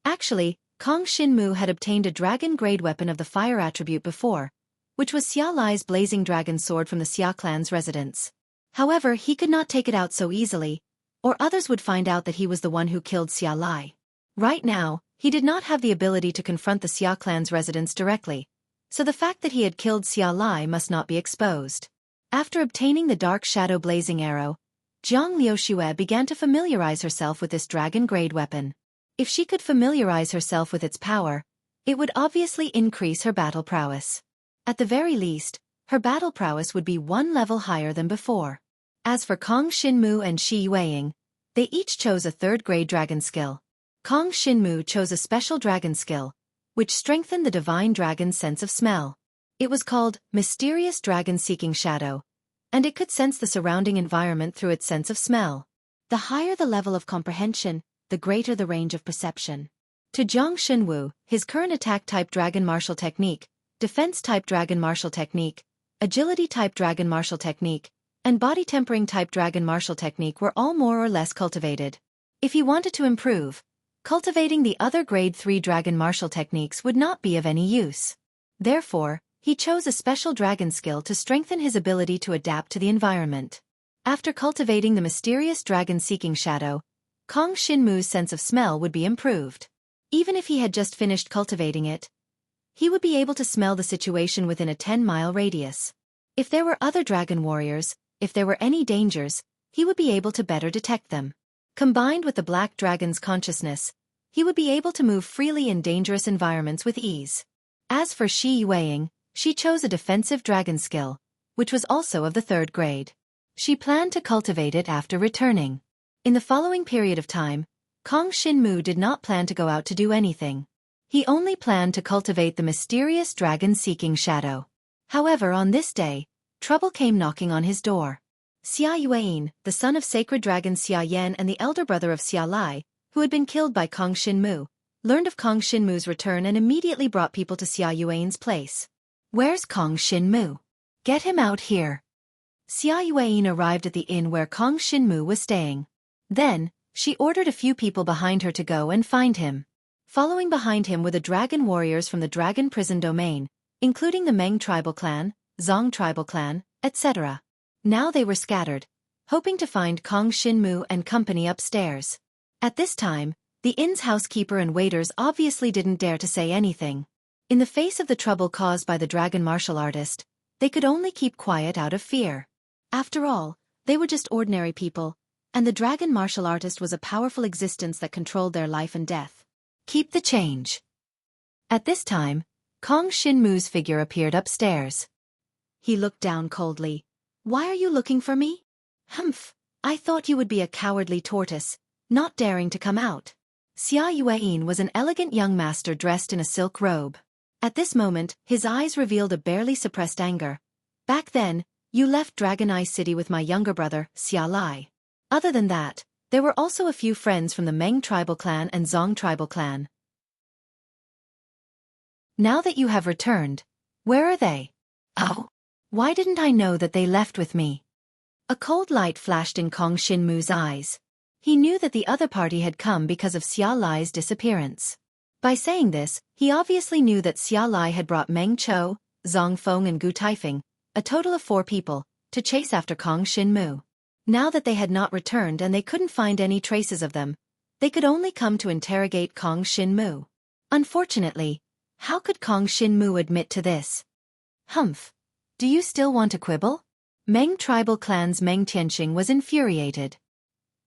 Actually, Kong Shin-mu had obtained a dragon-grade weapon of the fire attribute before, which was Xia Lai's blazing dragon sword from the Xia clan's residence. However, he could not take it out so easily, or others would find out that he was the one who killed Xia Lai. Right now, he did not have the ability to confront the Xia clan's residents directly, so the fact that he had killed Xia Lai must not be exposed. After obtaining the dark shadow blazing arrow, Jiang Liuxue began to familiarize herself with this dragon-grade weapon. If she could familiarize herself with its power, it would obviously increase her battle prowess. At the very least, her battle prowess would be one level higher than before. As for Kong Xinmu and Shi Yueying, they each chose a third-grade dragon skill. Kong Xinmu chose a special dragon skill, which strengthened the divine dragon's sense of smell. It was called Mysterious Dragon Seeking Shadow, and it could sense the surrounding environment through its sense of smell. The higher the level of comprehension, the greater the range of perception. To Zhang Xinwu, his current attack-type dragon martial technique, defense-type dragon martial technique, agility-type dragon martial technique, and body-tempering-type dragon martial technique were all more or less cultivated. If he wanted to improve, cultivating the other grade 3 dragon martial techniques would not be of any use. Therefore, he chose a special dragon skill to strengthen his ability to adapt to the environment. After cultivating the mysterious dragon seeking shadow, Kong Xinmu's sense of smell would be improved. Even if he had just finished cultivating it, he would be able to smell the situation within a 10-mile radius. If there were other dragon warriors, if there were any dangers, he would be able to better detect them. Combined with the black dragon's consciousness, he would be able to move freely in dangerous environments with ease. As for Shi Yueying, she chose a defensive dragon skill, which was also of the 3rd grade. She planned to cultivate it after returning. In the following period of time, Kong Xinmu did not plan to go out to do anything. He only planned to cultivate the mysterious dragon-seeking shadow. However, on this day, trouble came knocking on his door. Xia Yueyin, the son of sacred dragon Xia Yan and the elder brother of Xia Lai, who had been killed by Kong Xinmu, learned of Kong Xinmu's return and immediately brought people to Xia Yueyin's place. "Where's Kong Xinmu? Get him out here." Xia Yueyin arrived at the inn where Kong Xinmu was staying. Then, she ordered a few people behind her to go and find him. Following behind him were the dragon warriors from the dragon prison domain, including the Meng tribal clan, Zong tribal clan, etc. Now they were scattered, hoping to find Kong Xinmu and company upstairs. At this time, the inn's housekeeper and waiters obviously didn't dare to say anything. In the face of the trouble caused by the dragon martial artist, they could only keep quiet out of fear. After all, they were just ordinary people, and the dragon martial artist was a powerful existence that controlled their life and death. Keep the change. At this time, Kong Xinmu's figure appeared upstairs. He looked down coldly. "Why are you looking for me?" "Humph, I thought you would be a cowardly tortoise, not daring to come out." Xia Yueyin was an elegant young master dressed in a silk robe. At this moment, his eyes revealed a barely suppressed anger. "Back then, you left Dragon Eye City with my younger brother, Xia Lai. Other than that, there were also a few friends from the Meng tribal clan and Zong tribal clan. Now that you have returned, where are they?" "Oh, why didn't I know that they left with me?" A cold light flashed in Kong Xinmu's eyes. He knew that the other party had come because of Xia Lai's disappearance. By saying this, he obviously knew that Xia Lai had brought Meng Chou, Zong Feng and Gu Taifeng, a total of 4 people, to chase after Kong Xinmu. Now that they had not returned and they couldn't find any traces of them, they could only come to interrogate Kong Xinmu. Unfortunately, how could Kong Xinmu admit to this? "Humph. Do you still want to quibble?" Meng tribal clan's Meng Tianxing was infuriated.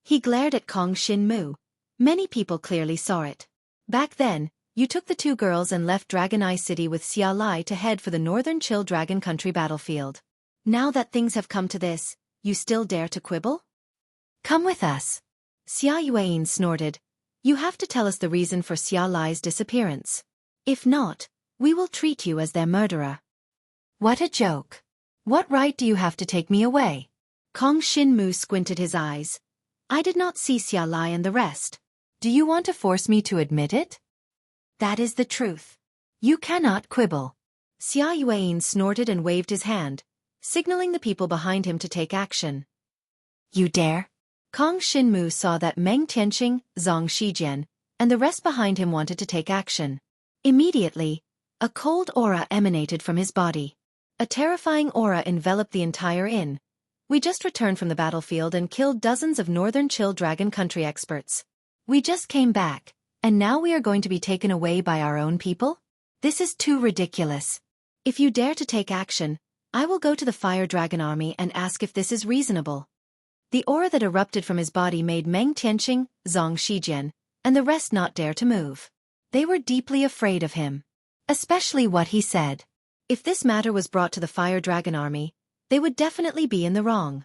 He glared at Kong Xinmu. Many people clearly saw it. "Back then, you took the 2 girls and left Dragon Eye City with Xia Lai to head for the northern Chill Dragon Country battlefield. Now that things have come to this, you still dare to quibble? Come with us." Xia Yueyin snorted. "You have to tell us the reason for Xia Lai's disappearance. If not, we will treat you as their murderer." "What a joke. What right do you have to take me away?" Kong Xinmu squinted his eyes. "I did not see Xia Lai and the rest. Do you want to force me to admit it?" "That is the truth. You cannot quibble." Xia Yueyin snorted and waved his hand, signaling the people behind him to take action. "You dare?" Kong Xinmu saw that Meng Tianxing, Zhang Shijian, and the rest behind him wanted to take action. Immediately, a cold aura emanated from his body. A terrifying aura enveloped the entire inn, We just returned from the battlefield and killed dozens of Northern Chill Dragon Country experts. We just came back, and now we are going to be taken away by our own people? This is too ridiculous. If you dare to take action, I will go to the Fire Dragon Army and ask if this is reasonable. The aura that erupted from his body made Meng Tianqing, Zhang Shijian, and the rest not dare to move. They were deeply afraid of him. Especially what he said. If this matter was brought to the Fire Dragon Army, they would definitely be in the wrong.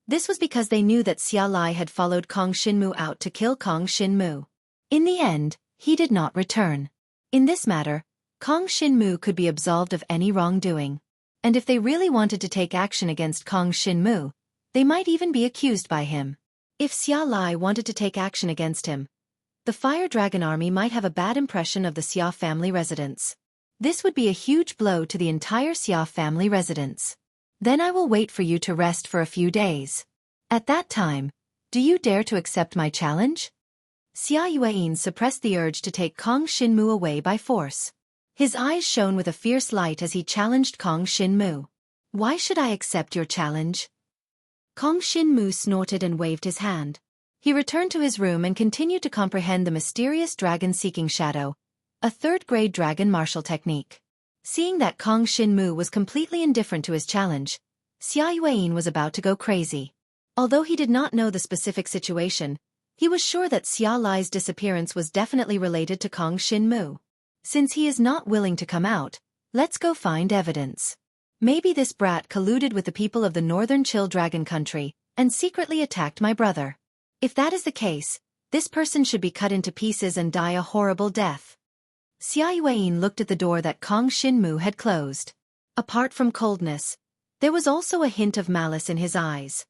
This was because they knew that Xia Lai had followed Kong Xinmu out to kill Kong Xinmu. In the end, he did not return. In this matter, Kong Xinmu could be absolved of any wrongdoing. And if they really wanted to take action against Kong Xinmu, they might even be accused by him. If Xia Lai wanted to take action against him, the Fire Dragon Army might have a bad impression of the Xia family residence. This would be a huge blow to the entire Xia family residence. Then I will wait for you to rest for a few days. At that time, do you dare to accept my challenge? Xia Yuan suppressed the urge to take Kong Xinmu away by force. His eyes shone with a fierce light as he challenged Kong Xinmu. Why should I accept your challenge? Kong Xinmu snorted and waved his hand. He returned to his room and continued to comprehend the mysterious dragon-seeking shadow, a third-grade dragon martial technique. Seeing that Kong Xinmu was completely indifferent to his challenge, Xia Yuan was about to go crazy. Although he did not know the specific situation, he was sure that Xia Lai's disappearance was definitely related to Kong Xinmu. Since he is not willing to come out, let's go find evidence. Maybe this brat colluded with the people of the Northern Chill Dragon Country and secretly attacked my brother. If that is the case, this person should be cut into pieces and die a horrible death. Xia Yuan looked at the door that Kong Xinmu had closed. Apart from coldness, there was also a hint of malice in his eyes.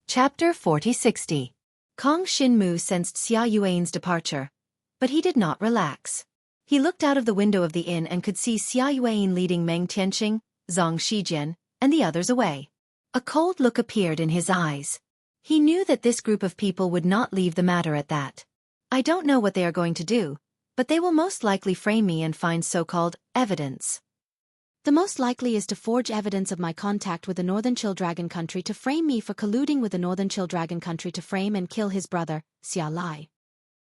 Chapter 4060. Kong Xinmu sensed Xia Yuan's departure, but he did not relax. He looked out of the window of the inn and could see Xia Yuan leading Meng Tianqing, Zhang Shijian, and the others away. A cold look appeared in his eyes. He knew that this group of people would not leave the matter at that. I don't know what they are going to do, but they will most likely frame me and find so-called evidence. The most likely is to forge evidence of my contact with the Northern Chill Dragon Country to frame me for colluding with the Northern Chill Dragon Country to frame and kill his brother, Xia Lai.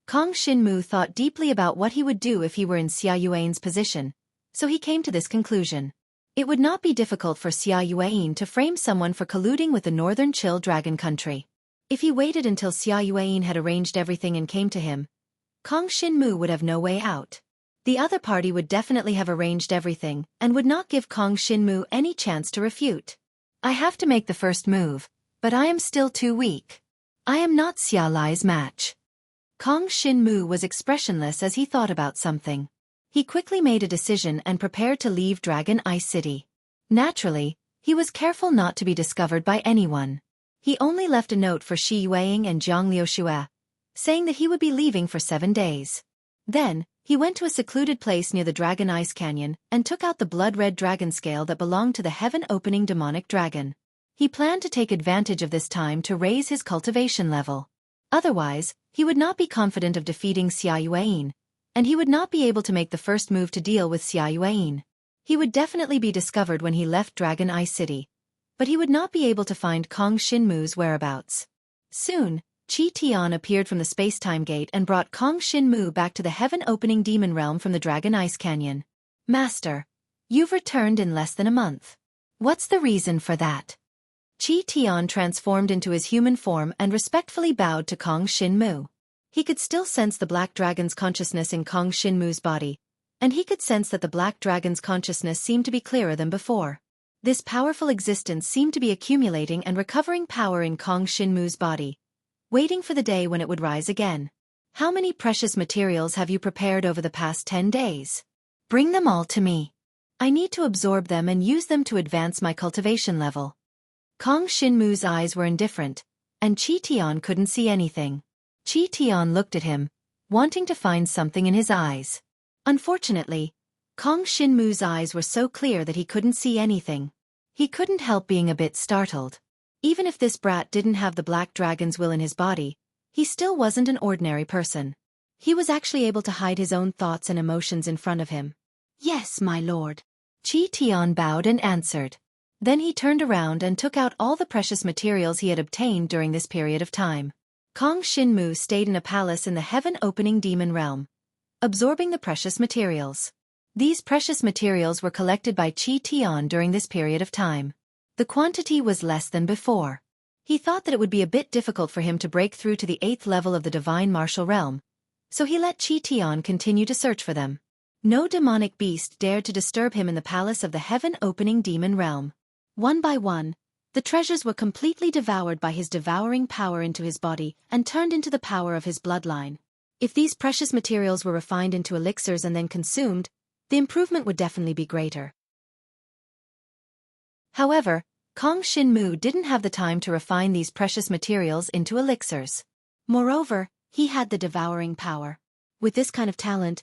Kong Xinmu thought deeply about what he would do if he were in Xia Yuan's position, so he came to this conclusion. It would not be difficult for Xia Yuan to frame someone for colluding with the Northern Chill Dragon Country. If he waited until Xia Yuan had arranged everything and came to him, Kong Xinmu would have no way out. The other party would definitely have arranged everything and would not give Kong Xinmu any chance to refute. I have to make the first move, but I am still too weak. I am not Xia Lai's match. Kong Xinmu was expressionless as he thought about something. He quickly made a decision and prepared to leave Dragon Ice City. Naturally, he was careful not to be discovered by anyone. He only left a note for Shi Yueying and Jiang Liuxue, saying that he would be leaving for 7 days. Then, he went to a secluded place near the Dragon Ice Canyon and took out the blood-red dragon scale that belonged to the heaven-opening demonic dragon. He planned to take advantage of this time to raise his cultivation level. Otherwise, he would not be confident of defeating Xia Yuan, and he would not be able to make the first move to deal with Xia Yuan. He would definitely be discovered when he left Dragon Ice City, but he would not be able to find Kong Xinmu's whereabouts. Soon, Qi Tian appeared from the space-time gate and brought Kong Xinmu back to the heaven-opening demon realm from the Dragon Ice Canyon. Master, you've returned in less than a month. What's the reason for that? Qi Tian transformed into his human form and respectfully bowed to Kong Xinmu. He could still sense the Black Dragon's consciousness in Kong Xinmu's body, and he could sense that the Black Dragon's consciousness seemed to be clearer than before. This powerful existence seemed to be accumulating and recovering power in Kong Xinmu's body, waiting for the day when it would rise again. How many precious materials have you prepared over the past 10 days? Bring them all to me. I need to absorb them and use them to advance my cultivation level. Kong Xinmu's eyes were indifferent, and Qi Tian couldn't see anything. Qi Tian looked at him, wanting to find something in his eyes. Unfortunately, Kong Xinmu's eyes were so clear that he couldn't see anything. He couldn't help being a bit startled. Even if this brat didn't have the Black Dragon's will in his body, he still wasn't an ordinary person. He was actually able to hide his own thoughts and emotions in front of him. Yes, my lord. Qi Tian bowed and answered. Then he turned around and took out all the precious materials he had obtained during this period of time. Kong Shinmu stayed in a palace in the heaven-opening demon realm, absorbing the precious materials. These precious materials were collected by Qi Tian during this period of time. The quantity was less than before. He thought that it would be a bit difficult for him to break through to the 8th level of the divine martial realm, so he let Qi Tian continue to search for them. No demonic beast dared to disturb him in the palace of the heaven-opening demon realm. One by one, the treasures were completely devoured by his devouring power into his body and turned into the power of his bloodline. If these precious materials were refined into elixirs and then consumed, the improvement would definitely be greater. However, Kong Shinmu didn't have the time to refine these precious materials into elixirs. Moreover, he had the devouring power. With this kind of talent,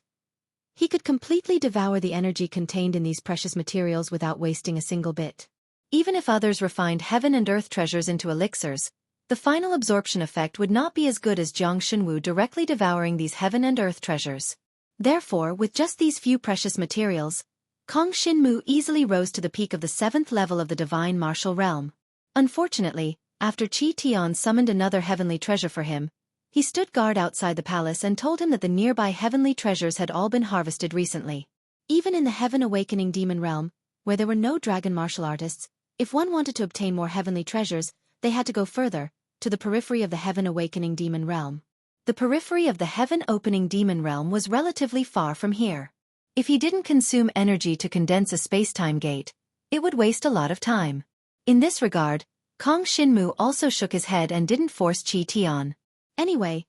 he could completely devour the energy contained in these precious materials without wasting a single bit. Even if others refined heaven and earth treasures into elixirs, the final absorption effect would not be as good as Jiang Shenwu directly devouring these heaven and earth treasures. Therefore, with just these few precious materials, Kong Shinmu easily rose to the peak of the 7th level of the divine martial realm. Unfortunately, after Qi Tian summoned another heavenly treasure for him, he stood guard outside the palace and told him that the nearby heavenly treasures had all been harvested recently. Even in the Heaven Awakening Demon Realm, where there were no dragon martial artists, if one wanted to obtain more heavenly treasures, they had to go further, to the periphery of the Heaven Awakening Demon Realm. The periphery of the Heaven Opening Demon Realm was relatively far from here. If he didn't consume energy to condense a space-time gate, it would waste a lot of time. In this regard, Kong Shinmu also shook his head and didn't force Qi Tian. Anyway,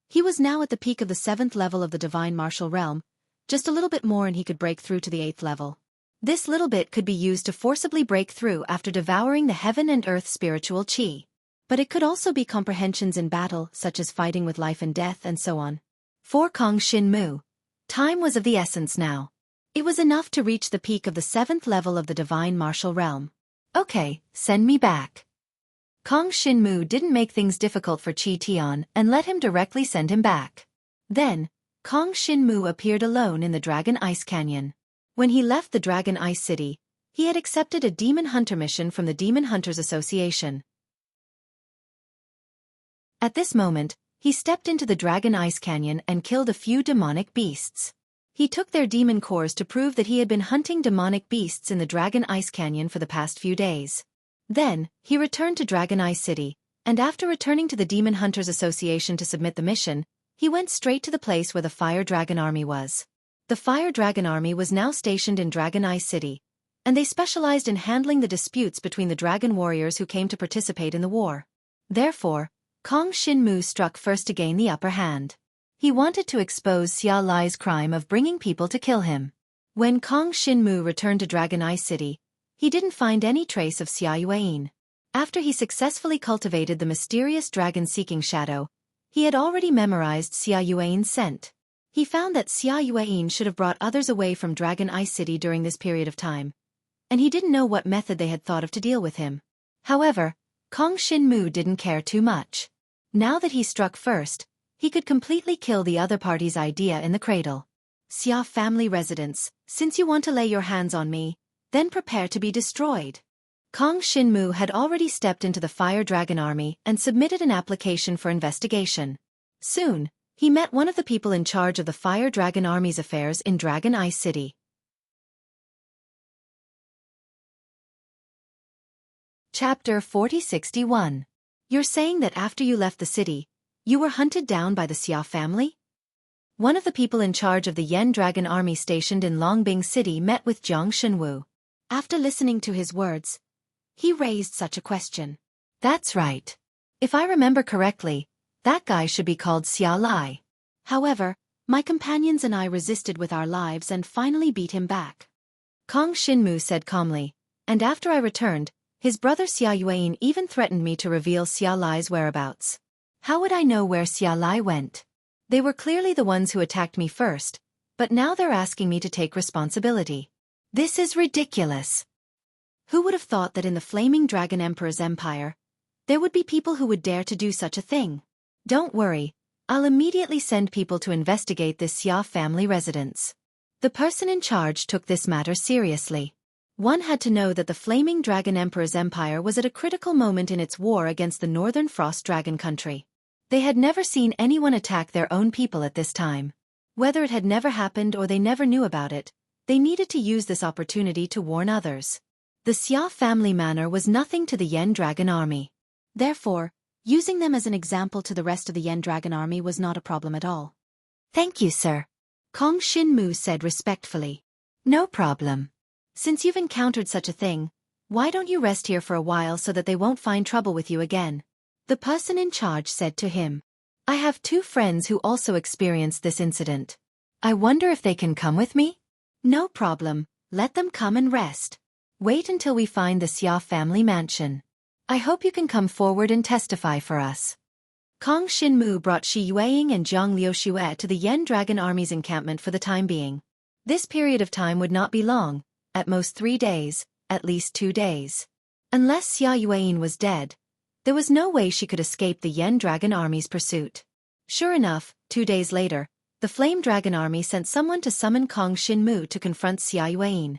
he was now at the peak of the 7th level of the divine martial realm, just a little bit more and he could break through to the 8th level. This little bit could be used to forcibly break through after devouring the heaven and earth spiritual qi. But it could also be comprehensions in battle, such as fighting with life and death and so on. For Kong Shinmu, time was of the essence now. It was enough to reach the peak of the 7th level of the divine martial realm. Okay, send me back. Kong Shinmu didn't make things difficult for Qi Tian and let him directly send him back. Then, Kong Shinmu appeared alone in the Dragon Ice Canyon. When he left the Dragon Ice City, he had accepted a demon hunter mission from the Demon Hunters Association. At this moment, he stepped into the Dragon Ice Canyon and killed a few demonic beasts. He took their demon cores to prove that he had been hunting demonic beasts in the Dragon Ice Canyon for the past few days. Then, he returned to Dragon Ice City, and after returning to the Demon Hunters Association to submit the mission, he went straight to the place where the Fire Dragon Army was. The Fire Dragon Army was now stationed in Dragon Ice City, and they specialized in handling the disputes between the dragon warriors who came to participate in the war. Therefore, Kong Shinmu struck first to gain the upper hand. He wanted to expose Xia Lai's crime of bringing people to kill him. When Kong Shinmu returned to Dragon Ice City, he didn't find any trace of Xia Yuan. After he successfully cultivated the mysterious dragon-seeking shadow, he had already memorized Xia Yuan's scent. He found that Xia Yuan should have brought others away from Dragon Ice City during this period of time, and he didn't know what method they had thought of to deal with him. However, Kong Shinmu didn't care too much. Now that he struck first, he could completely kill the other party's idea in the cradle. Xia family residence, since you want to lay your hands on me, then prepare to be destroyed. Kong Shinmu had already stepped into the Fire Dragon Army and submitted an application for investigation. Soon, he met one of the people in charge of the Fire Dragon Army's affairs in Dragon Ice City. Chapter 4061. You're saying that after you left the city, you were hunted down by the Xia family? One of the people in charge of the Yen Dragon Army stationed in Longbing City met with Jiang Shenwu. After listening to his words, he raised such a question. That's right. If I remember correctly, that guy should be called Xia Lai. However, my companions and I resisted with our lives and finally beat him back. Kong Shinmu said calmly, and after I returned, his brother Xia Yuan even threatened me to reveal Xia Lai's whereabouts. How would I know where Xia Lai went? They were clearly the ones who attacked me first, but now they're asking me to take responsibility. This is ridiculous. Who would have thought that in the Flaming Dragon Emperor's empire, there would be people who would dare to do such a thing? Don't worry, I'll immediately send people to investigate this Xia family residence. The person in charge took this matter seriously. One had to know that the Flaming Dragon Emperor's empire was at a critical moment in its war against the Northern Frost Dragon country. They had never seen anyone attack their own people at this time. Whether it had never happened or they never knew about it, they needed to use this opportunity to warn others. The Xia family manor was nothing to the Yen Dragon army. Therefore, using them as an example to the rest of the Yen Dragon army was not a problem at all. "Thank you, sir," Kong Shinmu said respectfully. "No problem. Since you've encountered such a thing, why don't you rest here for a while so that they won't find trouble with you again?" The person in charge said to him. "I have 2 friends who also experienced this incident. I wonder if they can come with me?" "No problem, let them come and rest. Wait until we find the Xia family mansion. I hope you can come forward and testify for us." Kong Shinmu brought Shi Yueying and Zhang Liuxue to the Yen Dragon Army's encampment for the time being. This period of time would not be long, at most 3 days, at least 2 days. Unless Xia Yueying was dead, there was no way she could escape the Yen Dragon Army's pursuit. Sure enough, 2 days later, the Flame Dragon Army sent someone to summon Kong Shinmu to confront Xia Yueying.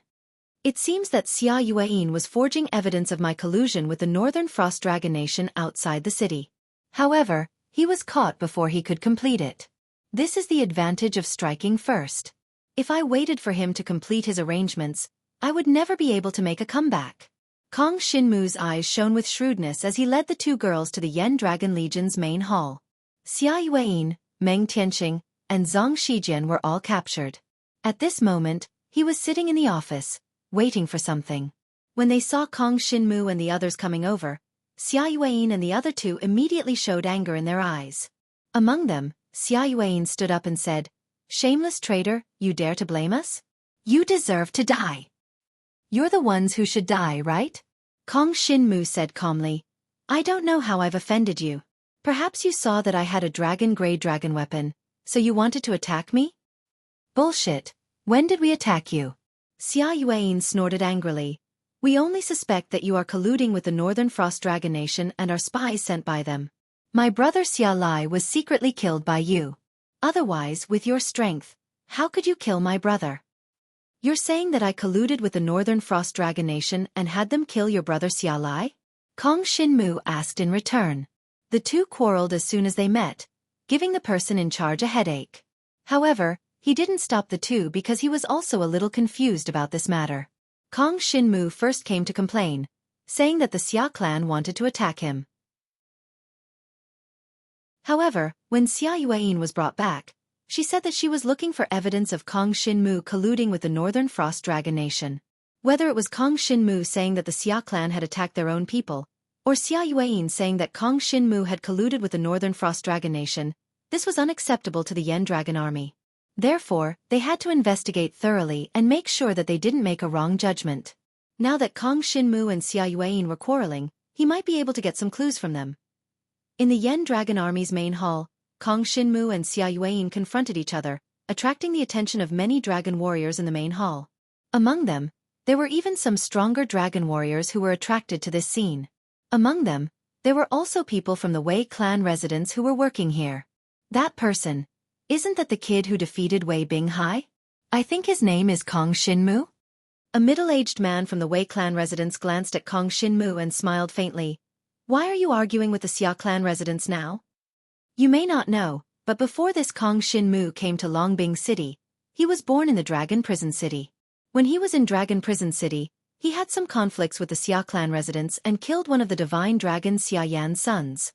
It seems that Xia Yueying was forging evidence of my collusion with the Northern Frost Dragon Nation outside the city. However, he was caught before he could complete it. This is the advantage of striking first. If I waited for him to complete his arrangements, I would never be able to make a comeback. Kong Shinmu's eyes shone with shrewdness as he led the 2 girls to the Yen Dragon Legion's main hall. Xia Yueying, Meng Tianqing, and Zhang Shijian were all captured. At this moment, he was sitting in the office, waiting for something. When they saw Kong Shinmu and the others coming over, Xia Yueying and the other 2 immediately showed anger in their eyes. Among them, Xia Yueying stood up and said, "Shameless traitor, you dare to blame us? You deserve to die. You're the ones who should die, right?" Kong Shinmu said calmly, "I don't know how I've offended you. Perhaps you saw that I had a dragon-grade dragon weapon, so you wanted to attack me?" "Bullshit. When did we attack you?" Xia Yueying snorted angrily. "We only suspect that you are colluding with the Northern Frost Dragon Nation and are spies sent by them. My brother Xia Lai was secretly killed by you. Otherwise, with your strength, how could you kill my brother? You're saying that I colluded with the Northern Frost Dragon Nation and had them kill your brother Xia Lai?" Kong Shinmu asked in return. The 2 quarreled as soon as they met, giving the person in charge a headache. However, he didn't stop the 2 because he was also a little confused about this matter. Kong Shinmu first came to complain, saying that the Xia clan wanted to attack him. However, when Xia Yueying was brought back, she said that she was looking for evidence of Kong Shinmu colluding with the Northern Frost Dragon Nation. Whether it was Kong Shinmu saying that the Xia clan had attacked their own people, or Xia Yueying saying that Kong Shinmu had colluded with the Northern Frost Dragon Nation, this was unacceptable to the Yen Dragon Army. Therefore, they had to investigate thoroughly and make sure that they didn't make a wrong judgment. Now that Kong Shinmu and Xia Yueying were quarreling, he might be able to get some clues from them. In the Yen Dragon Army's main hall, Kong Shinmu and Xia Yueying confronted each other, attracting the attention of many dragon warriors in the main hall. Among them, there were even some stronger dragon warriors who were attracted to this scene. Among them, there were also people from the Wei clan residents who were working here. That person, isn't that the kid who defeated Wei Binghai? I think his name is Kong Shinmu? A middle-aged man from the Wei clan residents glanced at Kong Shinmu and smiled faintly. "Why are you arguing with the Xia clan residents now?" You may not know, but before this Kong Shinmu came to Longbing City, he was born in the Dragon Prison City. When he was in Dragon Prison City, he had some conflicts with the Xia clan residents and killed one of the divine dragon Xia Yan's sons.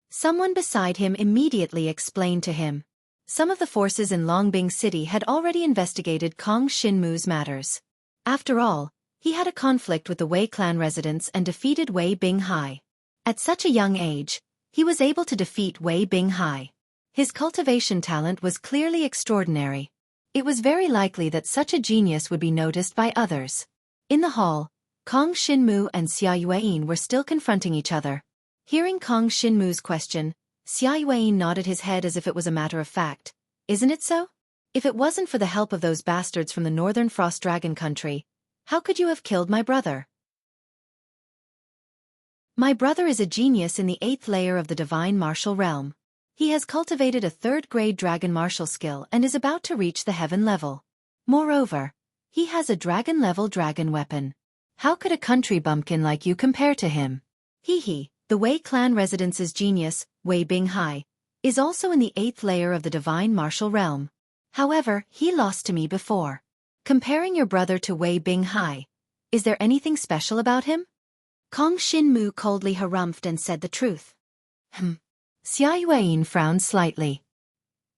Someone beside him immediately explained to him. Some of the forces in Longbing City had already investigated Kong Shinmu's matters. After all, he had a conflict with the Wei clan residents and defeated Wei Binghai. At such a young age, he was able to defeat Wei Binghai. His cultivation talent was clearly extraordinary. It was very likely that such a genius would be noticed by others. In the hall, Kong Shinmu and Xia Yueying were still confronting each other. Hearing Kong Shinmu's question, Xia Yueying nodded his head as if it was a matter of fact. "Isn't it so? If it wasn't for the help of those bastards from the Northern Frost Dragon country, how could you have killed my brother?" My brother is a genius in the 8th layer of the divine martial realm. He has cultivated a 3rd-grade dragon martial skill and is about to reach the heaven level. Moreover, he has a dragon-level dragon weapon. How could a country bumpkin like you compare to him? Hee. The Wei clan residence's genius, Wei Binghai, is also in the 8th layer of the divine martial realm. However, he lost to me before. Comparing your brother to Wei Binghai, is there anything special about him? Kong Shinmu coldly harumphed and said the truth. Xia Yueyin frowned slightly.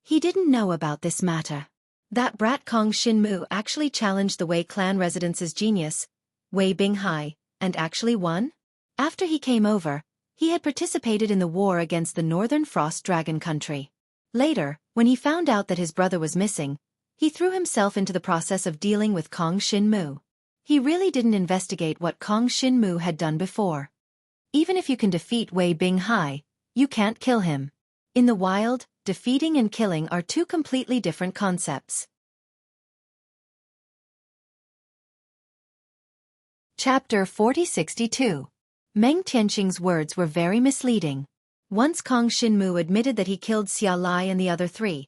He didn't know about this matter. That brat Kong Shinmu actually challenged the Wei clan residence's genius, Wei Binghai, and actually won? After he came over, he had participated in the war against the Northern Frost Dragon country. Later, when he found out that his brother was missing, he threw himself into the process of dealing with Kong Shinmu. He really didn't investigate what Kong Shinmu had done before. Even if you can defeat Wei Binghai, you can't kill him. In the wild, defeating and killing are two completely different concepts. Chapter 4062. Meng Tianqing's words were very misleading. Once Kong Shinmu admitted that he killed Xia Lai and the other three,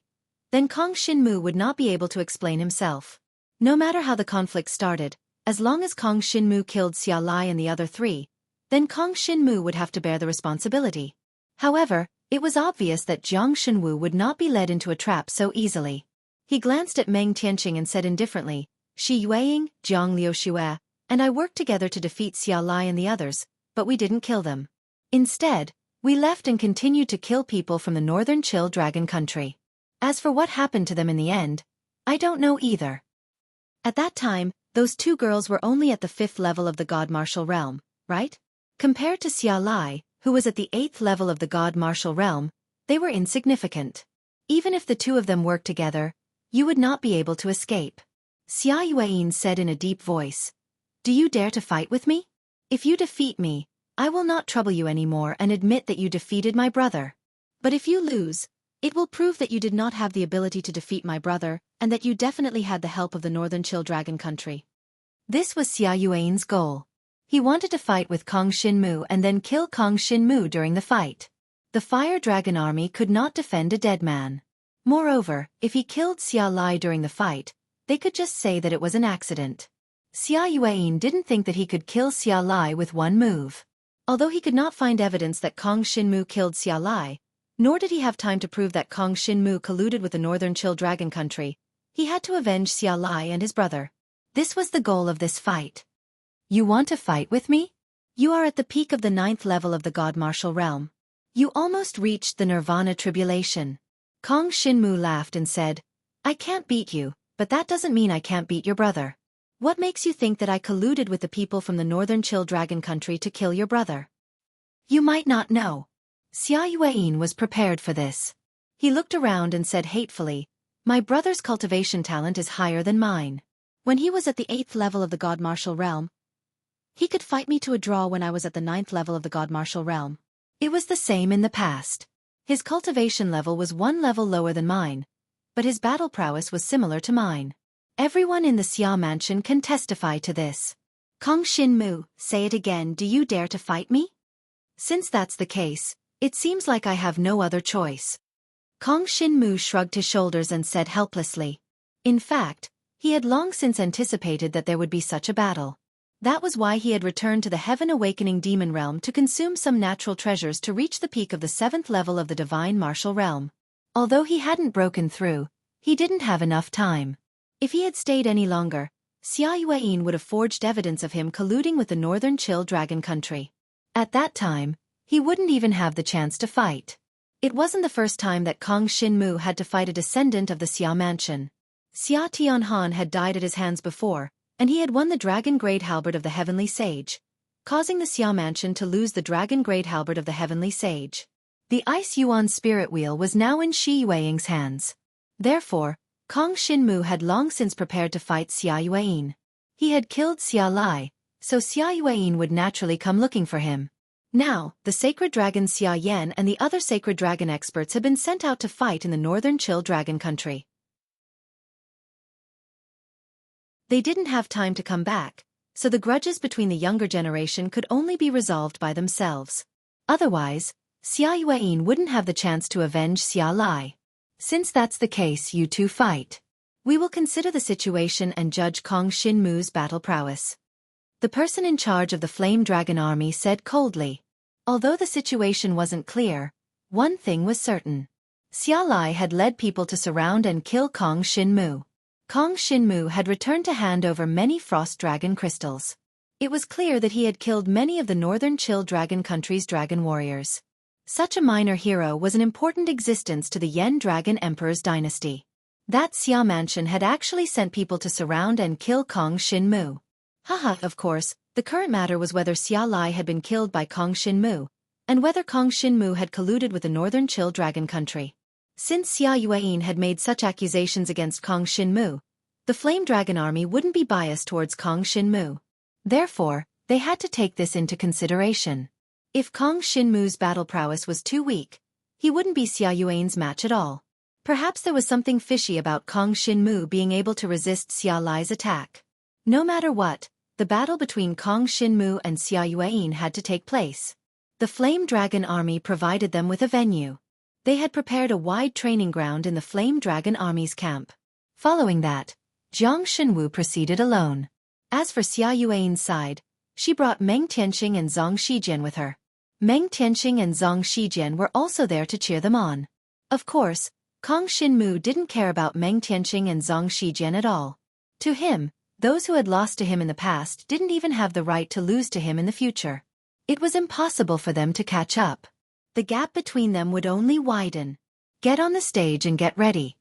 then Kong Shinmu would not be able to explain himself. No matter how the conflict started, as long as Kong Shinmu killed Xia Lai and the other three, then Kong Shinmu would have to bear the responsibility. However, it was obvious that Jiang Shenwu would not be led into a trap so easily. He glanced at Meng Tianqing and said indifferently, Shi Yueying, Jiang Liuxue, and I worked together to defeat Xia Lai and the others, but we didn't kill them. Instead, we left and continued to kill people from the Northern Chill Dragon country. As for what happened to them in the end, I don't know either. At that time, those two girls were only at the 5th level of the God Martial Realm, right? Compared to Xia Lai, who was at the 8th level of the God Martial Realm, they were insignificant. Even if the two of them worked together, you would not be able to escape. Xia Yueyin said in a deep voice, Do you dare to fight with me? If you defeat me, I will not trouble you anymore and admit that you defeated my brother. But if you lose, it will prove that you did not have the ability to defeat my brother, and that you definitely had the help of the Northern Chill Dragon country. This was Xia Yueyin's goal. He wanted to fight with Kong Shinmu and then kill Kong Shinmu during the fight. The Fire Dragon army could not defend a dead man. Moreover, if he killed Xia Lai during the fight, they could just say that it was an accident. Xia Yueyin didn't think that he could kill Xia Lai with one move. Although he could not find evidence that Kong Shinmu killed Xia Lai, nor did he have time to prove that Kong Shinmu colluded with the Northern Chill Dragon country, he had to avenge Xia Lai and his brother. This was the goal of this fight. You want to fight with me? You are at the peak of the 9th level of the God Martial Realm. You almost reached the Nirvana Tribulation. Kong Shinmu laughed and said, I can't beat you, but that doesn't mean I can't beat your brother. What makes you think that I colluded with the people from the Northern Chill Dragon country to kill your brother? You might not know. Xia Yueyin was prepared for this. He looked around and said hatefully, My brother's cultivation talent is higher than mine. When he was at the 8th level of the God Martial Realm, he could fight me to a draw when I was at the 9th level of the God Martial Realm. It was the same in the past. His cultivation level was one level lower than mine, but his battle prowess was similar to mine. Everyone in the Xia mansion can testify to this. Kong Shinmu, say it again, do you dare to fight me? Since that's the case, it seems like I have no other choice. Kong Shinmu shrugged his shoulders and said helplessly. In fact, he had long since anticipated that there would be such a battle. That was why he had returned to the Heaven Awakening Demon Realm to consume some natural treasures to reach the peak of the 7th level of the Divine Martial Realm. Although he hadn't broken through, he didn't have enough time. If he had stayed any longer, Xia Yueyin would have forged evidence of him colluding with the Northern Chill Dragon country. At that time, he wouldn't even have the chance to fight. It wasn't the first time that Kong Shinmu had to fight a descendant of the Xia mansion. Xia Tianhan had died at his hands before, and he had won the Dragon Grade Halberd of the Heavenly Sage, causing the Xia mansion to lose the Dragon Grade Halberd of the Heavenly Sage. The Ice Yuan Spirit Wheel was now in Shi Yueying's hands. Therefore, Kong Shinmu had long since prepared to fight Xia Yueyin. He had killed Xia Lai, so Xia Yueyin would naturally come looking for him. Now, the Sacred Dragon Xia Yan and the other Sacred Dragon experts had been sent out to fight in the Northern Chill Dragon country. They didn't have time to come back, so the grudges between the younger generation could only be resolved by themselves. Otherwise, Xia Yueyin wouldn't have the chance to avenge Xia Lai. Since that's the case, you two fight. We will consider the situation and judge Kong Shinmu's battle prowess. The person in charge of the Flame Dragon army said coldly. Although the situation wasn't clear, one thing was certain. Xia Lai had led people to surround and kill Kong Shinmu. Kong Shinmu had returned to hand over many Frost Dragon crystals. It was clear that he had killed many of the Northern Chill Dragon country's dragon warriors. Such a minor hero was an important existence to the Yen Dragon Emperor's dynasty. That Xia Mansion had actually sent people to surround and kill Kong Shinmu. Haha, of course, the current matter was whether Xia Lai had been killed by Kong Shinmu, and whether Kong Shinmu had colluded with the Northern Chill Dragon country. Since Xia Yuan had made such accusations against Kong Shinmu, the Flame Dragon army wouldn't be biased towards Kong Shinmu. Therefore, they had to take this into consideration. If Kong Shinmu's battle prowess was too weak, he wouldn't be Xia Yuan's match at all. Perhaps there was something fishy about Kong Shinmu being able to resist Xia Lai's attack. No matter what, the battle between Kong Shinmu and Xia Yuan had to take place. The Flame Dragon army provided them with a venue. They had prepared a wide training ground in the Flame Dragon army's camp. Following that, Jiang Shenwu proceeded alone. As for Xia Yuan's side, she brought Meng Tianxing and Zhang Shijian with her. Meng Tianxing and Zhang Shijian were also there to cheer them on. Of course, Kong Shinmu didn't care about Meng Tianxing and Zhang Shijian at all. To him, those who had lost to him in the past didn't even have the right to lose to him in the future. It was impossible for them to catch up. The gap between them would only widen. Get on the stage and get ready.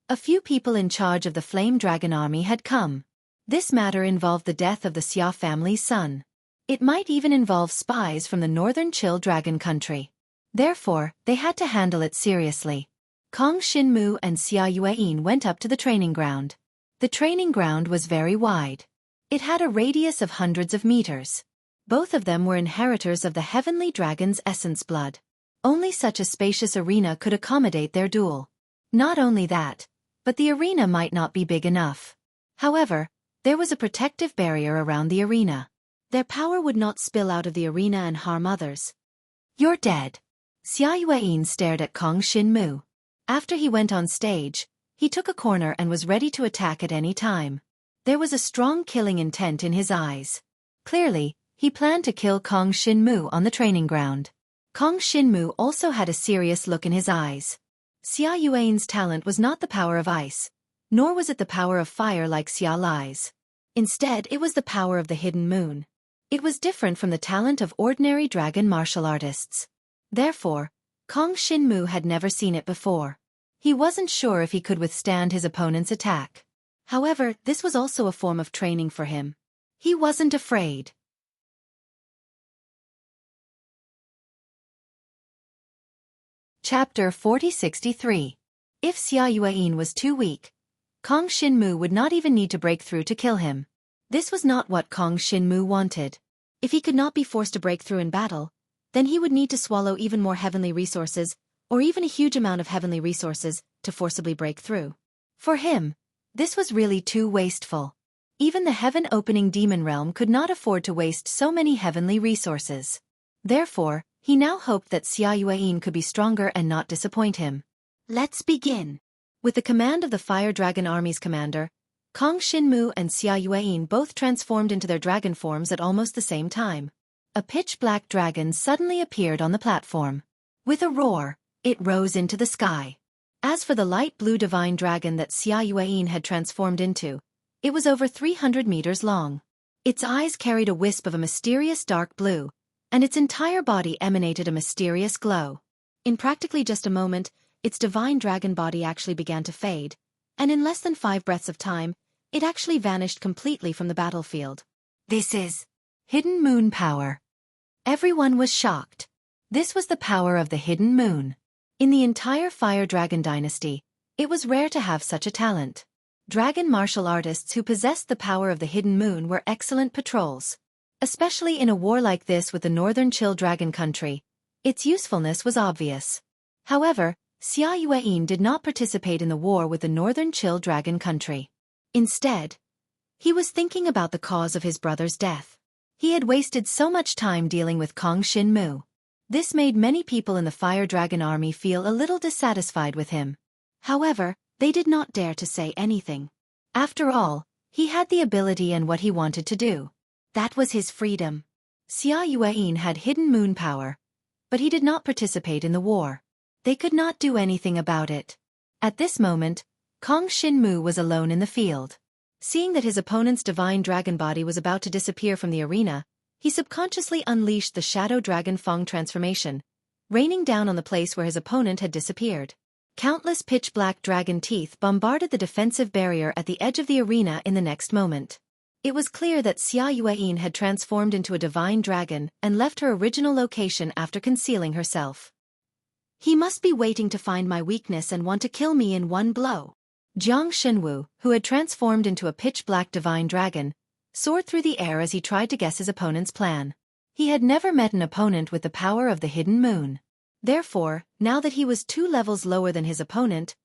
A few people in charge of the Flame Dragon army had come. This matter involved the death of the Xia family's son. It might even involve spies from the Northern Chill Dragon country. Therefore, they had to handle it seriously. Kong Shinmu and Xia Yuan went up to the training ground. The training ground was very wide. It had a radius of hundreds of meters. Both of them were inheritors of the Heavenly Dragon's essence blood. Only such a spacious arena could accommodate their duel. Not only that, but the arena might not be big enough. However, there was a protective barrier around the arena. Their power would not spill out of the arena and harm others. You're dead. Xia Yuan stared at Kong Shinmu. After he went on stage, he took a corner and was ready to attack at any time. There was a strong killing intent in his eyes. Clearly, he planned to kill Kong Shinmu on the training ground. Kong Shinmu also had a serious look in his eyes. Xia Yuan's talent was not the power of ice, nor was it the power of fire like Xia Lai's. Instead, it was the power of the hidden moon. It was different from the talent of ordinary dragon martial artists. Therefore, Kong Shinmu had never seen it before. He wasn't sure if he could withstand his opponent's attack. However, this was also a form of training for him. He wasn't afraid. Chapter 4063. If Xia Yuan was too weak, Kong Shinmu would not even need to break through to kill him. This was not what Kong Shinmu wanted. If he could not be forced to break through in battle, then he would need to swallow even more heavenly resources, or even a huge amount of heavenly resources, to forcibly break through. For him, this was really too wasteful. Even the heaven-opening demon realm could not afford to waste so many heavenly resources. Therefore, he now hoped that Xia Yuan could be stronger and not disappoint him. Let's begin. With the command of the Fire Dragon Army's commander, Kong Shinmu and Xia Yuan both transformed into their dragon forms at almost the same time. A pitch-black dragon suddenly appeared on the platform. With a roar, it rose into the sky. As for the light blue divine dragon that Xia Yuan had transformed into, it was over 300 meters long. Its eyes carried a wisp of a mysterious dark blue, and its entire body emanated a mysterious glow. In practically just a moment, its divine dragon body actually began to fade, and in less than 5 breaths of time, it actually vanished completely from the battlefield. This is hidden moon power. Everyone was shocked. This was the power of the hidden moon. In the entire Fire Dragon dynasty, it was rare to have such a talent. Dragon martial artists who possessed the power of the hidden moon were excellent patrols. Especially in a war like this with the Northern Chill Dragon country, its usefulness was obvious. However, Xia Yuan did not participate in the war with the Northern Chill Dragon country. Instead, he was thinking about the cause of his brother's death. He had wasted so much time dealing with Kong Shinmu. This made many people in the Fire Dragon army feel a little dissatisfied with him. However, they did not dare to say anything. After all, he had the ability and what he wanted to do. That was his freedom. Xueqi had hidden moon power, but he did not participate in the war. They could not do anything about it. At this moment, Kong Shinmu was alone in the field. Seeing that his opponent's divine dragon body was about to disappear from the arena, he subconsciously unleashed the Shadow Dragon Feng transformation, raining down on the place where his opponent had disappeared. Countless pitch-black dragon teeth bombarded the defensive barrier at the edge of the arena in the next moment. It was clear that Xueqi had transformed into a divine dragon and left her original location after concealing herself. He must be waiting to find my weakness and want to kill me in one blow. Jiang Shenwu, who had transformed into a pitch-black divine dragon, soared through the air as he tried to guess his opponent's plan. He had never met an opponent with the power of the hidden moon. Therefore, now that he was 2 levels lower than his opponent,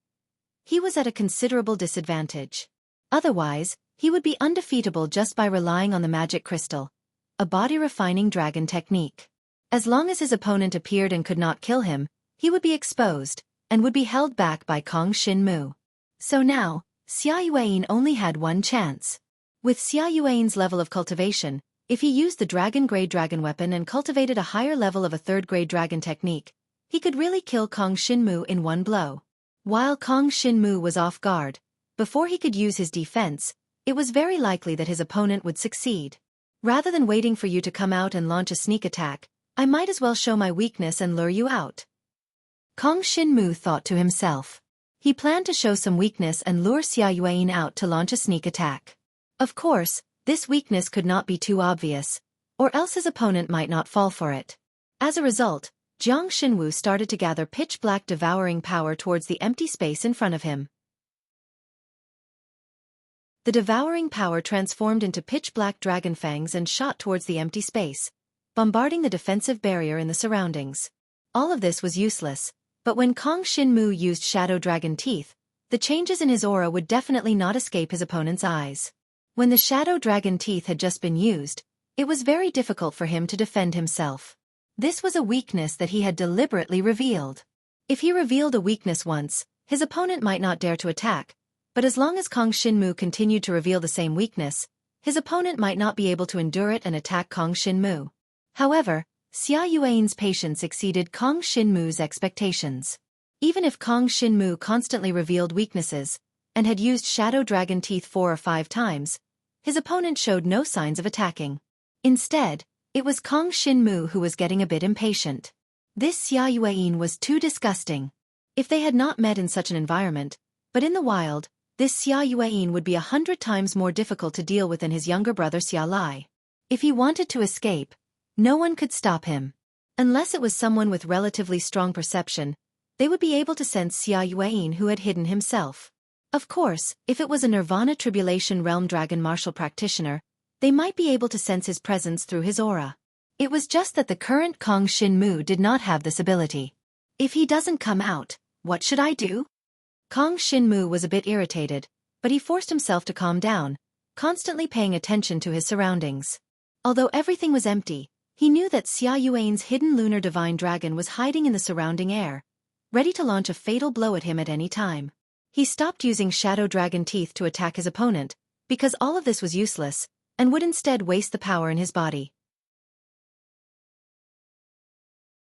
he was at a considerable disadvantage. Otherwise, he would be undefeatable just by relying on the magic crystal, a body-refining dragon technique. As long as his opponent appeared and could not kill him, he would be exposed, and would be held back by Kong Shinmu. So now, Xueqi only had one chance. With Xueqi's level of cultivation, if he used the dragon-grade dragon weapon and cultivated a higher level of a third-grade dragon technique, he could really kill Kong Shinmu in one blow. While Kong Shinmu was off guard, before he could use his defense, it was very likely that his opponent would succeed. Rather than waiting for you to come out and launch a sneak attack, I might as well show my weakness and lure you out. Kong Shinmu thought to himself. He planned to show some weakness and lure Xueqi out to launch a sneak attack. Of course, this weakness could not be too obvious, or else his opponent might not fall for it. As a result, Jiang Shenwu started to gather pitch-black devouring power towards the empty space in front of him. The devouring power transformed into pitch-black dragon fangs and shot towards the empty space, bombarding the defensive barrier in the surroundings. All of this was useless, but when Kong Shinmu used Shadow Dragon Teeth, the changes in his aura would definitely not escape his opponent's eyes. When the Shadow Dragon Teeth had just been used, it was very difficult for him to defend himself. This was a weakness that he had deliberately revealed. If he revealed a weakness once, his opponent might not dare to attack, but as long as Kong Shinmu continued to reveal the same weakness, his opponent might not be able to endure it and attack Kong Shinmu. However, Xueqi's patience exceeded Kong Shinmu's expectations. Even if Kong Shinmu constantly revealed weaknesses, and had used Shadow Dragon Teeth 4 or 5 times, his opponent showed no signs of attacking. Instead, it was Kong Shinmu who was getting a bit impatient. This Xueqi was too disgusting. If they had not met in such an environment, but in the wild, this Xueqi would be 100 times more difficult to deal with than his younger brother Xiaolai. If he wanted to escape, no one could stop him. Unless it was someone with relatively strong perception, they would be able to sense Xueqi who had hidden himself. Of course, if it was a Nirvana Tribulation Realm Dragon Martial practitioner, they might be able to sense his presence through his aura. It was just that the current Kong Shinmu did not have this ability. If he doesn't come out, what should I do? Kong Shinmu was a bit irritated, but he forced himself to calm down, constantly paying attention to his surroundings. Although everything was empty, he knew that Xueqi's hidden lunar divine dragon was hiding in the surrounding air, ready to launch a fatal blow at him at any time. He stopped using Shadow Dragon Teeth to attack his opponent, because all of this was useless, and would instead waste the power in his body.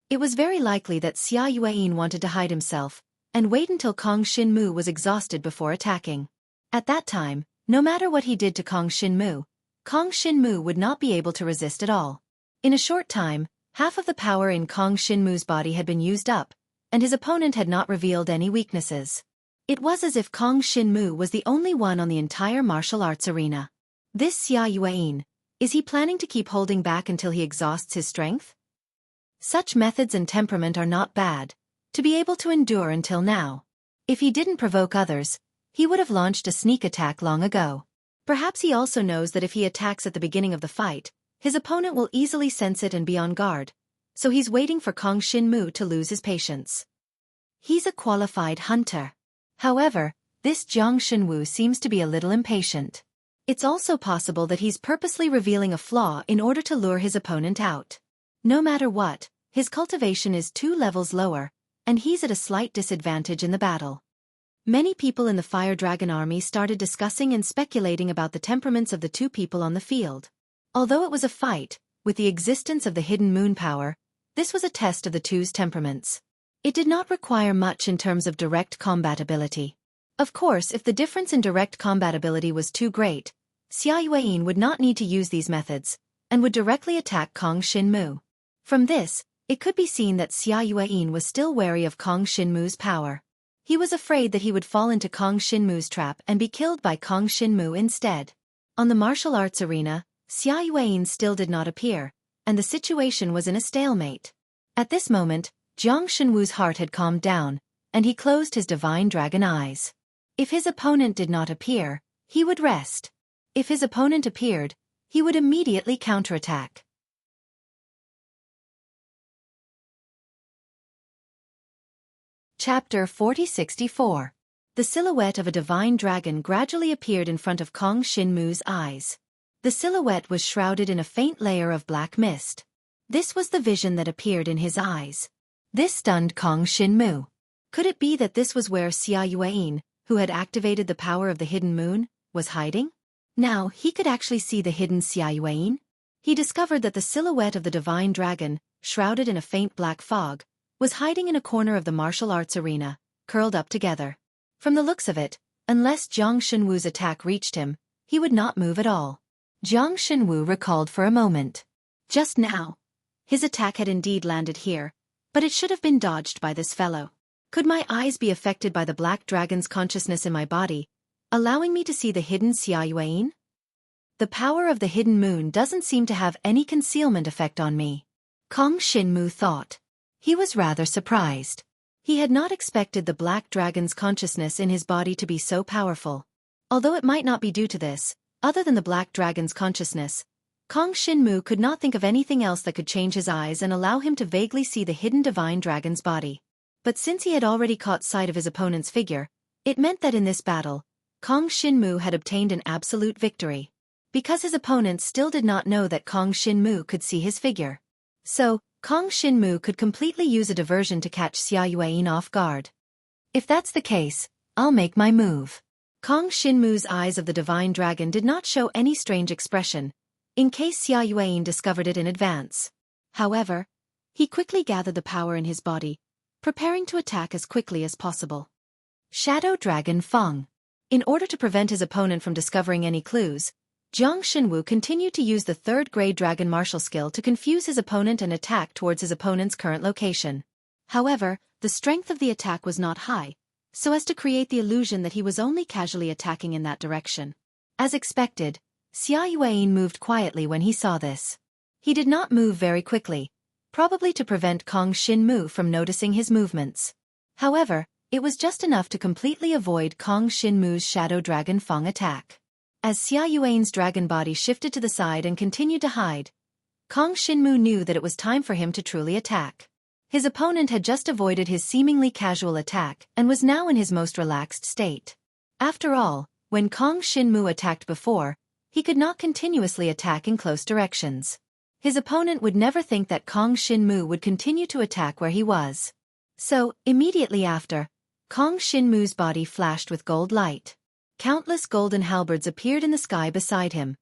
It was very likely that Xueqi wanted to hide himself, and wait until Kong Shinmu was exhausted before attacking. At that time, no matter what he did to Kong Shinmu would not be able to resist at all. In a short time, half of the power in Kong Shinmu's body had been used up, and his opponent had not revealed any weaknesses. It was as if Kong Shinmu was the only one on the entire martial arts arena. This Xueqi, is he planning to keep holding back until he exhausts his strength? Such methods and temperament are not bad, to be able to endure until now. If he didn't provoke others, he would have launched a sneak attack long ago. Perhaps he also knows that if he attacks at the beginning of the fight, his opponent will easily sense it and be on guard, so he's waiting for Kong Shinmu to lose his patience. He's a qualified hunter. However, this Jiang Shenwu seems to be a little impatient. It's also possible that he's purposely revealing a flaw in order to lure his opponent out. No matter what, his cultivation is 2 levels lower, and he's at a slight disadvantage in the battle. Many people in the Fire Dragon army started discussing and speculating about the temperaments of the two people on the field. Although it was a fight, with the existence of the hidden moon power, this was a test of the two's temperaments. It did not require much in terms of direct combat ability. Of course, if the difference in direct combat ability was too great, Xueqi would not need to use these methods, and would directly attack Kong Shinmu. From this, it could be seen that Xueqi was still wary of Kong Shinmu's power. He was afraid that he would fall into Kong Shinmu's trap and be killed by Kong Shinmu instead. On the martial arts arena, Xueqi still did not appear, and the situation was in a stalemate. At this moment, Jiang Shenwu's heart had calmed down, and he closed his divine dragon eyes. If his opponent did not appear, he would rest. If his opponent appeared, he would immediately counterattack. Chapter 4064. The silhouette of a divine dragon gradually appeared in front of Kong Shinmu's eyes. The silhouette was shrouded in a faint layer of black mist. This was the vision that appeared in his eyes. This stunned Kong Shinmu. Could it be that this was where Xueqi, who had activated the power of the hidden moon, was hiding? Now, he could actually see the hidden Xueqi. He discovered that the silhouette of the divine dragon, shrouded in a faint black fog, was hiding in a corner of the martial arts arena, curled up together. From the looks of it, unless Jiang Shenwu's attack reached him, he would not move at all. Jiang Shenwu recalled for a moment. Just now, his attack had indeed landed here, but it should have been dodged by this fellow. Could my eyes be affected by the black dragon's consciousness in my body, allowing me to see the hidden Xueqi? The power of the hidden moon doesn't seem to have any concealment effect on me. Kong Shinmu thought. He was rather surprised. He had not expected the black dragon's consciousness in his body to be so powerful. Although it might not be due to this, other than the black dragon's consciousness, Kong Shinmu could not think of anything else that could change his eyes and allow him to vaguely see the hidden divine dragon's body. But since he had already caught sight of his opponent's figure, it meant that in this battle, Kong Shinmu had obtained an absolute victory. Because his opponent still did not know that Kong Shinmu could see his figure. So, Kong Shinmu could completely use a diversion to catch Xueqi off guard. If that's the case, I'll make my move. Kong Shinmu's eyes of the divine dragon did not show any strange expression, in case Xueqi discovered it in advance. However, he quickly gathered the power in his body, preparing to attack as quickly as possible. Shadow Dragon Feng. In order to prevent his opponent from discovering any clues, Jiang Shenwu continued to use the third-grade dragon martial skill to confuse his opponent and attack towards his opponent's current location. However, the strength of the attack was not high, so as to create the illusion that he was only casually attacking in that direction. As expected, Xueqi moved quietly when he saw this. He did not move very quickly, probably to prevent Kong Shinmu from noticing his movements. However, it was just enough to completely avoid Kong Shinmu's Shadow Dragon Feng attack. As Xueqi's dragon body shifted to the side and continued to hide, Kong Shinmu knew that it was time for him to truly attack. His opponent had just avoided his seemingly casual attack and was now in his most relaxed state. After all, when Kong Shinmu attacked before, he could not continuously attack in close directions. His opponent would never think that Kong Shinmu would continue to attack where he was. So, immediately after, Kong Shinmu's body flashed with gold light. Countless golden halberds appeared in the sky beside him,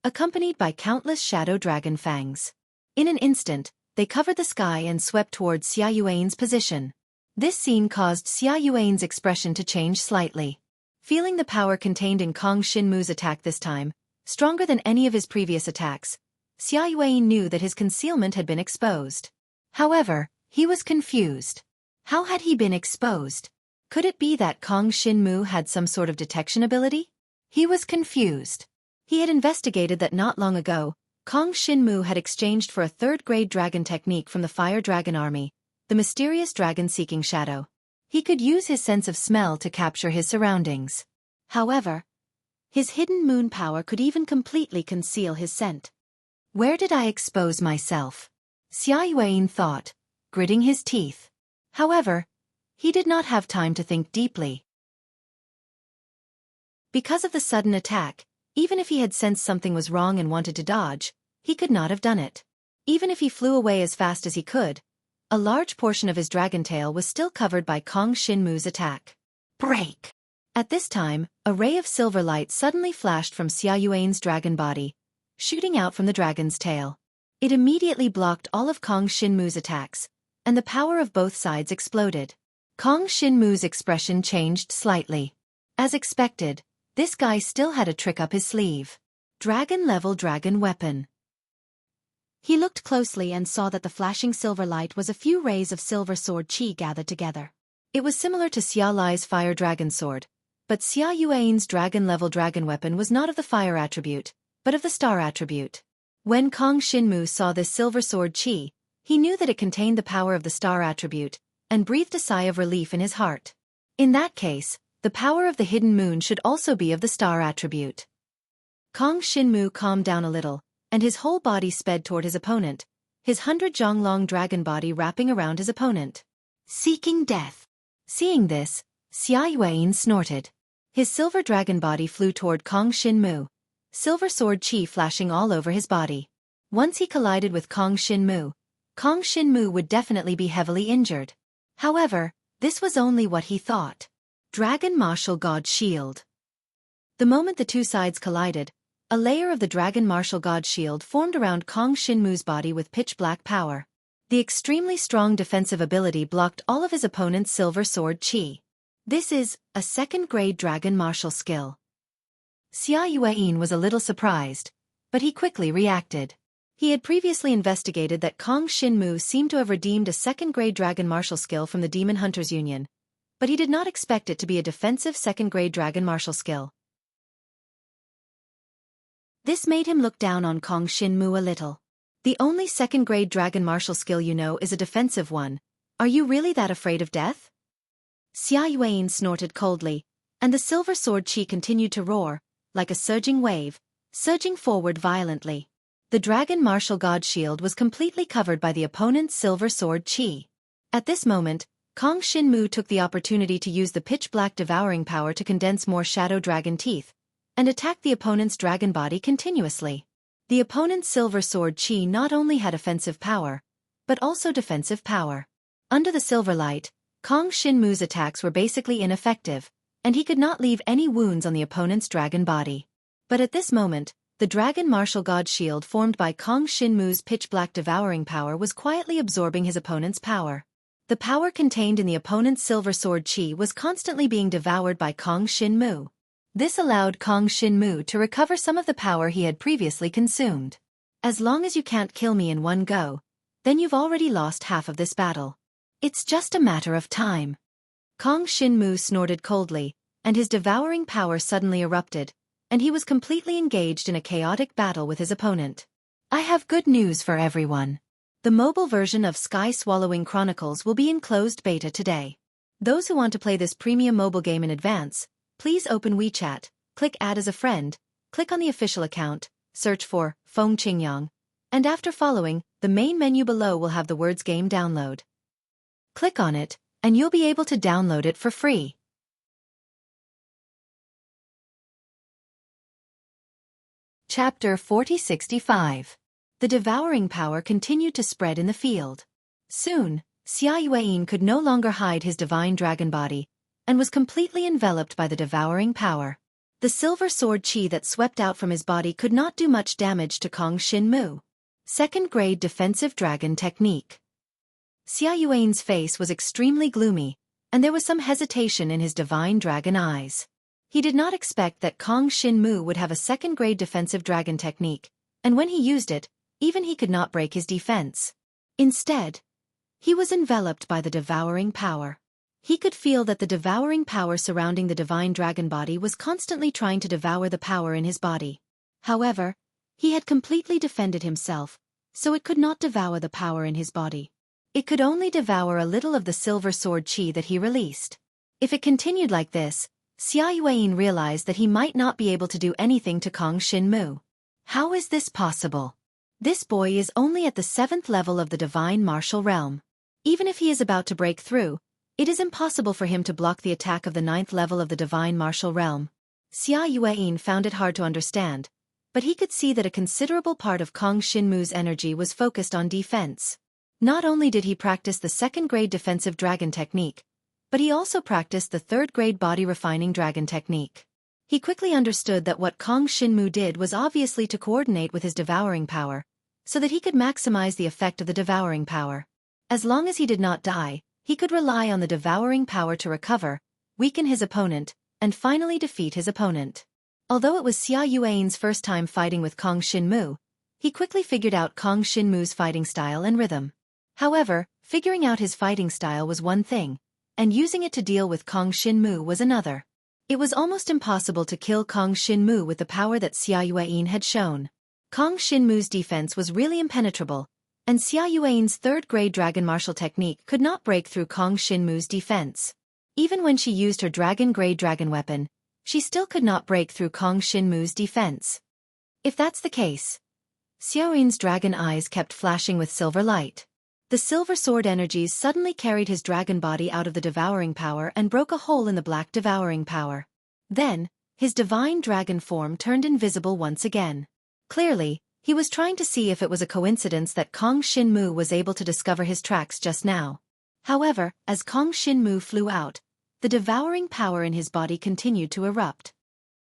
accompanied by countless shadow dragon fangs. In an instant, they covered the sky and swept towards Xueqi's position. This scene caused Xueqi's expression to change slightly. Feeling the power contained in Kong Shinmu's attack this time, stronger than any of his previous attacks, Xueqi knew that his concealment had been exposed. However, he was confused. How had he been exposed? Could it be that Kong Shinmu had some sort of detection ability? He was confused. He had investigated that not long ago, Kong Shinmu had exchanged for a third-grade dragon technique from the Fire Dragon Army, the mysterious dragon-seeking shadow. He could use his sense of smell to capture his surroundings. However, his hidden moon power could even completely conceal his scent. Where did I expose myself? Xueqi thought, gritting his teeth. However, he did not have time to think deeply. Because of the sudden attack, even if he had sensed something was wrong and wanted to dodge, he could not have done it. Even if he flew away as fast as he could, a large portion of his dragon tail was still covered by Kong Shinmu's attack. Break! At this time, a ray of silver light suddenly flashed from Xueqi's dragon body, shooting out from the dragon's tail. It immediately blocked all of Kong Shinmu's attacks, and the power of both sides exploded. Kong Shinmu's expression changed slightly. As expected, this guy still had a trick up his sleeve. Dragon-level dragon weapon. He looked closely and saw that the flashing silver light was a few rays of silver sword qi gathered together. It was similar to Xia Lai's fire dragon sword, but Xia Yuan's dragon-level dragon weapon was not of the fire attribute, but of the star attribute. When Kong Shinmu saw this silver sword qi, he knew that it contained the power of the star attribute, and breathed a sigh of relief in his heart. In that case, the power of the hidden moon should also be of the star attribute. Kong Shinmu calmed down a little, and his whole body sped toward his opponent, his 100-jong-long dragon body wrapping around his opponent. Seeking death. Seeing this, Xia Yuan snorted. His silver dragon body flew toward Kong Shinmu, silver sword qi flashing all over his body. Once he collided with Kong Shinmu would definitely be heavily injured. However, this was only what he thought. Dragon Martial God Shield. The moment the two sides collided, a layer of the Dragon Martial God Shield formed around Kong Shinmu's body with pitch-black power. The extremely strong defensive ability blocked all of his opponent's silver sword qi. This is a second-grade Dragon Martial skill. Xia Yuan was a little surprised, but he quickly reacted. He had previously investigated that Kong Shinmu seemed to have redeemed a second-grade Dragon Martial skill from the Demon Hunters Union, but he did not expect it to be a defensive second-grade Dragon Martial skill. This made him look down on Kong Shinmu a little. The only second-grade Dragon Martial skill you know is a defensive one. Are you really that afraid of death? Xia Yuan snorted coldly, and the silver sword qi continued to roar, like a surging wave, surging forward violently. The Dragon Martial God Shield was completely covered by the opponent's silver sword qi. At this moment, Kong Shinmu took the opportunity to use the pitch-black devouring power to condense more shadow dragon teeth, and attack the opponent's dragon body continuously. The opponent's silver sword qi not only had offensive power, but also defensive power. Under the silver light, Kong Shinmu's attacks were basically ineffective, and he could not leave any wounds on the opponent's dragon body. But at this moment, the Dragon Martial God Shield formed by Kong Shinmu's pitch-black devouring power was quietly absorbing his opponent's power. The power contained in the opponent's silver sword qi was constantly being devoured by Kong Shinmu. This allowed Kong Shinmu to recover some of the power he had previously consumed. As long as you can't kill me in one go, then you've already lost half of this battle. It's just a matter of time. Kong Shinmu snorted coldly, and his devouring power suddenly erupted, and he was completely engaged in a chaotic battle with his opponent. I have good news for everyone. The mobile version of Sky Swallowing Chronicles will be in closed beta today. Those who want to play this premium mobile game in advance, please open WeChat, click Add as a Friend, click on the official account, search for Feng Qingyang, and after following, the main menu below will have the words Game Download. Click on it, and you'll be able to download it for free. Chapter 4065. The devouring power continued to spread in the field. Soon, Xia Yuan could no longer hide his divine dragon body, and was completely enveloped by the devouring power. The silver sword qi that swept out from his body could not do much damage to Kong Shinmu. Second-grade defensive dragon technique. Xia Yuan's face was extremely gloomy, and there was some hesitation in his divine dragon eyes. He did not expect that Kong Shinmu would have a second-grade defensive dragon technique, and when he used it, even he could not break his defense. Instead, he was enveloped by the devouring power. He could feel that the devouring power surrounding the divine dragon body was constantly trying to devour the power in his body. However, he had completely defended himself, so it could not devour the power in his body. It could only devour a little of the silver sword qi that he released. If it continued like this, Xia Yuan realized that he might not be able to do anything to Kong Shinmu. How is this possible? This boy is only at the 7th level of the divine martial realm. Even if he is about to break through, it is impossible for him to block the attack of the 9th level of the divine martial realm. Xia Yuan found it hard to understand, but he could see that a considerable part of Kong Shinmu's energy was focused on defense. Not only did he practice the second-grade defensive dragon technique, but he also practiced the third-grade body-refining dragon technique. He quickly understood that what Kong Shinmu did was obviously to coordinate with his devouring power, so that he could maximize the effect of the devouring power. As long as he did not die, he could rely on the devouring power to recover, weaken his opponent, and finally defeat his opponent. Although it was Xia Yuan's first time fighting with Kong Shinmu, he quickly figured out Kong Shinmu's fighting style and rhythm. However, figuring out his fighting style was one thing, and using it to deal with Kong Shinmu was another. It was almost impossible to kill Kong Shinmu with the power that Xia Yuan had shown. Kong Shinmu's defense was really impenetrable, and Xia Yuan's third-grade dragon martial technique could not break through Kong Shinmu's defense. Even when she used her dragon-grade dragon weapon, she still could not break through Kong Shinmu's defense. If that's the case, Xia Yuan's dragon eyes kept flashing with silver light. The silver sword energies suddenly carried his dragon body out of the devouring power and broke a hole in the black devouring power. Then, his divine dragon form turned invisible once again. Clearly, he was trying to see if it was a coincidence that Kong Shinmu was able to discover his tracks just now. However, as Kong Shinmu flew out, the devouring power in his body continued to erupt.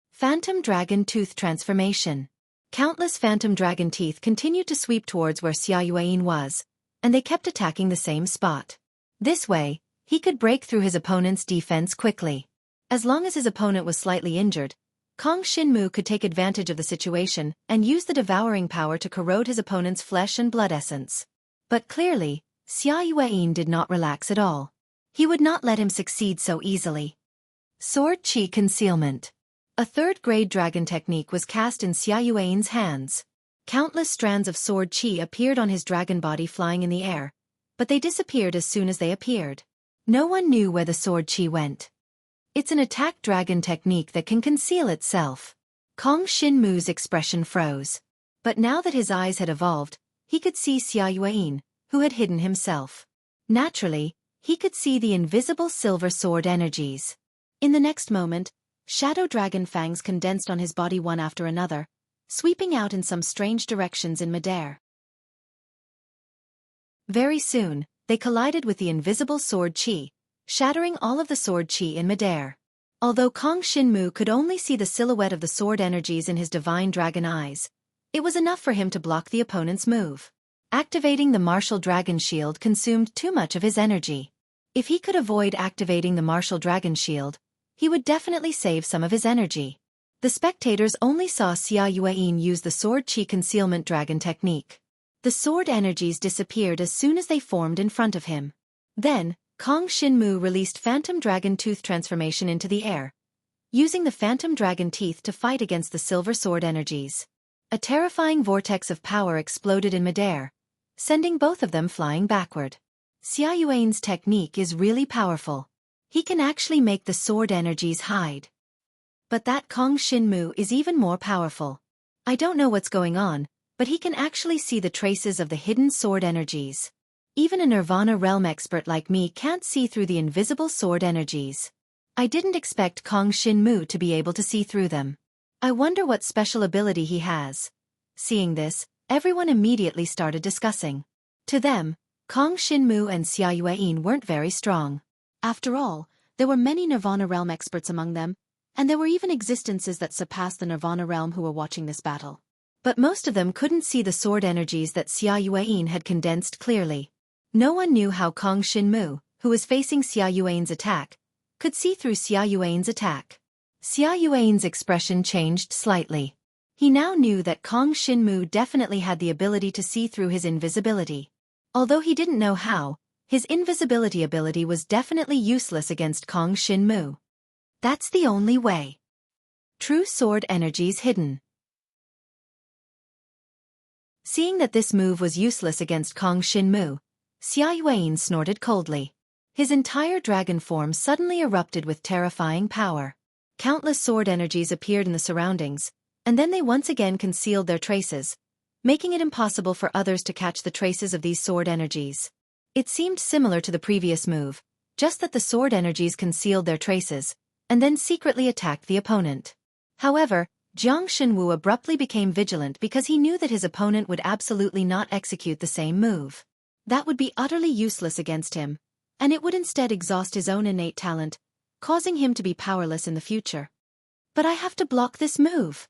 Phantom Dragon Tooth Transformation. Countless phantom dragon teeth continued to sweep towards where Xia Yuan was, and they kept attacking the same spot. This way, he could break through his opponent's defense quickly. As long as his opponent was slightly injured, Kong Shinmu could take advantage of the situation and use the devouring power to corrode his opponent's flesh and blood essence. But clearly, Xia Yuan did not relax at all. He would not let him succeed so easily. Sword Qi Concealment. A third-grade dragon technique was cast in Xia Yuan's hands. Countless strands of sword qi appeared on his dragon body flying in the air, but they disappeared as soon as they appeared. No one knew where the sword qi went. It's an attack dragon technique that can conceal itself. Kong Shinmu's expression froze. But now that his eyes had evolved, he could see Xia Yuan, who had hidden himself. Naturally, he could see the invisible silver sword energies. In the next moment, shadow dragon fangs condensed on his body one after another, sweeping out in some strange directions in midair. Very soon, they collided with the invisible sword qi, shattering all of the sword qi in midair. Although Kong Shinmu could only see the silhouette of the sword energies in his divine dragon eyes, it was enough for him to block the opponent's move. Activating the martial dragon shield consumed too much of his energy. If he could avoid activating the martial dragon shield, he would definitely save some of his energy. The spectators only saw Xia Yuan use the sword qi concealment dragon technique. The sword energies disappeared as soon as they formed in front of him. Then, Kong Shinmu released Phantom Dragon Tooth Transformation into the air, using the Phantom Dragon Teeth to fight against the silver sword energies. A terrifying vortex of power exploded in midair, sending both of them flying backward. Xia Yuan's technique is really powerful. He can actually make the sword energies hide. But that Kong Shinmu is even more powerful. I don't know what's going on, but he can actually see the traces of the hidden sword energies. Even a Nirvana realm expert like me can't see through the invisible sword energies. I didn't expect Kong Shinmu to be able to see through them. I wonder what special ability he has. Seeing this, everyone immediately started discussing. To them, Kong Shinmu and Xia Yuan weren't very strong. After all, there were many Nirvana realm experts among them, and there were even existences that surpassed the Nirvana realm who were watching this battle. But most of them couldn't see the sword energies that Xia Yuan had condensed clearly. No one knew how Kong Shinmu, who was facing Xia Yuan's attack, could see through Xia Yuan's attack. Xia Yuan's expression changed slightly. He now knew that Kong Shinmu definitely had the ability to see through his invisibility. Although he didn't know how, his invisibility ability was definitely useless against Kong Shinmu. That's the only way. True sword energies hidden. Seeing that this move was useless against Kong Shinmu, Xia Yuan snorted coldly. His entire dragon form suddenly erupted with terrifying power. Countless sword energies appeared in the surroundings, and then they once again concealed their traces, making it impossible for others to catch the traces of these sword energies. It seemed similar to the previous move, just that the sword energies concealed their traces, and then secretly attacked the opponent. However, Jiang Shenwu abruptly became vigilant because he knew that his opponent would absolutely not execute the same move. That would be utterly useless against him, and it would instead exhaust his own innate talent, causing him to be powerless in the future. But I have to block this move.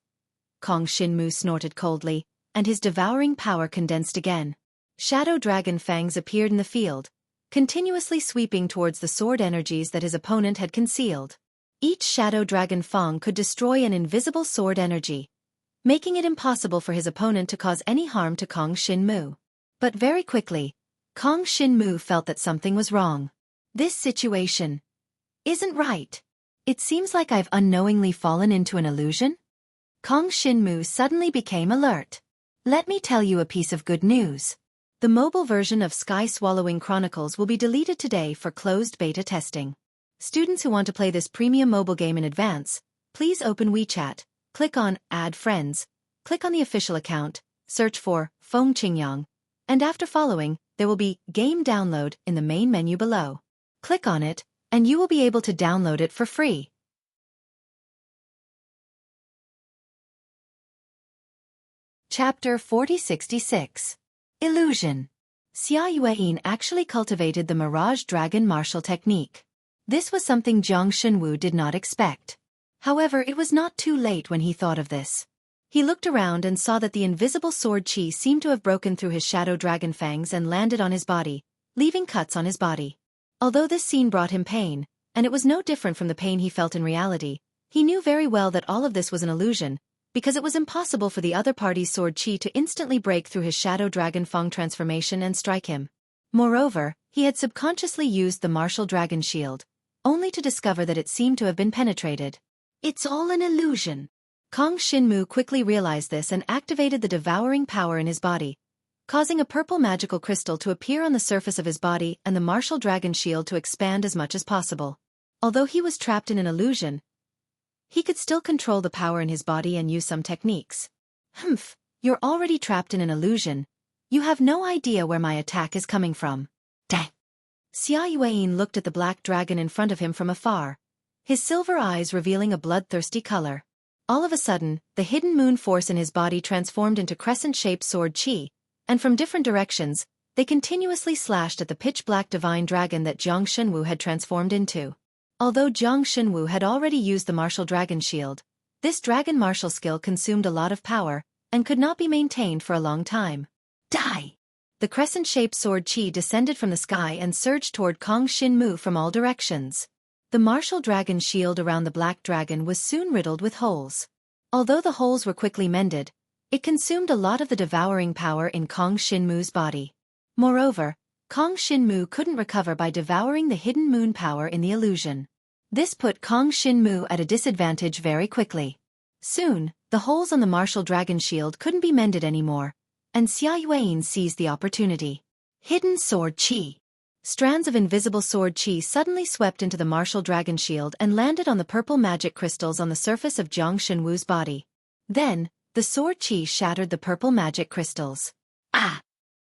Kong Shinmu snorted coldly, and his devouring power condensed again. Shadow dragon fangs appeared in the field, continuously sweeping towards the sword energies that his opponent had concealed. Each shadow dragon fang could destroy an invisible sword energy, making it impossible for his opponent to cause any harm to Kong Shinmu. But very quickly, Kong Shinmu felt that something was wrong. This situation isn't right. It seems like I've unknowingly fallen into an illusion? Kong Shinmu suddenly became alert. Let me tell you a piece of good news. The mobile version of Sky Swallowing Chronicles will be deleted today for closed beta testing. Students who want to play this premium mobile game in advance, please open WeChat, click on Add Friends, click on the official account, search for Feng Qingyang, and after following, there will be Game Download in the main menu below. Click on it, and you will be able to download it for free. Chapter 4066. Illusion. Xia Yueyin actually cultivated the Mirage Dragon martial technique. This was something Jiang Shenwu did not expect. However, it was not too late when he thought of this. He looked around and saw that the invisible sword qi seemed to have broken through his shadow dragon fangs and landed on his body, leaving cuts on his body. Although this scene brought him pain, and it was no different from the pain he felt in reality, he knew very well that all of this was an illusion, because it was impossible for the other party's sword qi to instantly break through his shadow dragon fang transformation and strike him. Moreover, he had subconsciously used the martial dragon shield, only to discover that it seemed to have been penetrated. It's all an illusion. Kong Shinmu quickly realized this and activated the devouring power in his body, causing a purple magical crystal to appear on the surface of his body and the martial dragon shield to expand as much as possible. Although he was trapped in an illusion, he could still control the power in his body and use some techniques. Humph, you're already trapped in an illusion. You have no idea where my attack is coming from. Dang. Xia Yueyin looked at the black dragon in front of him from afar, his silver eyes revealing a bloodthirsty color. All of a sudden, the hidden moon force in his body transformed into crescent-shaped sword qi, and from different directions, they continuously slashed at the pitch-black divine dragon that Jiang Shenwu had transformed into. Although Jiang Shenwu had already used the martial dragon shield, this dragon martial skill consumed a lot of power, and could not be maintained for a long time. Die! The crescent-shaped sword qi descended from the sky and surged toward Kong Shinmu from all directions. The martial dragon shield around the black dragon was soon riddled with holes. Although the holes were quickly mended, it consumed a lot of the devouring power in Kong Shinmu's body. Moreover, Kong Shinmu couldn't recover by devouring the hidden moon power in the illusion. This put Kong Shinmu at a disadvantage very quickly. Soon, the holes on the martial dragon shield couldn't be mended anymore, and Xia Yueyin seized the opportunity. Hidden sword qi. Strands of invisible sword qi suddenly swept into the martial dragon shield and landed on the purple magic crystals on the surface of Jiang Shenwu's body. Then, the sword qi shattered the purple magic crystals. Ah!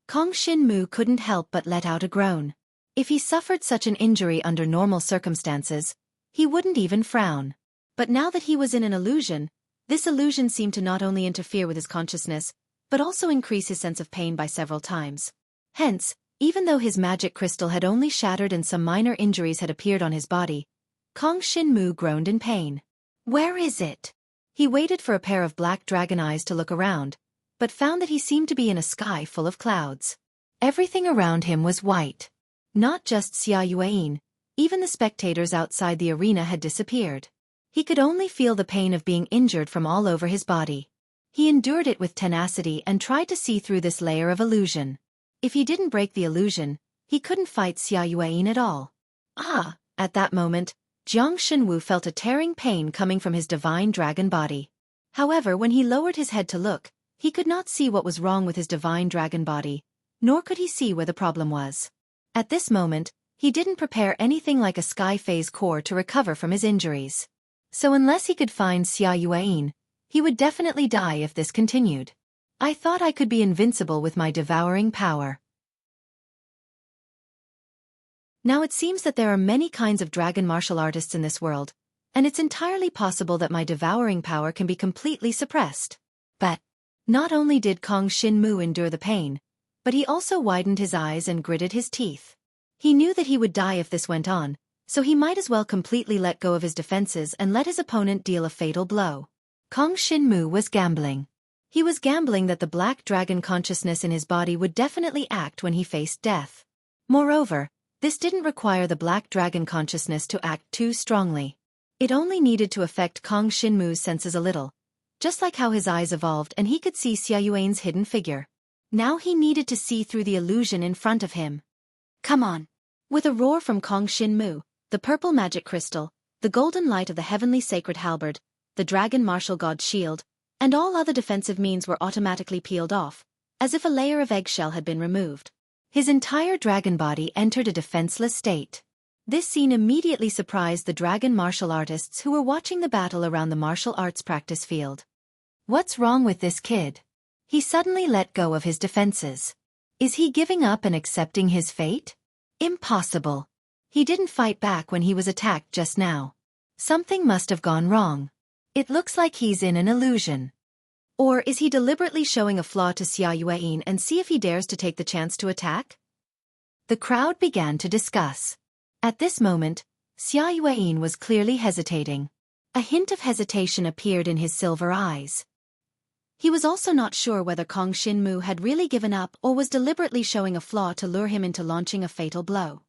Kong Shinmu couldn't help but let out a groan. If he suffered such an injury under normal circumstances, he wouldn't even frown. But now that he was in an illusion, this illusion seemed to not only interfere with his consciousness, but also increase his sense of pain by several times. Hence, even though his magic crystal had only shattered and some minor injuries had appeared on his body, Kong Shinmu groaned in pain. Where is it? He waited for a pair of black dragon eyes to look around, but found that he seemed to be in a sky full of clouds. Everything around him was white. Not just Xia Yueyin, even the spectators outside the arena had disappeared. He could only feel the pain of being injured from all over his body. He endured it with tenacity and tried to see through this layer of illusion. If he didn't break the illusion, he couldn't fight Xia Yueyin at all. Ah! At that moment, Jiang Shenwu felt a tearing pain coming from his divine dragon body. However, when he lowered his head to look, he could not see what was wrong with his divine dragon body, nor could he see where the problem was. At this moment, he didn't prepare anything like a sky phase core to recover from his injuries. So unless he could find Xia Yueyin, he would definitely die if this continued. I thought I could be invincible with my devouring power. Now it seems that there are many kinds of dragon martial artists in this world, and it's entirely possible that my devouring power can be completely suppressed. But not only did Kong Shinmu endure the pain, but he also widened his eyes and gritted his teeth. He knew that he would die if this went on, so he might as well completely let go of his defenses and let his opponent deal a fatal blow. Kong Shinmu was gambling. He was gambling that the black dragon consciousness in his body would definitely act when he faced death. Moreover, this didn't require the black dragon consciousness to act too strongly. It only needed to affect Kong Shinmu's senses a little, just like how his eyes evolved and he could see Xia Yuan's hidden figure. Now he needed to see through the illusion in front of him. Come on! With a roar from Kong Shinmu, the purple magic crystal, the golden light of the heavenly sacred halberd, the dragon martial god's shield, and all other defensive means were automatically peeled off, as if a layer of eggshell had been removed. His entire dragon body entered a defenseless state. This scene immediately surprised the dragon martial artists who were watching the battle around the martial arts practice field. What's wrong with this kid? He suddenly let go of his defenses. Is he giving up and accepting his fate? Impossible. He didn't fight back when he was attacked just now. Something must have gone wrong. It looks like he's in an illusion. Or is he deliberately showing a flaw to Xia Yuan and see if he dares to take the chance to attack? The crowd began to discuss. At this moment, Xia Yuan was clearly hesitating. A hint of hesitation appeared in his silver eyes. He was also not sure whether Kong Shinmu had really given up or was deliberately showing a flaw to lure him into launching a fatal blow.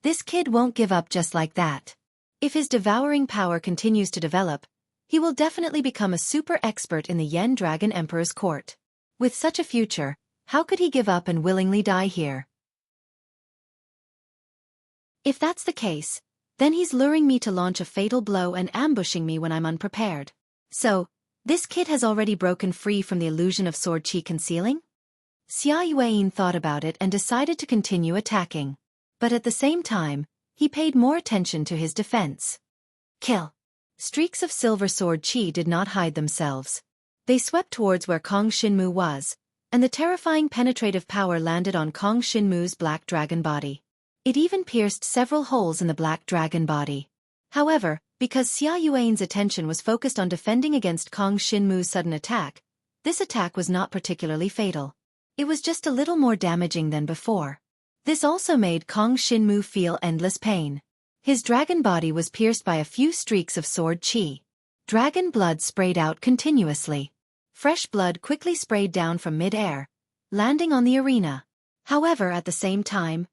This kid won't give up just like that. If his devouring power continues to develop, he will definitely become a super expert in the Yen Dragon Emperor's court. With such a future, how could he give up and willingly die here? If that's the case, then he's luring me to launch a fatal blow and ambushing me when I'm unprepared. So, this kid has already broken free from the illusion of sword chi concealing? Xia Yuan thought about it and decided to continue attacking. But at the same time, he paid more attention to his defense. Kill. Streaks of silver sword chi did not hide themselves. They swept towards where Kong Shinmu was, and the terrifying penetrative power landed on Kong Shinmu's black dragon body. It even pierced several holes in the black dragon body. However, because Xia Yuan's attention was focused on defending against Kong Shinmu's sudden attack, this attack was not particularly fatal. It was just a little more damaging than before. This also made Kong Shinmu feel endless pain. His dragon body was pierced by a few streaks of sword chi. Dragon blood sprayed out continuously. Fresh blood quickly sprayed down from mid-air, landing on the arena. However, at the same time,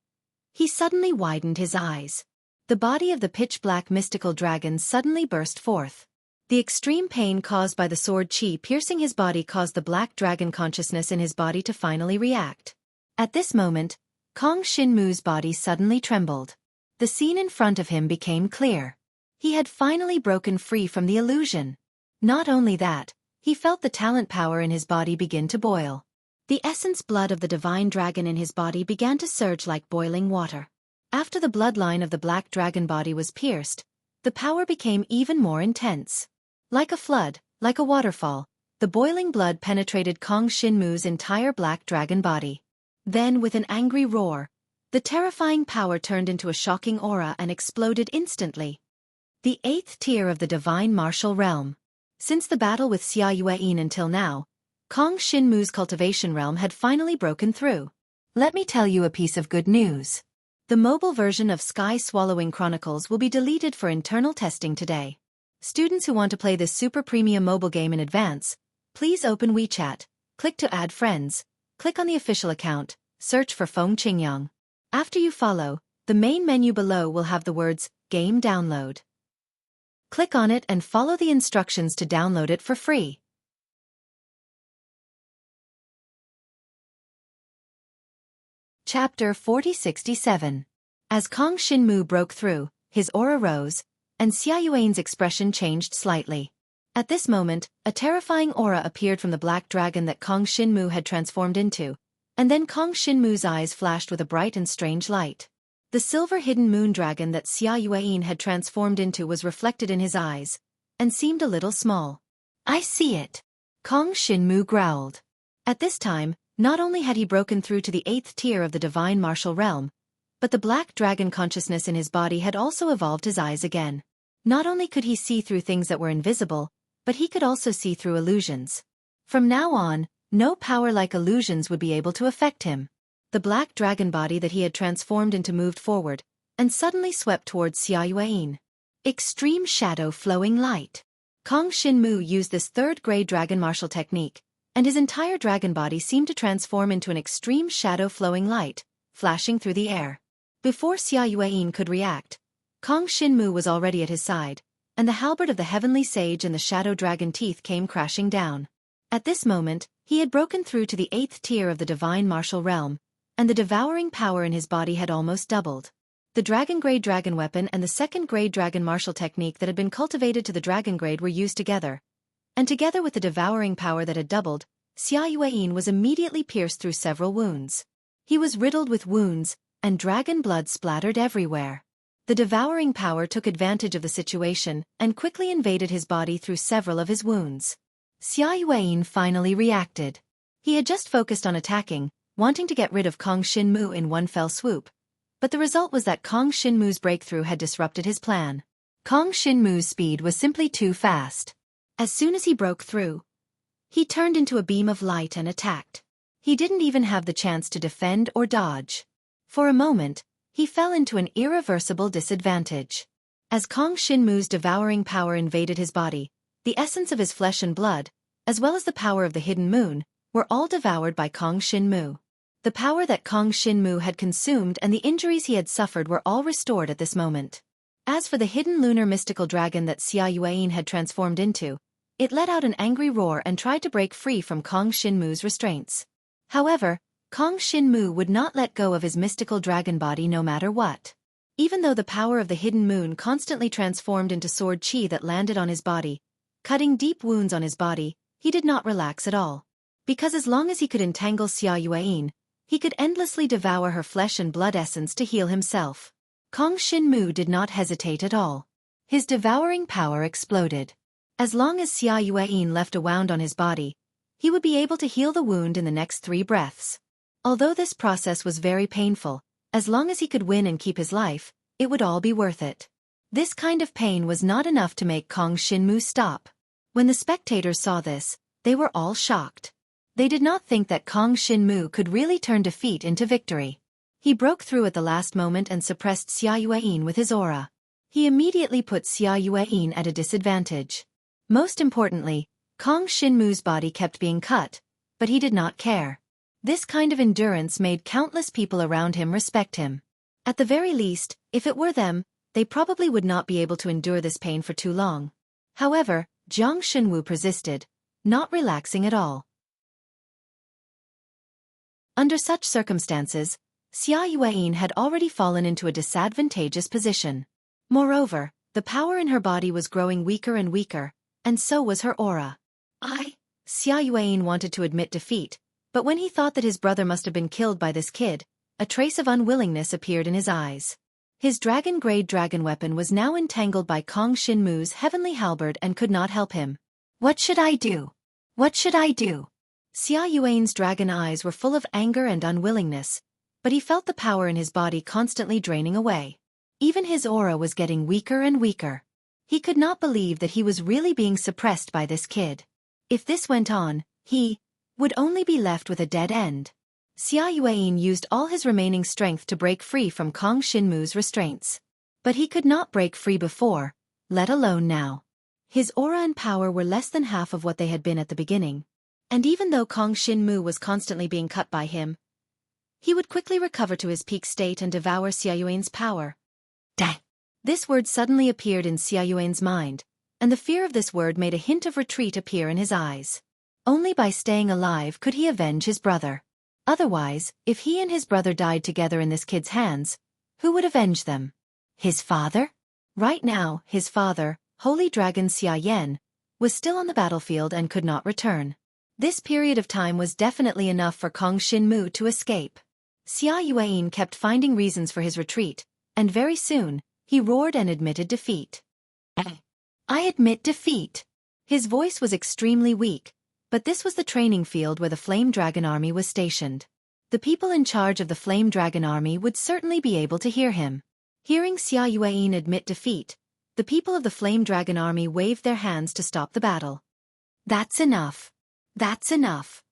he suddenly widened his eyes. The body of the pitch-black mystical dragon suddenly burst forth. The extreme pain caused by the sword chi piercing his body caused the black dragon consciousness in his body to finally react. At this moment, Kong Shinmu's body suddenly trembled. The scene in front of him became clear. He had finally broken free from the illusion. Not only that, he felt the talent power in his body begin to boil. The essence blood of the divine dragon in his body began to surge like boiling water. After the bloodline of the black dragon body was pierced, the power became even more intense. Like a flood, like a waterfall, the boiling blood penetrated Kong Shinmu's entire black dragon body. Then, with an angry roar, the terrifying power turned into a shocking aura and exploded instantly. The 8th tier of the divine martial realm. Since the battle with Xia Yuan until now, Kong Shinmu's cultivation realm had finally broken through. Let me tell you a piece of good news. The mobile version of Sky Swallowing Chronicles will be deleted for internal testing today. Students who want to play this super premium mobile game in advance, please open WeChat, click to add friends, click on the official account, search for Feng Qingyang. After you follow, the main menu below will have the words, Game Download. Click on it and follow the instructions to download it for free. Chapter 4067. As Kong Shinmu broke through, his aura rose, and Xia Yuan's expression changed slightly. At this moment, a terrifying aura appeared from the black dragon that Kong Shinmu had transformed into, and then Kong Shinmu's eyes flashed with a bright and strange light. The silver hidden moon dragon that Xia Yuan had transformed into was reflected in his eyes, and seemed a little small. I see it. Kong Shinmu growled. At this time, not only had he broken through to the 8th tier of the divine martial realm, but the black dragon consciousness in his body had also evolved his eyes again. Not only could he see through things that were invisible, but he could also see through illusions. From now on, no power like illusions would be able to affect him. The black dragon body that he had transformed into moved forward, and suddenly swept towards Xueqi. Extreme shadow flowing light. Kong Shinmu used this third-grade dragon martial technique, and his entire dragon body seemed to transform into an extreme shadow flowing light, flashing through the air. Before Xueqi could react, Kong Shinmu was already at his side, and the halberd of the heavenly sage and the shadow dragon teeth came crashing down. At this moment, he had broken through to the 8th tier of the divine martial realm, and the devouring power in his body had almost doubled. The dragon-grade dragon weapon and the second-grade dragon martial technique that had been cultivated to the dragon-grade were used together, and together with the devouring power that had doubled, Xueqi was immediately pierced through several wounds. He was riddled with wounds, and dragon blood splattered everywhere. The devouring power took advantage of the situation and quickly invaded his body through several of his wounds. Xueqi finally reacted. He had just focused on attacking, wanting to get rid of Kong Shinmu in one fell swoop, but the result was that Kong Shinmu's breakthrough had disrupted his plan. Kong Shinmu's speed was simply too fast. As soon as he broke through, he turned into a beam of light and attacked. He didn't even have the chance to defend or dodge. For a moment, he fell into an irreversible disadvantage. As Kong Shinmu's devouring power invaded his body, the essence of his flesh and blood, as well as the power of the hidden moon, were all devoured by Kong Shinmu. The power that Kong Shinmu had consumed and the injuries he had suffered were all restored at this moment. As for the hidden lunar mystical dragon that Xueqi had transformed into, it let out an angry roar and tried to break free from Kong Shinmu's restraints. However, Kong Shinmu would not let go of his mystical dragon body no matter what. Even though the power of the hidden moon constantly transformed into sword chi that landed on his body, cutting deep wounds on his body, he did not relax at all. Because as long as he could entangle Xueqi, he could endlessly devour her flesh and blood essence to heal himself. Kong Shinmu did not hesitate at all. His devouring power exploded. As long as Xueqi left a wound on his body, he would be able to heal the wound in the next 3 breaths. Although this process was very painful, as long as he could win and keep his life, it would all be worth it. This kind of pain was not enough to make Kong Shinmu stop. When the spectators saw this, they were all shocked. They did not think that Kong Shinmu could really turn defeat into victory. He broke through at the last moment and suppressed Xueqi with his aura. He immediately put Xueqi at a disadvantage. Most importantly, Kong Shinmu's body kept being cut, but he did not care. This kind of endurance made countless people around him respect him. At the very least, if it were them, they probably would not be able to endure this pain for too long. However, Jiang Shenwu persisted, not relaxing at all. Under such circumstances, Xueqi had already fallen into a disadvantageous position. Moreover, the power in her body was growing weaker and weaker, and so was her aura. Xueqi wanted to admit defeat, but when he thought that his brother must have been killed by this kid, a trace of unwillingness appeared in his eyes. His dragon-grade dragon weapon was now entangled by Kong Shinmu's heavenly halberd and could not help him. What should I do? What should I do? Xueqi's dragon eyes were full of anger and unwillingness, but he felt the power in his body constantly draining away. Even his aura was getting weaker and weaker. He could not believe that he was really being suppressed by this kid. If this went on, he would only be left with a dead end. Xueqi used all his remaining strength to break free from Kong Shinmu's restraints. But he could not break free before, let alone now. His aura and power were less than half of what they had been at the beginning. And even though Kong Shinmu was constantly being cut by him, he would quickly recover to his peak state and devour Xueqi's power. Dang! This word suddenly appeared in Xueqi's mind, and the fear of this word made a hint of retreat appear in his eyes. Only by staying alive could he avenge his brother. Otherwise, if he and his brother died together in this kid's hands, who would avenge them? His father? Right now, his father, Holy Dragon Xia Yan, was still on the battlefield and could not return. This period of time was definitely enough for Kong Shinmu to escape. Xueqi kept finding reasons for his retreat, and very soon, he roared and admitted defeat. I admit defeat. His voice was extremely weak, but this was the training field where the Flame Dragon Army was stationed. The people in charge of the Flame Dragon Army would certainly be able to hear him. Hearing Xueqi admit defeat, the people of the Flame Dragon Army waved their hands to stop the battle. That's enough. That's enough.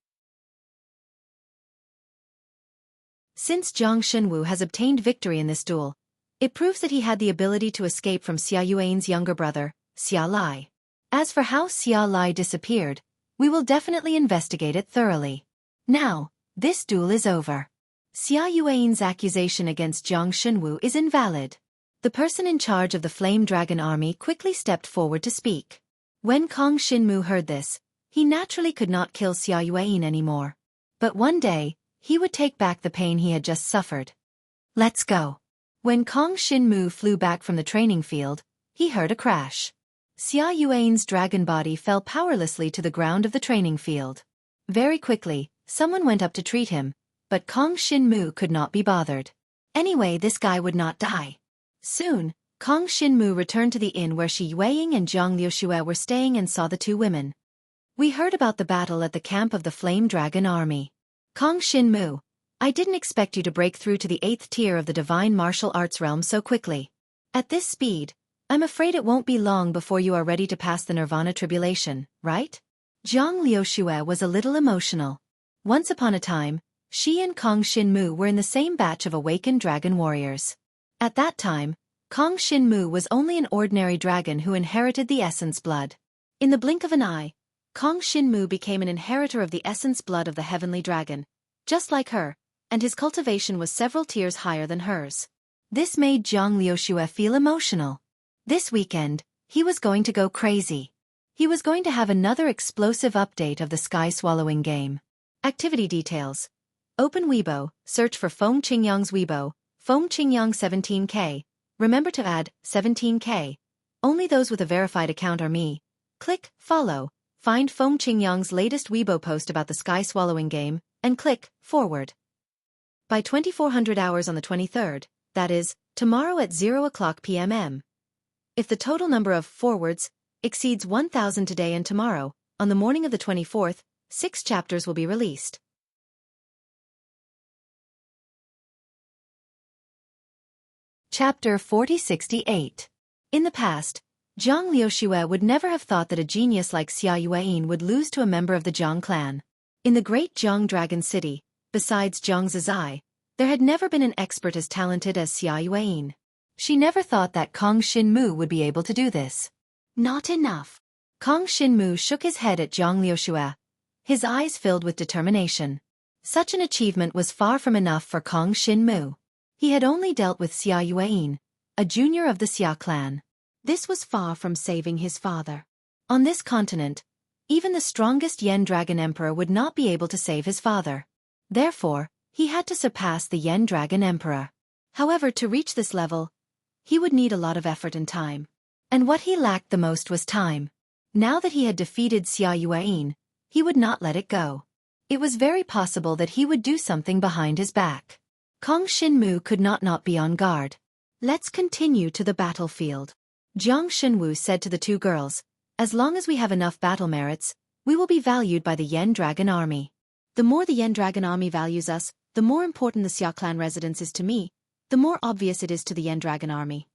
Since Zhang Shenwu has obtained victory in this duel, it proves that he had the ability to escape from Xia Yuan's younger brother, Xia Lai. As for how Xia Lai disappeared, we will definitely investigate it thoroughly. Now, this duel is over. Xia Yuan's accusation against Zhang Shenwu is invalid. The person in charge of the Flame Dragon army quickly stepped forward to speak. When Kong Xinmu heard this, he naturally could not kill Xia Yuan anymore. But one day, he would take back the pain he had just suffered. Let's go. When Kong Xinmu flew back from the training field, he heard a crash. Xia Yuan's dragon body fell powerlessly to the ground of the training field. Very quickly, someone went up to treat him, but Kong Xinmu could not be bothered. Anyway, this guy would not die. Soon, Kong Xinmu returned to the inn where Shi Yueying and Zhang Liuxue were staying and saw the two women. We heard about the battle at the camp of the Flame Dragon army. Kong Xinmu, I didn't expect you to break through to the 8th tier of the divine martial arts realm so quickly. At this speed, I'm afraid it won't be long before you are ready to pass the Nirvana tribulation, right? Zhang Liuxue was a little emotional. Once upon a time, she and Kong Xinmu were in the same batch of awakened dragon warriors. At that time, Kong Xinmu was only an ordinary dragon who inherited the essence blood. In the blink of an eye, Kong Xinmu became an inheritor of the essence blood of the heavenly dragon, just like her, and his cultivation was several tiers higher than hers. This made Zhang Liuxue feel emotional. This weekend, he was going to go crazy. He was going to have another explosive update of the Sky Swallowing game. Activity details. Open Weibo, search for Feng Qingyang's Weibo, Feng Qingyang 17K. Remember to add 17K. Only those with a verified account are me. Click follow. Find Feng Qingyang's latest Weibo post about the Sky Swallowing game, and click forward. By 2400 hours on the 23rd, that is, tomorrow at 0:00 p.m. If the total number of forwards exceeds 1000 today and tomorrow, on the morning of the 24th, 6 chapters will be released. Chapter 4068. In the past, Zhang Liuxue would never have thought that a genius like Xia Yuan would lose to a member of the Zhang clan. In the great Zhang Dragon City, besides Zhang Zizai, there had never been an expert as talented as Xia Yuan. She never thought that Kong Xinmu would be able to do this. Not enough. Kong Xinmu shook his head at Zhang Liuxue, his eyes filled with determination. Such an achievement was far from enough for Kong Xinmu. He had only dealt with Xia Yuan, a junior of the Xia clan. This was far from saving his father. On this continent, even the strongest Yen Dragon Emperor would not be able to save his father. Therefore, he had to surpass the Yen Dragon Emperor. However, to reach this level, he would need a lot of effort and time. And what he lacked the most was time. Now that he had defeated Xia Yuan, he would not let it go. It was very possible that he would do something behind his back. Kong Xinmu could not be on guard. Let's continue to the battlefield. Zhang Shenwu said to the two girls, as long as we have enough battle merits, we will be valued by the Yen Dragon army. The more the Yen Dragon army values us, the more important the Xia clan residence is to me, the more obvious it is to the Yen Dragon army.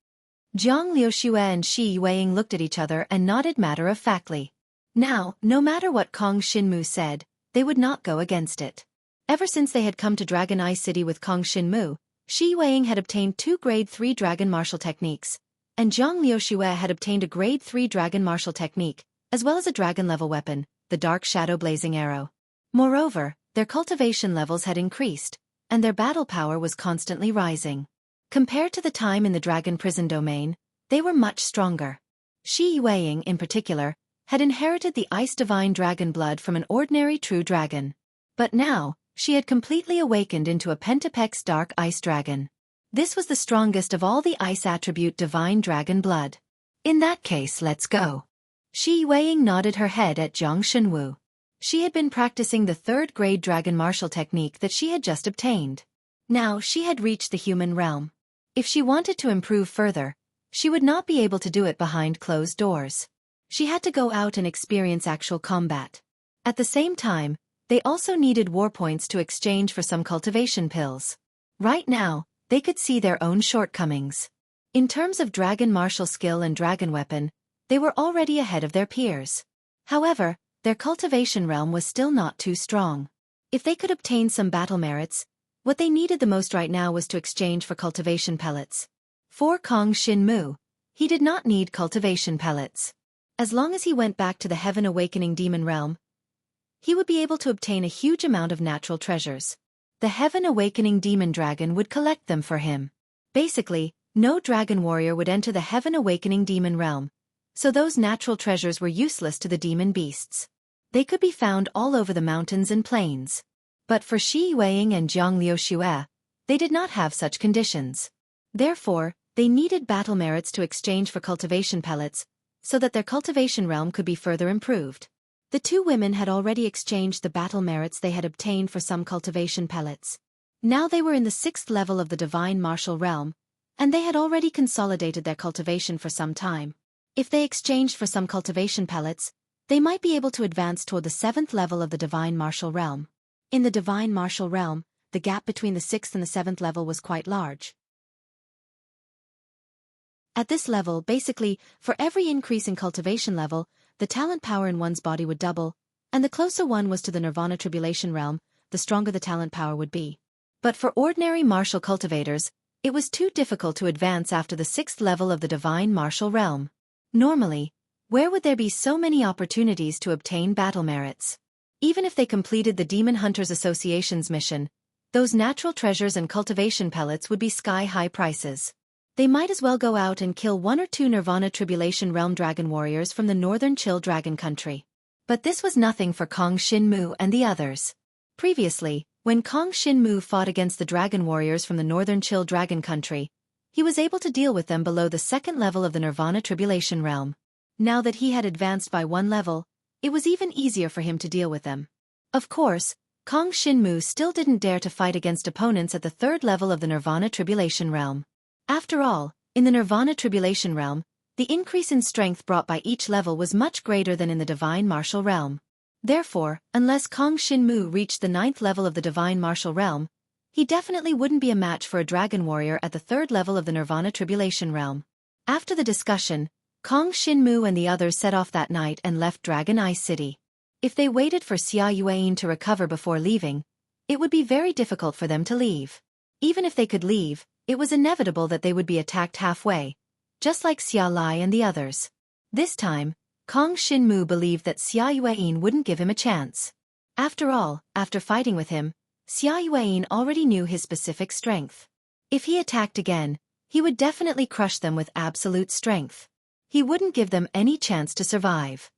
Zhang Liuxue and Shi Yueying looked at each other and nodded matter-of-factly. Now, no matter what Kong Xinmu said, they would not go against it. Ever since they had come to Dragon Eye City with Kong Xinmu, Shi Yueying had obtained 2 Grade 3 Dragon Martial Techniques, and Zhang Liuxue had obtained a Grade 3 Dragon Martial Technique, as well as a dragon-level weapon, the Dark Shadow Blazing Arrow. Moreover, their cultivation levels had increased, and their battle power was constantly rising. Compared to the time in the Dragon Prison domain, they were much stronger. Shi Yueying, in particular, had inherited the Ice Divine Dragon blood from an ordinary true dragon. But now, she had completely awakened into a Pentapex Dark Ice Dragon. This was the strongest of all the Ice Attribute Divine Dragon blood. In that case, let's go. Shi Yueying nodded her head at Zhang Shenwu. She had been practicing the 3rd grade Dragon Martial Technique that she had just obtained. Now she had reached the human realm. If she wanted to improve further, she would not be able to do it behind closed doors. She had to go out and experience actual combat. At the same time, they also needed war points to exchange for some cultivation pills. Right now, they could see their own shortcomings. In terms of dragon martial skill and dragon weapon, they were already ahead of their peers. However, their cultivation realm was still not too strong. If they could obtain some battle merits, What they needed the most right now was to exchange for cultivation pellets. For Kong Shin-mu, he did not need cultivation pellets. As long as he went back to the Heaven Awakening Demon Realm, he would be able to obtain a huge amount of natural treasures. The Heaven Awakening Demon Dragon would collect them for him. Basically, no dragon warrior would enter the Heaven Awakening Demon Realm, so those natural treasures were useless to the demon beasts. They could be found all over the mountains and plains. But for Xueqi and Zhang Liuxue, they did not have such conditions. Therefore, they needed battle merits to exchange for cultivation pellets, so that their cultivation realm could be further improved. The two women had already exchanged the battle merits they had obtained for some cultivation pellets. Now they were in the 6th level of the Divine Martial Realm, and they had already consolidated their cultivation for some time. If they exchanged for some cultivation pellets, they might be able to advance toward the 7th level of the Divine Martial Realm. In the Divine Martial Realm, the gap between the 6th and the 7th level was quite large. At this level, basically, for every increase in cultivation level, the talent power in one's body would double, and the closer one was to the Nirvana Tribulation Realm, the stronger the talent power would be. But for ordinary martial cultivators, it was too difficult to advance after the 6th level of the Divine Martial Realm. Normally, where would there be so many opportunities to obtain battle merits? Even if they completed the Demon Hunters Association's mission, those natural treasures and cultivation pellets would be sky-high prices. They might as well go out and kill 1 or 2 Nirvana Tribulation Realm dragon warriors from the northern Chill Dragon country. But this was nothing for Kong Shin-mu and the others. Previously, when Kong Shin-mu fought against the dragon warriors from the northern Chill Dragon country, he was able to deal with them below the 2nd level of the Nirvana Tribulation Realm. Now that he had advanced by 1 level, it was even easier for him to deal with them. Of course, Kong Shin-mu still didn't dare to fight against opponents at the 3rd level of the Nirvana Tribulation Realm. After all, in the Nirvana Tribulation Realm, the increase in strength brought by each level was much greater than in the Divine Martial Realm. Therefore, unless Kong Shin-mu reached the 9th level of the Divine Martial Realm, he definitely wouldn't be a match for a dragon warrior at the 3rd level of the Nirvana Tribulation Realm. After the discussion, Kong Shin-mu and the others set off that night and left Dragon Ice City. If they waited for Xueqi to recover before leaving, it would be very difficult for them to leave. Even if they could leave, it was inevitable that they would be attacked halfway, just like Xia Lai and the others. This time, Kong Shin-mu believed that Xueqi wouldn't give him a chance. After all, after fighting with him, Xueqi already knew his specific strength. If he attacked again, he would definitely crush them with absolute strength. He wouldn't give them any chance to survive.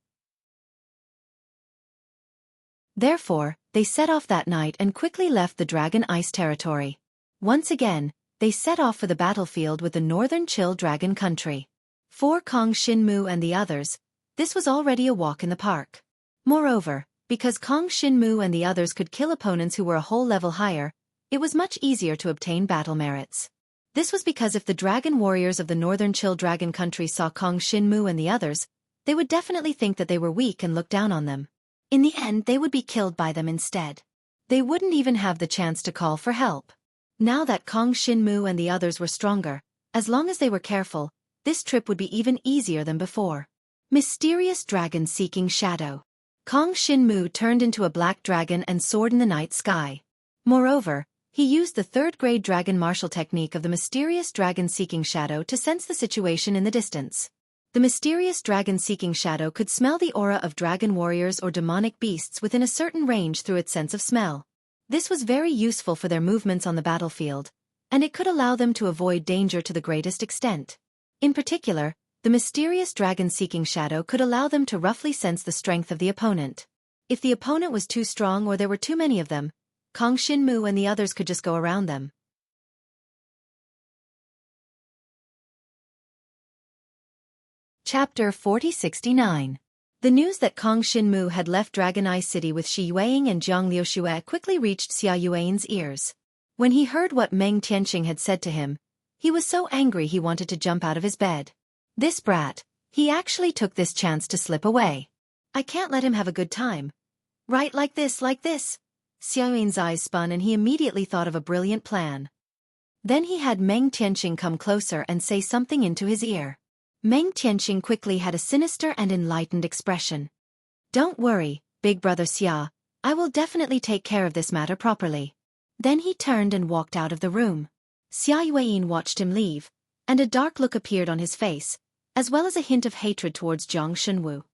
Therefore, they set off that night and quickly left the Dragon Ice territory. Once again, they set off for the battlefield with the northern Chill Dragon country. For Kong Shin-mu and the others, this was already a walk in the park. Moreover, because Kong Shin-mu and the others could kill opponents who were a whole level higher, it was much easier to obtain battle merits. This was because if the dragon warriors of the northern Chill Dragon country saw Kong Shin-mu and the others, they would definitely think that they were weak and look down on them. In the end, they would be killed by them instead. They wouldn't even have the chance to call for help. Now that Kong Shin-mu and the others were stronger, as long as they were careful, this trip would be even easier than before. Mysterious Dragon Seeking Shadow. Kong Shin-mu turned into a black dragon and soared in the night sky. Moreover, he used the 3rd-grade dragon martial technique of the Mysterious Dragon Seeking Shadow to sense the situation in the distance. The Mysterious Dragon Seeking Shadow could smell the aura of dragon warriors or demonic beasts within a certain range through its sense of smell. This was very useful for their movements on the battlefield, and it could allow them to avoid danger to the greatest extent. In particular, the Mysterious Dragon Seeking Shadow could allow them to roughly sense the strength of the opponent. If the opponent was too strong or there were too many of them, Kong Shin-mu and the others could just go around them. Chapter 4069. The news that Kong Shin-mu had left Dragon Ice City with Xueqi and Zhang Liuxue quickly reached Xueqi's ears. When he heard what Meng Tianqing had said to him, he was so angry he wanted to jump out of his bed. This brat, he actually took this chance to slip away. I can't let him have a good time. Right, like this. Xueqi's eyes spun and he immediately thought of a brilliant plan. Then he had Meng Tianqing come closer and say something into his ear. Meng Tianqing quickly had a sinister and enlightened expression. Don't worry, big brother Xia, I will definitely take care of this matter properly. Then he turned and walked out of the room. Xueqi watched him leave, and a dark look appeared on his face, as well as a hint of hatred towards Zhang Shenwu.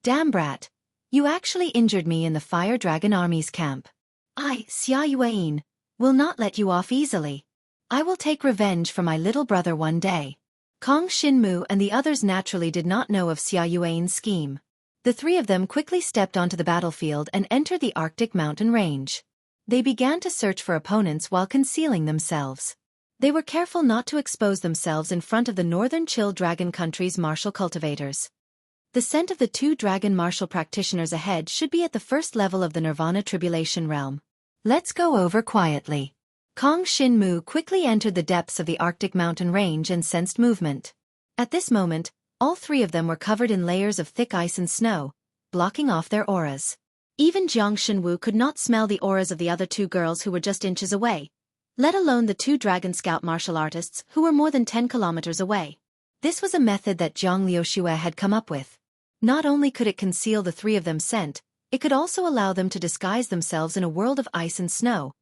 Damn brat! You actually injured me in the Fire Dragon Army's camp. I, Xueqi, will not let you off easily. I will take revenge for my little brother one day. Kong Shinmu and the others naturally did not know of Xueqi's scheme. The three of them quickly stepped onto the battlefield and entered the Arctic mountain range. They began to search for opponents while concealing themselves. They were careful not to expose themselves in front of the northern Chill Dragon country's martial cultivators. The scent of the two dragon martial practitioners ahead should be at the first level of the Nirvana Tribulation realm. Let's go over quietly. Kong Shinmu quickly entered the depths of the Arctic mountain range and sensed movement. At this moment, all three of them were covered in layers of thick ice and snow, blocking off their auras. Even Zhang Shenwu could not smell the auras of the other two girls who were just inches away, let alone the two Dragon Scout martial artists who were more than 10 kilometers away. This was a method that Zhang Liuxue had come up with. Not only could it conceal the three of them's scent, it could also allow them to disguise themselves in a world of ice and snow,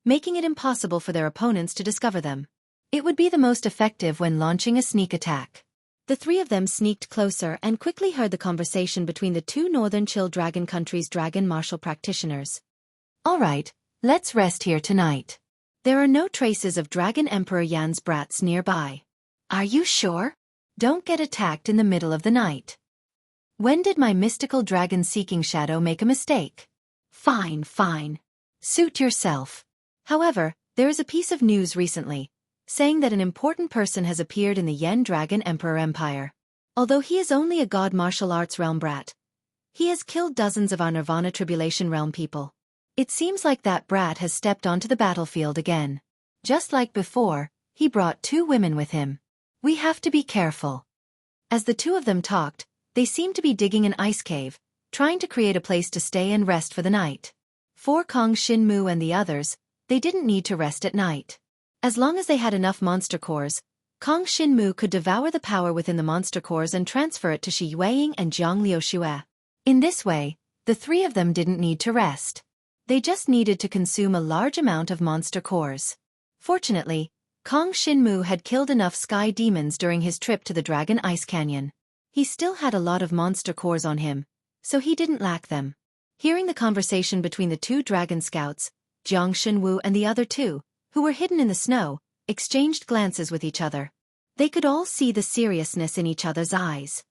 making it impossible for their opponents to discover them. It would be the most effective when launching a sneak attack. The three of them sneaked closer and quickly heard the conversation between the two northern Chill Dragon country's dragon martial practitioners. Alright, let's rest here tonight. There are no traces of Dragon Emperor Yan's brats nearby. Are you sure? Don't get attacked in the middle of the night. When did my mystical dragon-seeking shadow make a mistake? Fine, fine. Suit yourself. However, there is a piece of news recently, saying that an important person has appeared in the Yen Dragon Emperor Empire. Although he is only a god martial arts realm brat, he has killed dozens of our Nirvana Tribulation realm people. It seems like that brat has stepped onto the battlefield again. Just like before, he brought two women with him. We have to be careful. As the two of them talked, they seemed to be digging an ice cave, trying to create a place to stay and rest for the night. For Kong Shinmu and the others, they didn't need to rest at night. As long as they had enough monster cores, Kong Shinmu could devour the power within the monster cores and transfer it to Xueqi and Zhang Liuxue. In this way, the three of them didn't need to rest. They just needed to consume a large amount of monster cores. Fortunately, Kong Shinmu had killed enough sky demons during his trip to the Dragon Ice Canyon. He still had a lot of monster cores on him, so he didn't lack them. Hearing the conversation between the two dragon scouts, Zhang Shenwu and the other two, who were hidden in the snow, exchanged glances with each other. They could all see the seriousness in each other's eyes.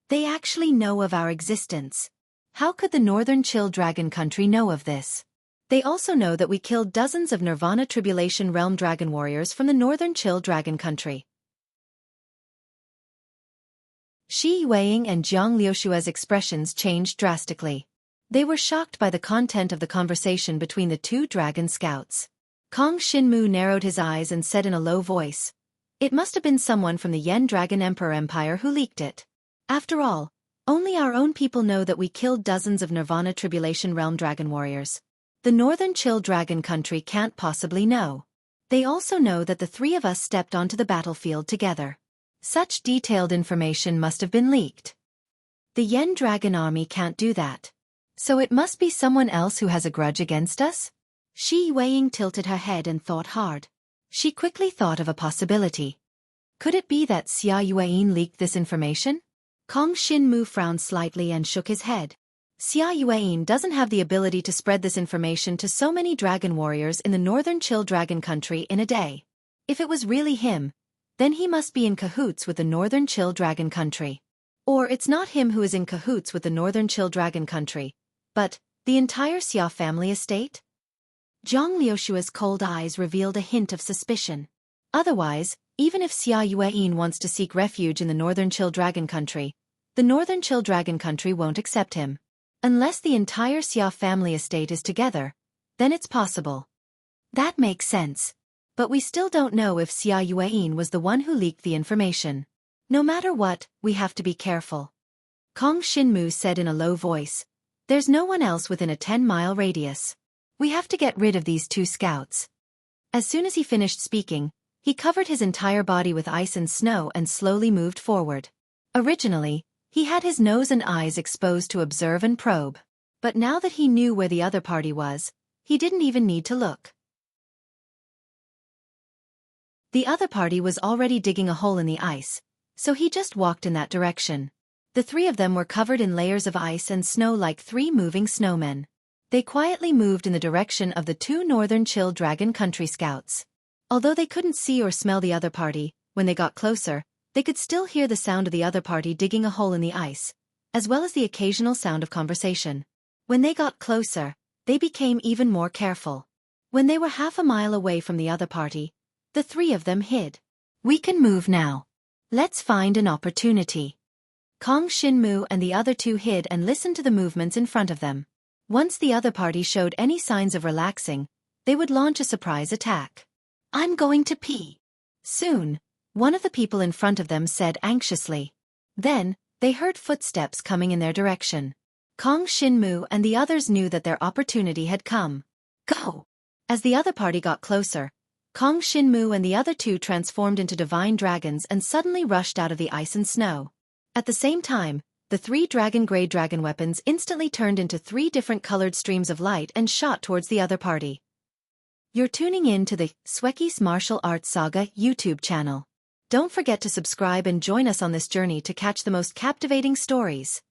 They actually know of our existence. How could the Northern Chill Dragon country know of this? They also know that we killed dozens of Nirvana Tribulation Realm Dragon warriors from the Northern Chill Dragon country. Xueqi and Zhang Liuxue's expressions changed drastically. They were shocked by the content of the conversation between the two dragon scouts. Kong Shinmu narrowed his eyes and said in a low voice, "It must have been someone from the Yen Dragon Emperor Empire who leaked it. After all, only our own people know that we killed dozens of Nirvana Tribulation Realm Dragon warriors. The Northern Chill Dragon country can't possibly know. They also know that the three of us stepped onto the battlefield together. Such detailed information must have been leaked. The Yen Dragon Army can't do that. So it must be someone else who has a grudge against us?" Xueqi tilted her head and thought hard. She quickly thought of a possibility. Could it be that Xueqi leaked this information? Kong Shinmu frowned slightly and shook his head. Xueqi doesn't have the ability to spread this information to so many dragon warriors in the Northern Chill Dragon country in a day. If it was really him, then he must be in cahoots with the Northern Chill Dragon country. Or it's not him who is in cahoots with the Northern Chill Dragon country, but the entire Xia family estate? Zhang Liuxue's cold eyes revealed a hint of suspicion. Otherwise, even if Xueqi wants to seek refuge in the Northern Chill Dragon country, the Northern Chill Dragon country won't accept him. Unless the entire Xia family estate is together, then it's possible. That makes sense. But we still don't know if Xueqi was the one who leaked the information. No matter what, we have to be careful. Kong Shinmu said in a low voice, "There's no one else within a 10-mile radius. We have to get rid of these two scouts." As soon as he finished speaking, he covered his entire body with ice and snow and slowly moved forward. Originally, he had his nose and eyes exposed to observe and probe. But now that he knew where the other party was, he didn't even need to look. The other party was already digging a hole in the ice, so he just walked in that direction. The three of them were covered in layers of ice and snow like three moving snowmen. They quietly moved in the direction of the two northern chill dragon country scouts. Although they couldn't see or smell the other party, when they got closer, they could still hear the sound of the other party digging a hole in the ice, as well as the occasional sound of conversation. When they got closer, they became even more careful. When they were half a mile away from the other party, the three of them hid. "We can move now. Let's find an opportunity." Kong Shinmu and the other two hid and listened to the movements in front of them. Once the other party showed any signs of relaxing, they would launch a surprise attack. "I'm going to pee." Soon, one of the people in front of them said anxiously. Then, they heard footsteps coming in their direction. Kong Shinmu and the others knew that their opportunity had come. "Go!" As the other party got closer, Kong Shinmu and the other two transformed into divine dragons and suddenly rushed out of the ice and snow. At the same time, the three dragon-grade dragon weapons instantly turned into three different colored streams of light and shot towards the other party. You're tuning in to the Xueqi's Martial Arts Saga YouTube channel. Don't forget to subscribe and join us on this journey to catch the most captivating stories.